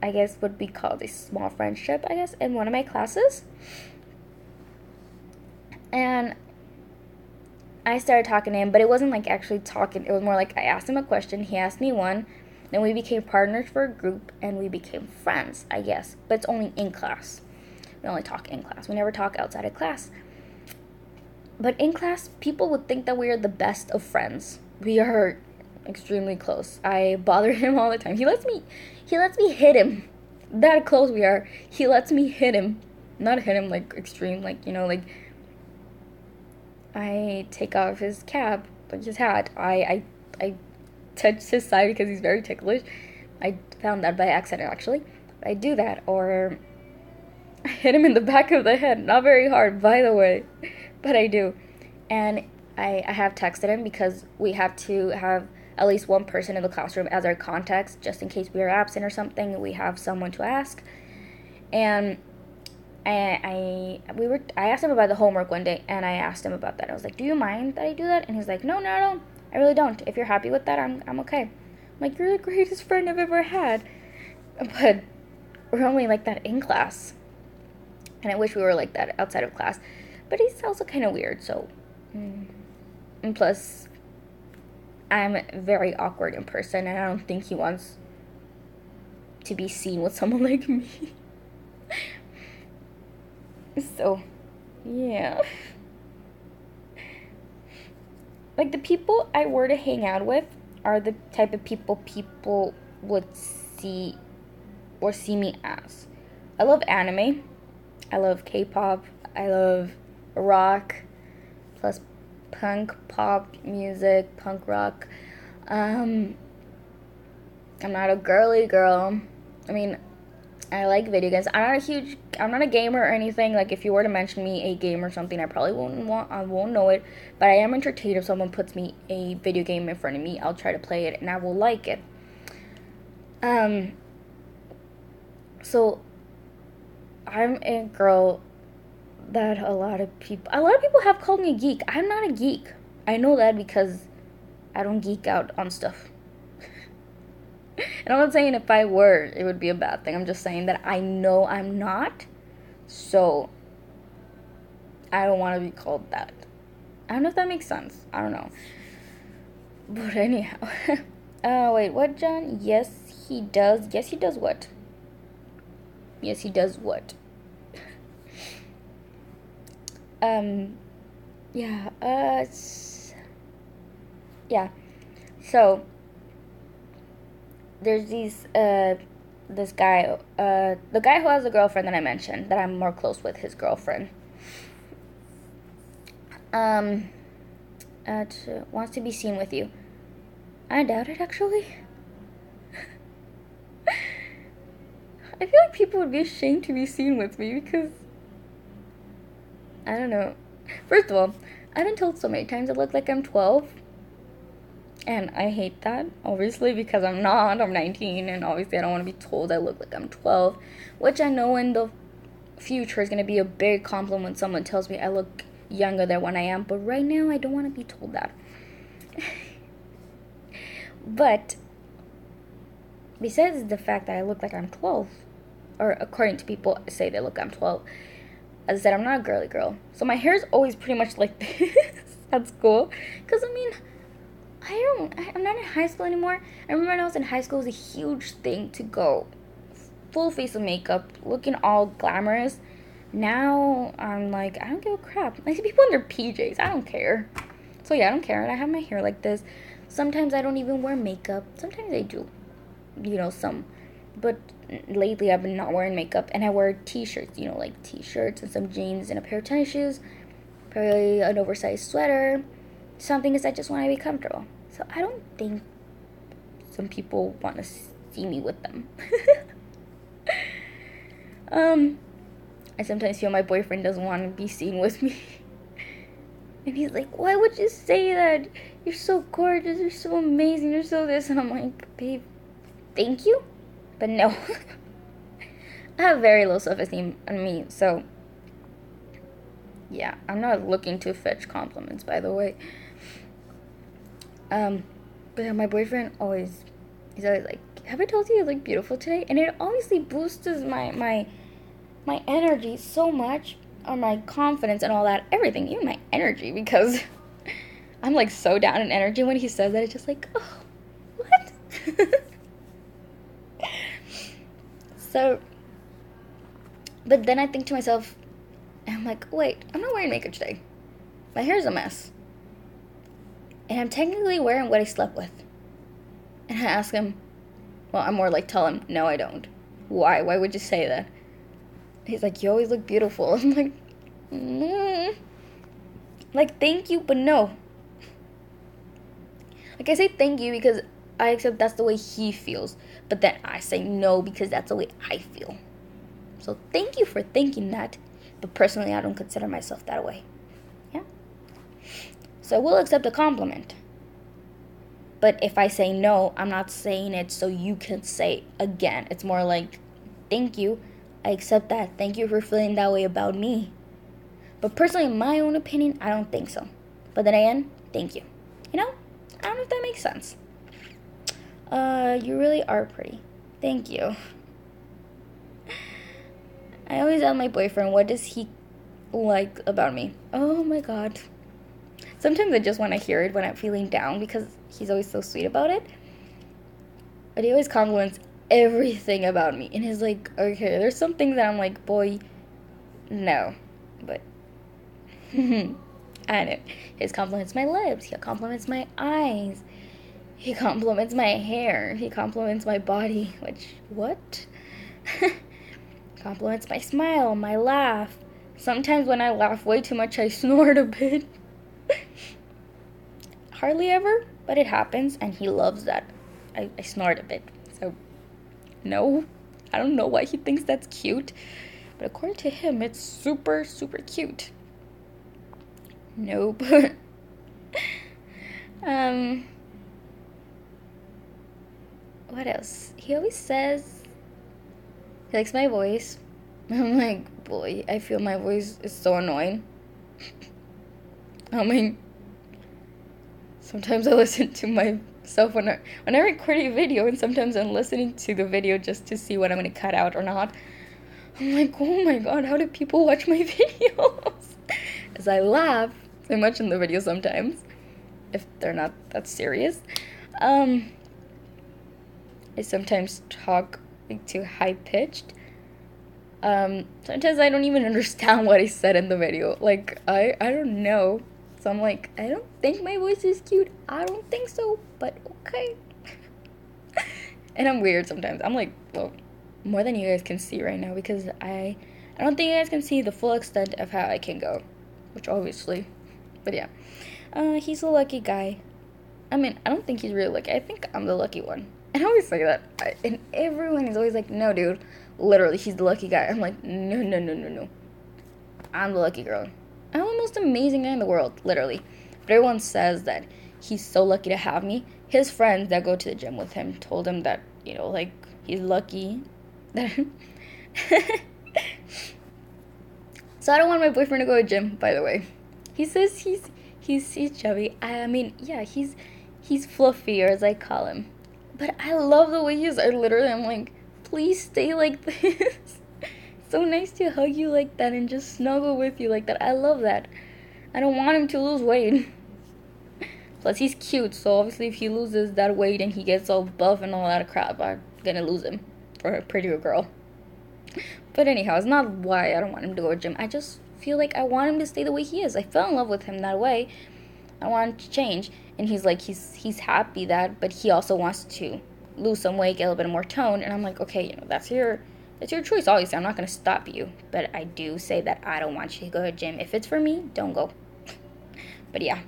guess what we call a small friendship, I guess, in one of my classes. And I started talking to him, but it wasn't like actually talking. It was more like I asked him a question, he asked me one, then we became partners for a group, and we became friends, I guess. But it's only in class. We only talk in class. We never talk outside of class. But in class, people would think that we are the best of friends. We are extremely close. I bother him all the time. He lets me hit him. That close we are. He lets me hit him. Not hit him like extreme, like, like I take off his cap, like his hat. I touch his side because he's very ticklish. I found that by accident, actually. I do that, or I hit him in the back of the head. Not very hard, by the way, but I do. And I have texted him because we have to have at least one person in the classroom as our contacts, just in case we are absent or something. We have someone to ask. And I asked him about the homework one day, and I asked him about that. I was like, "Do you mind that I do that?" And he's like, "No, I really don't. If you're happy with that, I'm okay." I'm like, "You're the greatest friend I've ever had," but we're only like that in class, and I wish we were like that outside of class. But he's also kind of weird, so. And plus, I'm very awkward in person, and I don't think he wants to be seen with someone like me. So, yeah. Like, the people I were to hang out with are the type of people would see me as. I love anime. I love K-pop. I love rock. Plus punk, pop music, punk rock. I'm not a girly girl. I mean, I like video games. I'm not a gamer or anything. Like, if you were to mention me a game or something, I probably won't know it. But I am entertained. If someone puts me a video game in front of me, I'll try to play it and I will like it. So I'm a girl that a lot of people have called me a geek. I'm not a geek. I know that because I don't geek out on stuff. And I'm not saying if I were, it would be a bad thing. I'm just saying that I know I'm not. So I don't want to be called that. I don't know if that makes sense. I don't know. But anyhow. Wait, what, John? Yes, he does. Yes, he does what? Yes, he does what? Yeah, yeah. So, there's this guy, the guy who has a girlfriend that I mentioned, that I'm more close with, his girlfriend. Wants to be seen with you. I doubt it, actually. I feel like people would be ashamed to be seen with me because, I don't know. First of all, I've been told so many times I look like I'm 12. And I hate that, obviously, because I'm not. I'm 19, and obviously I don't want to be told I look like I'm 12. Which I know in the future is going to be a big compliment when someone tells me I look younger than when I am. But right now, I don't want to be told that. But, besides the fact that I look like I'm 12, or according to people say they look I'm 12, as I said, I'm not a girly girl. So my hair is always pretty much like this at school. Because, I mean, I'm not in high school anymore. I remember when I was in high school, it was a huge thing to go full face of makeup, looking all glamorous. Now, I'm like, I don't give a crap. I see people in their PJs. I don't care. So, yeah, I don't care. And I have my hair like this. Sometimes I don't even wear makeup. Sometimes I do. Some. But lately, I've been not wearing makeup. And I wear t-shirts, like t-shirts and some jeans and a pair of tennis shoes. Probably an oversized sweater. Something is I just want to be comfortable. So I don't think some people want to see me with them. I sometimes feel my boyfriend doesn't want to be seen with me. And he's like, "Why would you say that? You're so gorgeous, you're so amazing, you're so this." And I'm like, "Babe, thank you, but no." I have very low self-esteem on me, so yeah, I'm not looking to fetch compliments, by the way. But yeah, my boyfriend he's always like, "Have I told you you look beautiful today?" And it obviously boosts my energy so much, or my confidence and all that, everything, even my energy, because I'm like so down in energy when he says that. It's just like, oh, what? So, but then I think to myself, and I'm like, wait, I'm not wearing makeup today. My hair's a mess. And I'm technically wearing what I slept with. And I ask him, well, I'm more like, tell him, no, I don't. Why? Why would you say that? He's like, you always look beautiful. I'm like, like, thank you, but no. Like, I say thank you because I accept that's the way he feels. But then I say no because that's the way I feel. So thank you for thinking that. But personally, I don't consider myself that way. Yeah? So we'll accept a compliment. But if I say no, I'm not saying it so you can say again. It's more like, thank you. I accept that. Thank you for feeling that way about me. But personally, in my own opinion, I don't think so. But then again, thank you. You know? I don't know if that makes sense. You really are pretty. Thank you. I always ask my boyfriend, what does he like about me? Oh my god. Sometimes I just want to hear it when I'm feeling down because he's always so sweet about it. But he always compliments everything about me. And he's like, okay, there's some things that I'm like, boy, no. But, I know. His compliments my lips. He compliments my eyes. He compliments my hair. He compliments my body. Which, what? Compliments my smile, my laugh. Sometimes when I laugh way too much, I snort a bit. Hardly ever, but it happens, and he loves that. I snort a bit. So, no. I don't know why he thinks that's cute. But according to him, it's super, super cute. Nope. What else? He always says he likes my voice. I'm like, boy, I feel my voice is so annoying. I mean, sometimes I listen to myself when I record a video, and sometimes I'm listening to the video just to see what I'm going to cut out or not. I'm like, oh my god, how do people watch my videos? As I laugh so much in the video sometimes, if they're not that serious. I sometimes talk too high-pitched. Sometimes I don't even understand what I said in the video. Like, I don't know. So I'm like, I don't think my voice is cute. I don't think so, but okay. And I'm weird sometimes. I'm like, well, more than you guys can see right now, because I don't think you guys can see the full extent of how I can go. Which obviously, but yeah. He's a lucky guy. I mean, I don't think he's really lucky. I think I'm the lucky one. And I always say that. And everyone is always like, no, dude. Literally, he's the lucky guy. I'm like, no. I'm the lucky girl. I'm the most amazing guy in the world, literally. But everyone says that he's so lucky to have me. His friends that go to the gym with him told him that, you know, like, he's lucky. So I don't want my boyfriend to go to the gym, by the way. He says he's chubby. I mean, yeah, he's fluffier, as I call him. But I love the way he is. I'm like, please stay like this. So nice to hug you like that and just snuggle with you like that. I love that. I don't want him to lose weight. Plus, he's cute, so obviously if he loses that weight and he gets all buff and all that crap, I'm gonna lose him for a prettier girl. But anyhow, it's not why I don't want him to go to the gym. I just feel like I want him to stay the way he is. I fell in love with him that way. I want him to change. And he's like, he's happy that, but he also wants to lose some weight, get a little bit more tone. And I'm like, okay, you know, that's your choice. Obviously, I'm not going to stop you. But I do say that I don't want you to go to the gym. If it's for me, don't go. But yeah.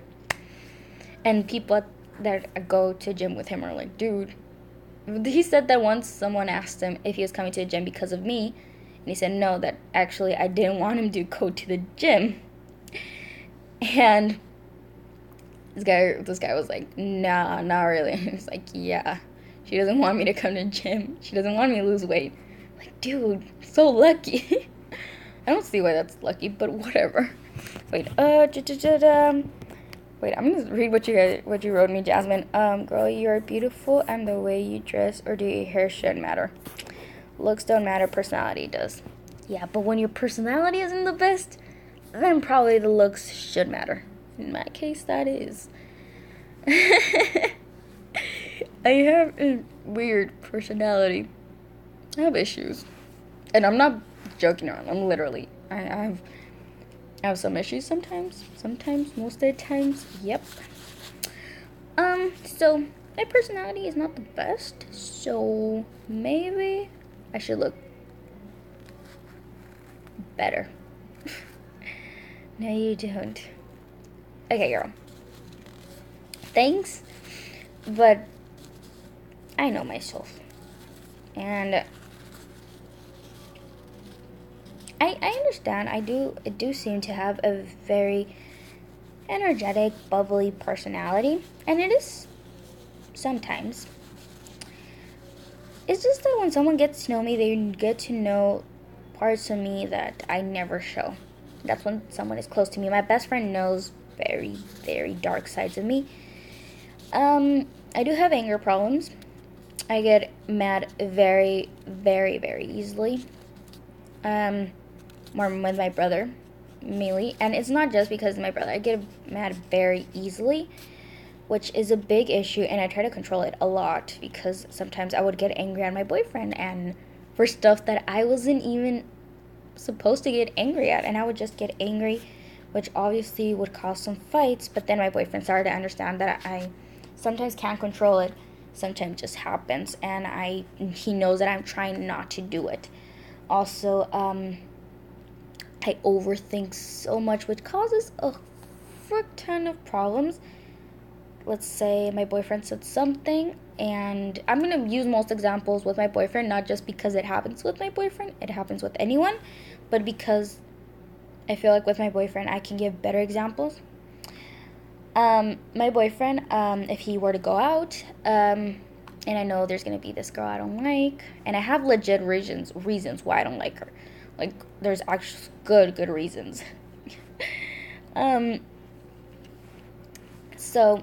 And people that go to gym with him are like, dude. He said that once someone asked him if he was coming to the gym because of me. And he said no, that actually I didn't want him to go to the gym. And this guy was like, nah, not really. He was like, yeah, she doesn't want me to come to the gym. She doesn't want me to lose weight. I'm like, dude, so lucky. I don't see why that's lucky, but whatever. Wait, wait, I'm gonna read what you wrote me, Jasmine. Girl, you're beautiful, and the way you dress or do your hair shouldn't matter. Looks don't matter, personality does. Yeah, but when your personality isn't the best, then probably the looks should matter. In my case, that is. I have a weird personality. I have issues. And I'm not joking around. I'm literally. I have some issues sometimes. Sometimes, most of the times. Yep. So, my personality is not the best. So, maybe I should look better. No, you don't. Okay, girl. Thanks, but I know myself. And I understand. I do seem to have a very energetic, bubbly personality, and it is sometimes. It's just that when someone gets to know me, they get to know parts of me that I never show. That's when someone is close to me. My best friend knows very, very dark sides of me. I do have anger problems. I get mad very, very, very easily. More with my brother, mainly. And it's not just because of my brother. I get mad very easily, which is a big issue, and I try to control it a lot because sometimes I would get angry at my boyfriend and for stuff that I wasn't even supposed to get angry at, and I would just get angry, which obviously would cause some fights. But then my boyfriend started to understand that I sometimes can't control it, sometimes it just happens, and he knows that I'm trying not to do it. Also, I overthink so much, which causes a frick ton of problems. Let's say my boyfriend said something, and I'm going to use most examples with my boyfriend, not just because it happens with my boyfriend, it happens with anyone, but because I feel like with my boyfriend I can give better examples. My boyfriend, if he were to go out, and I know there's going to be this girl I don't like, and I have legit reasons why I don't like her. Like, there's actually good reasons. So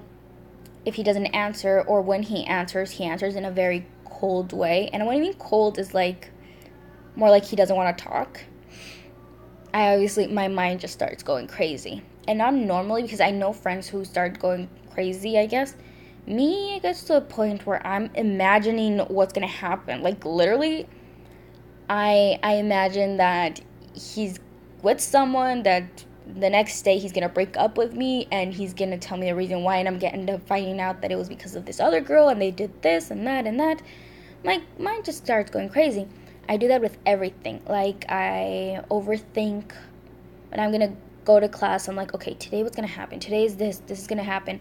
if he doesn't answer, or when he answers in a very cold way. And what I mean cold is like more like he doesn't want to talk. My mind just starts going crazy. And not normally, because I know friends who start going crazy, I guess. Me, it gets to a point where I'm imagining what's going to happen. Like, literally, I imagine that he's with someone, that the next day he's gonna break up with me, and he's gonna tell me the reason why, and I'm getting up finding out that it was because of this other girl, and they did this and that and that. My mind just starts going crazy. I do that with everything. Like, I overthink when I'm gonna go to class. I'm like, okay, today what's gonna happen? Today is this is gonna happen.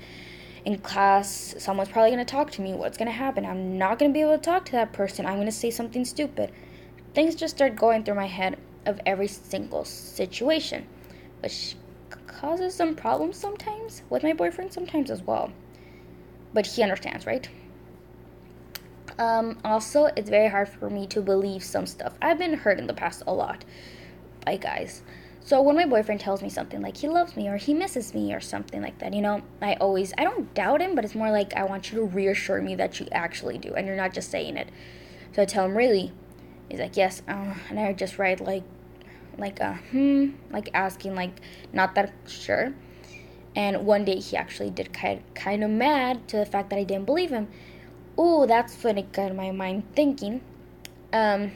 In class, someone's probably gonna talk to me. What's gonna happen? I'm not gonna be able to talk to that person. I'm gonna say something stupid. Things just start going through my head of every single situation, which causes some problems sometimes with my boyfriend, sometimes as well. But he understands, right? Also, it's very hard for me to believe some stuff. I've been hurt in the past a lot by guys. So when my boyfriend tells me something like he loves me or he misses me or something like that, I don't doubt him, but it's more like I want you to reassure me that you actually do and you're not just saying it. So I tell him, really? He's like, yes. And I just write like asking, like, not that sure. And one day he actually did kind of mad to the fact that I didn't believe him. Ooh, that's when it got my mind thinking. I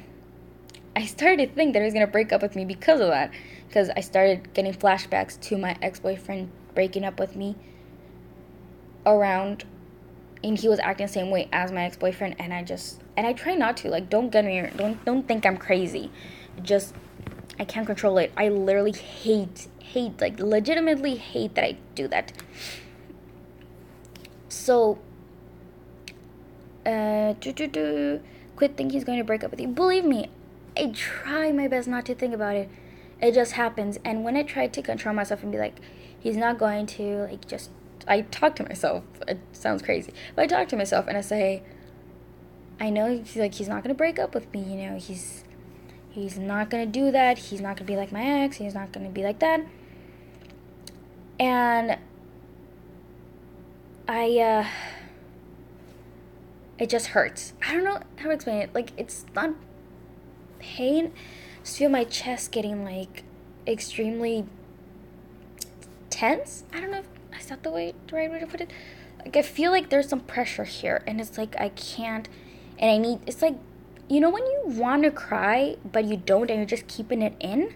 started to think that he was going to break up with me because of that. Because I started getting flashbacks to my ex-boyfriend breaking up with me around, and he was acting the same way as my ex-boyfriend, and I try not to, like, don't think I'm crazy. I can't control it. I literally hate, like, legitimately hate that I do that. So, quit thinking he's going to break up with you. Believe me, I try my best not to think about it. It just happens. And when I try to control myself and be like, he's not going to, like, I talk to myself. It sounds crazy. But I talk to myself and I say, I know he's not going to break up with me. He's not going to do that. He's not going to be like my ex. He's not going to be like that. And it just hurts. I don't know how to explain it. Like, it's not pain. I just feel my chest getting, like, extremely tense. I don't know if is that the right way to put it. Like, I feel like there's some pressure here, and it's like I can't, and it's like, when you want to cry, but you don't, and you're just keeping it in,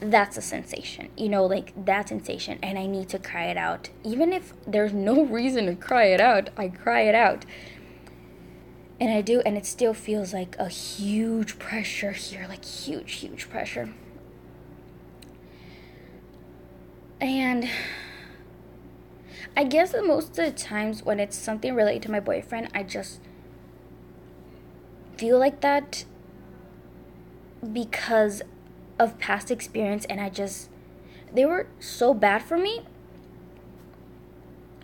that's a sensation, like, that sensation, and I need to cry it out. Even if there's no reason to cry it out, I cry it out. And I do, and it still feels like a huge pressure here, like, huge pressure. And I guess that most of the times when it's something related to my boyfriend, I just feel like that because of past experience, and they were so bad for me.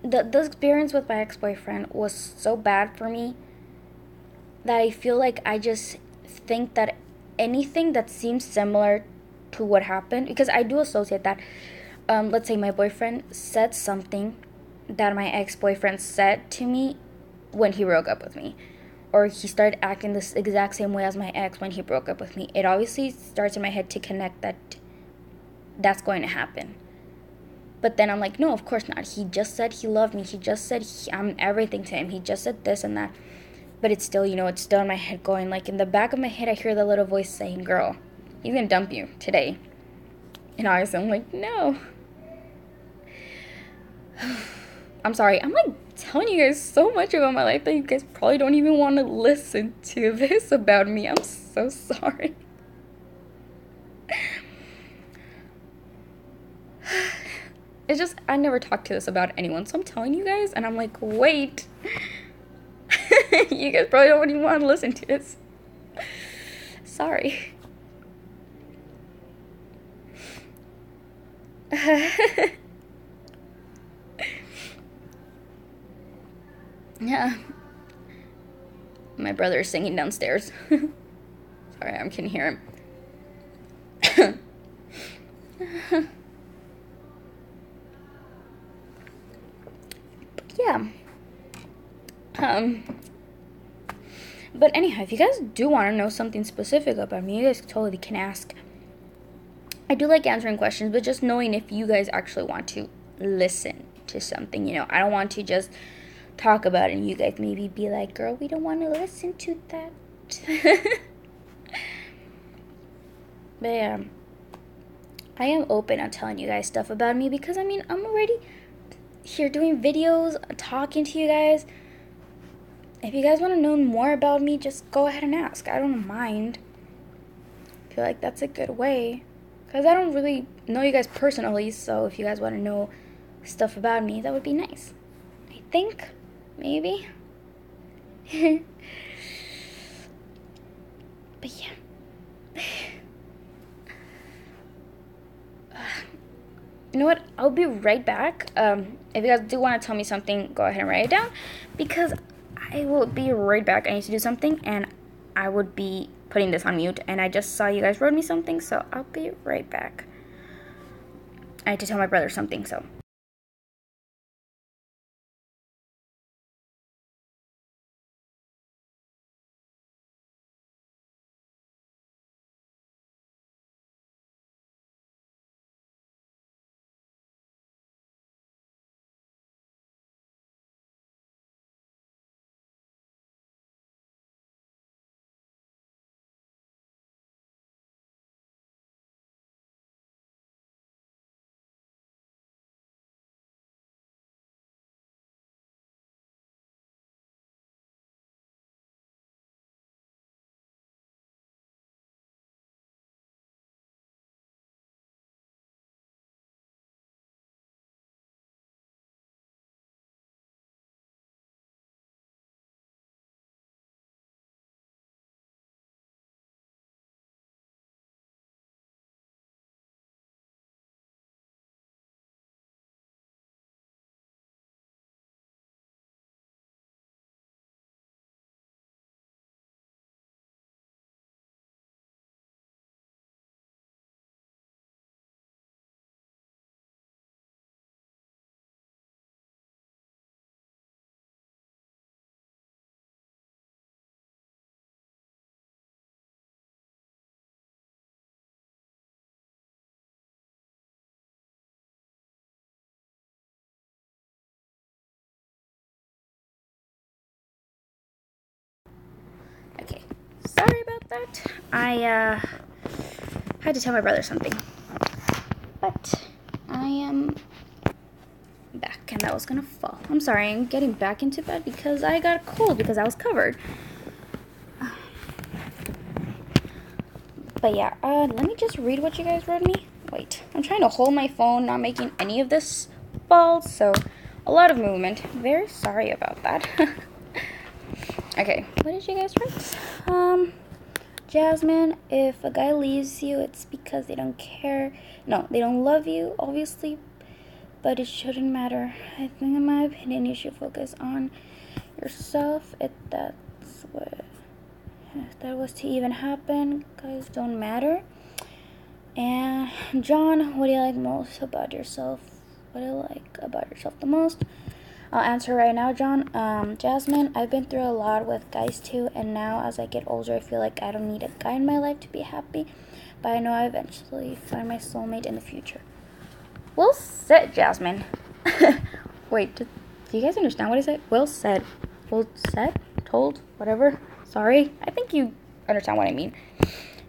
The experience with my ex-boyfriend was so bad for me that I feel like I just think that anything that seems similar to what happened, because I do associate that, let's say my boyfriend said something that my ex-boyfriend said to me when he broke up with me, or he started acting this exact same way as my ex when he broke up with me. It obviously starts in my head to connect that that's going to happen. But then I'm like, no, of course not. He just said he loved me. He just said I'm everything to him. He just said this and that. But it's still, it's still in my head going, like, in the back of my head, I hear the little voice saying, girl, he's going to dump you today. And obviously I'm like, no. I'm sorry. I'm, like, telling you guys so much about my life that you guys probably don't even want to listen to this about me. I'm so sorry. It's just, I never talked to this about anyone, so I'm telling you guys, and I'm like, wait. You guys probably don't even want to listen to this. Sorry. Yeah. My brother is singing downstairs. Sorry, I can hear him. Yeah. But anyhow, if you guys do want to know something specific about me, you guys totally can ask. I do like answering questions, but just knowing if you guys actually want to listen to something, I don't want to just talk about it and you guys maybe be like, girl, we don't want to listen to that. But yeah, I am open on telling you guys stuff about me because, I'm already here doing videos, talking to you guys. If you guys want to know more about me, just go ahead and ask. I don't mind. I feel like that's a good way. Because I don't really know you guys personally, so if you guys want to know stuff about me, that would be nice. I think. Maybe. But yeah. You know what? I'll be right back. If you guys do want to tell me something, go ahead and write it down. Because I will be right back. I need to do something, and I would be putting this on mute. And I just saw you guys wrote me something, so I'll be right back. I had to tell my brother something, so. Okay, sorry about that. I had to tell my brother something. But I am back, and that was gonna fall. I'm sorry, I'm getting back into bed because I got a cold because I was covered. But yeah, let me just read what you guys wrote me. Wait, I'm trying to hold my phone, not making any of this fall, so a lot of movement. Very sorry about that. Okay, what did you guys write? Jasmine, if a guy leaves you, it's because they don't care. No, they don't love you, obviously, but it shouldn't matter. I think, in my opinion, you should focus on yourself. If that was to even happen, guys don't matter. And John, what do you like most about yourself? What do you like about yourself the most? I'll answer right now, John. Jasmine, I've been through a lot with guys too, and now as I get older, I feel like I don't need a guy in my life to be happy, but I know I eventually find my soulmate in the future. Well said, Jasmine. Wait, do you guys understand what I said? Well said. Well said? Told? Whatever. Sorry. I think you understand what I mean.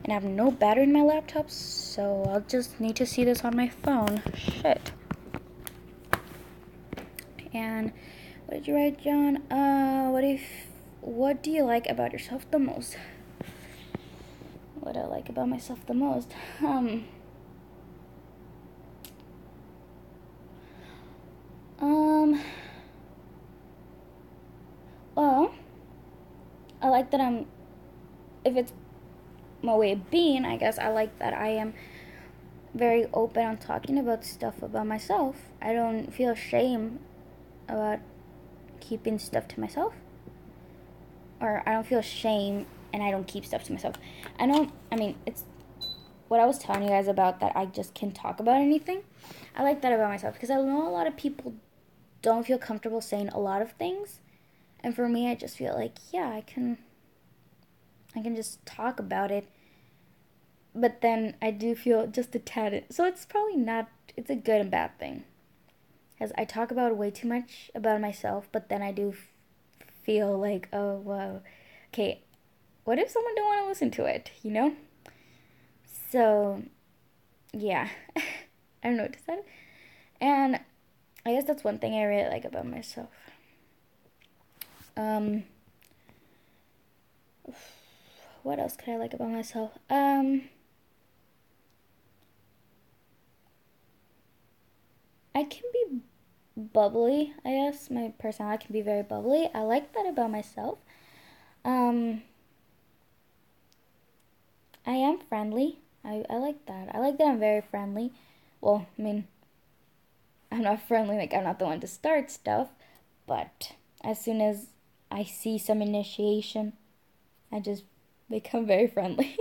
And I have no battery in my laptop, so I'll just need to see this on my phone. Shit. And what did you write, John? What do you like about yourself the most? What do I like about myself the most? Well, I like that if it's my way of being, I guess I like that I am very open on talking about stuff about myself. I don't feel shame about keeping stuff to myself. Or I don't feel shame and I don't keep stuff to myself. It's what I was telling you guys about, that I just can talk about anything. I like that about myself because I know a lot of people don't feel comfortable saying a lot of things. And for me, I just feel like, yeah, I can just talk about it. But then I do feel just a tad. So it's probably not, it's a good and bad thing. Because I talk about way too much about myself, but then I do feel like, oh, wow, okay, what if someone don't want to listen to it, you know? So, yeah, I don't know what to say. And I guess that's one thing I really like about myself. What else could I like about myself? I can be bubbly, I guess. My personality can be very bubbly. I like that about myself. I am friendly. I like that. I like that I'm very friendly. Well, I mean, I'm not friendly, like I'm not the one to start stuff, but as soon as I see some initiation, I just become very friendly.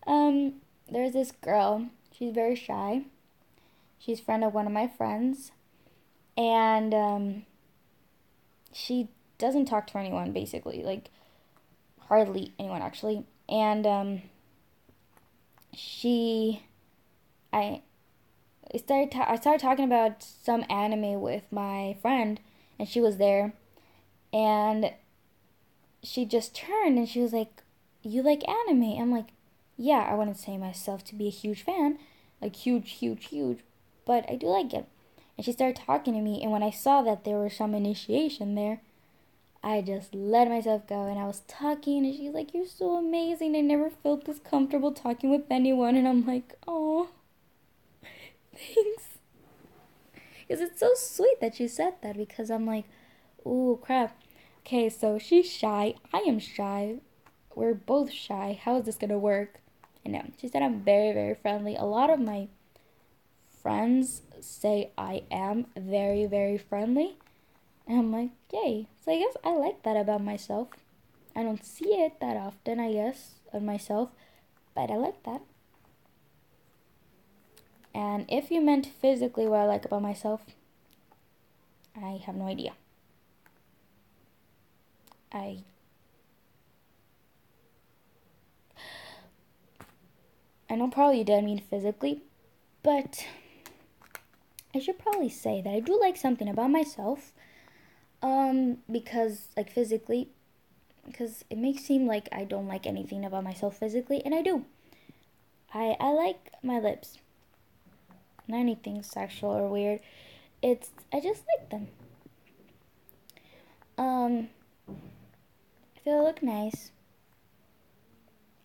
There's this girl. She's very shy. She's a friend of one of my friends, and she doesn't talk to anyone, basically, like hardly anyone actually. And I started talking about some anime with my friend, and she was there, and she just turned and she was like, "You like anime?" I'm like, "Yeah, I wouldn't say myself to be a huge fan, like huge, but I do like it." And she started talking to me, and when I saw that there was some initiation there, I just let myself go, and I was talking, and she's like, "You're so amazing. I never felt this comfortable talking with anyone." And I'm like, "Oh, thanks." Because it's so sweet that she said that, because I'm like, "Ooh, crap. Okay, so she's shy. I am shy. We're both shy. How is this going to work?" And no, she said I'm very, very friendly. A lot of my friends say I am very, very friendly. And I'm like, yay. So I guess I like that about myself. I don't see it that often, I guess, of myself, but I like that. And if you meant physically what I like about myself, I have no idea. I know probably you did mean physically, but I should probably say that I do like something about myself. Because, like, physically, because it may seem like I don't like anything about myself physically, and I do. I like my lips. Not anything sexual or weird. I just like them. I feel they look nice.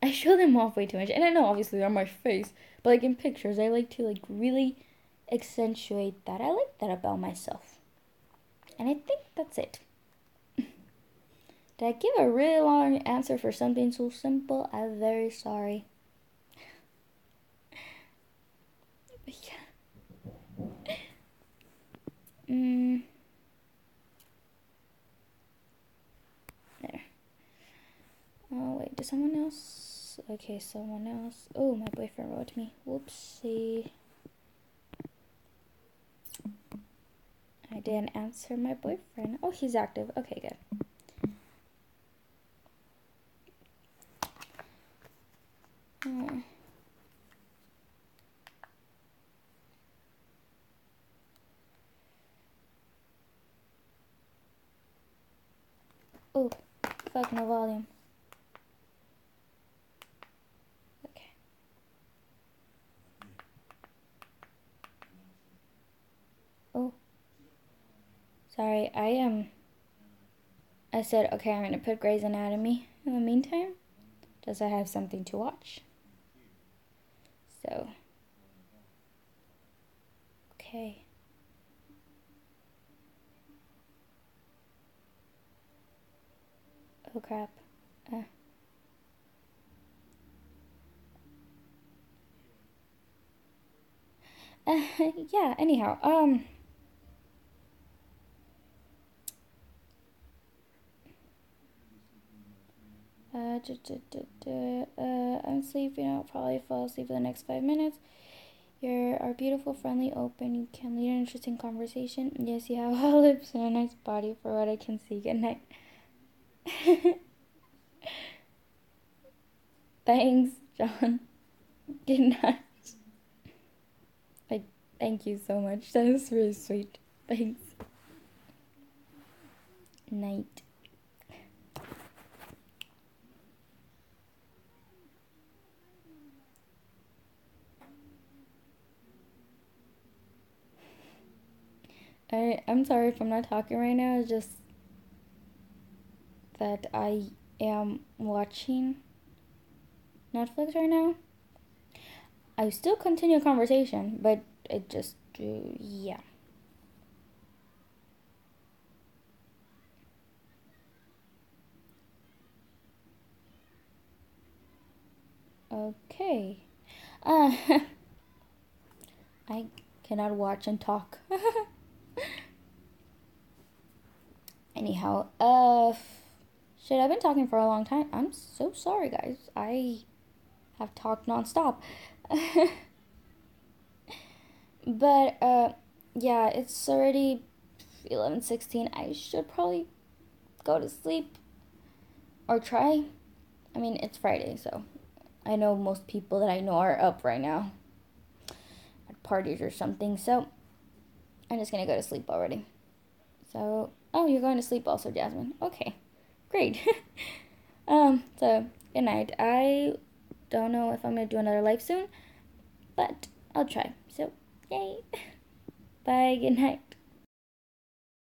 I show them off way too much, and I know obviously they're on my face, but like in pictures, I like to like really accentuate that. I like that about myself, and I think that's it. Did I give a really long answer for something so simple? I'm very sorry. Yeah. There. Oh, wait, did someone else? Okay, someone else. Oh, my boyfriend wrote me. Whoopsie. I didn't answer my boyfriend. Oh, he's active. Okay, good. Oh, fuck, no volume. Okay. Oh. Sorry, I said, okay, I'm gonna put Grey's Anatomy in the meantime. Just so I have something to watch. So. Okay. Oh crap. Yeah, anyhow, I'm sleeping. I'll probably fall asleep in the next 5 minutes. You are beautiful, friendly, open. You can lead an interesting conversation. Yes, you have hot lips and a nice body for what I can see. Good night. Thanks, John. Good night. Thank you so much. That was really sweet. Thanks. Night. I'm sorry if I'm not talking right now. It's just that I am watching Netflix right now. I still continue a conversation, but it just, yeah. Okay. I cannot watch and talk. Anyhow, shit, I've been talking for a long time. I'm so sorry, guys. I have talked nonstop. But, yeah, it's already 11:16. I should probably go to sleep. Or try. I mean, it's Friday, so I know most people that I know are up right now at parties or something, so I'm just gonna go to sleep already. So, oh, you're going to sleep also, Jasmine. Okay, great. So, good night. I don't know if I'm gonna do another live soon, but I'll try. So, yay. Bye, good night.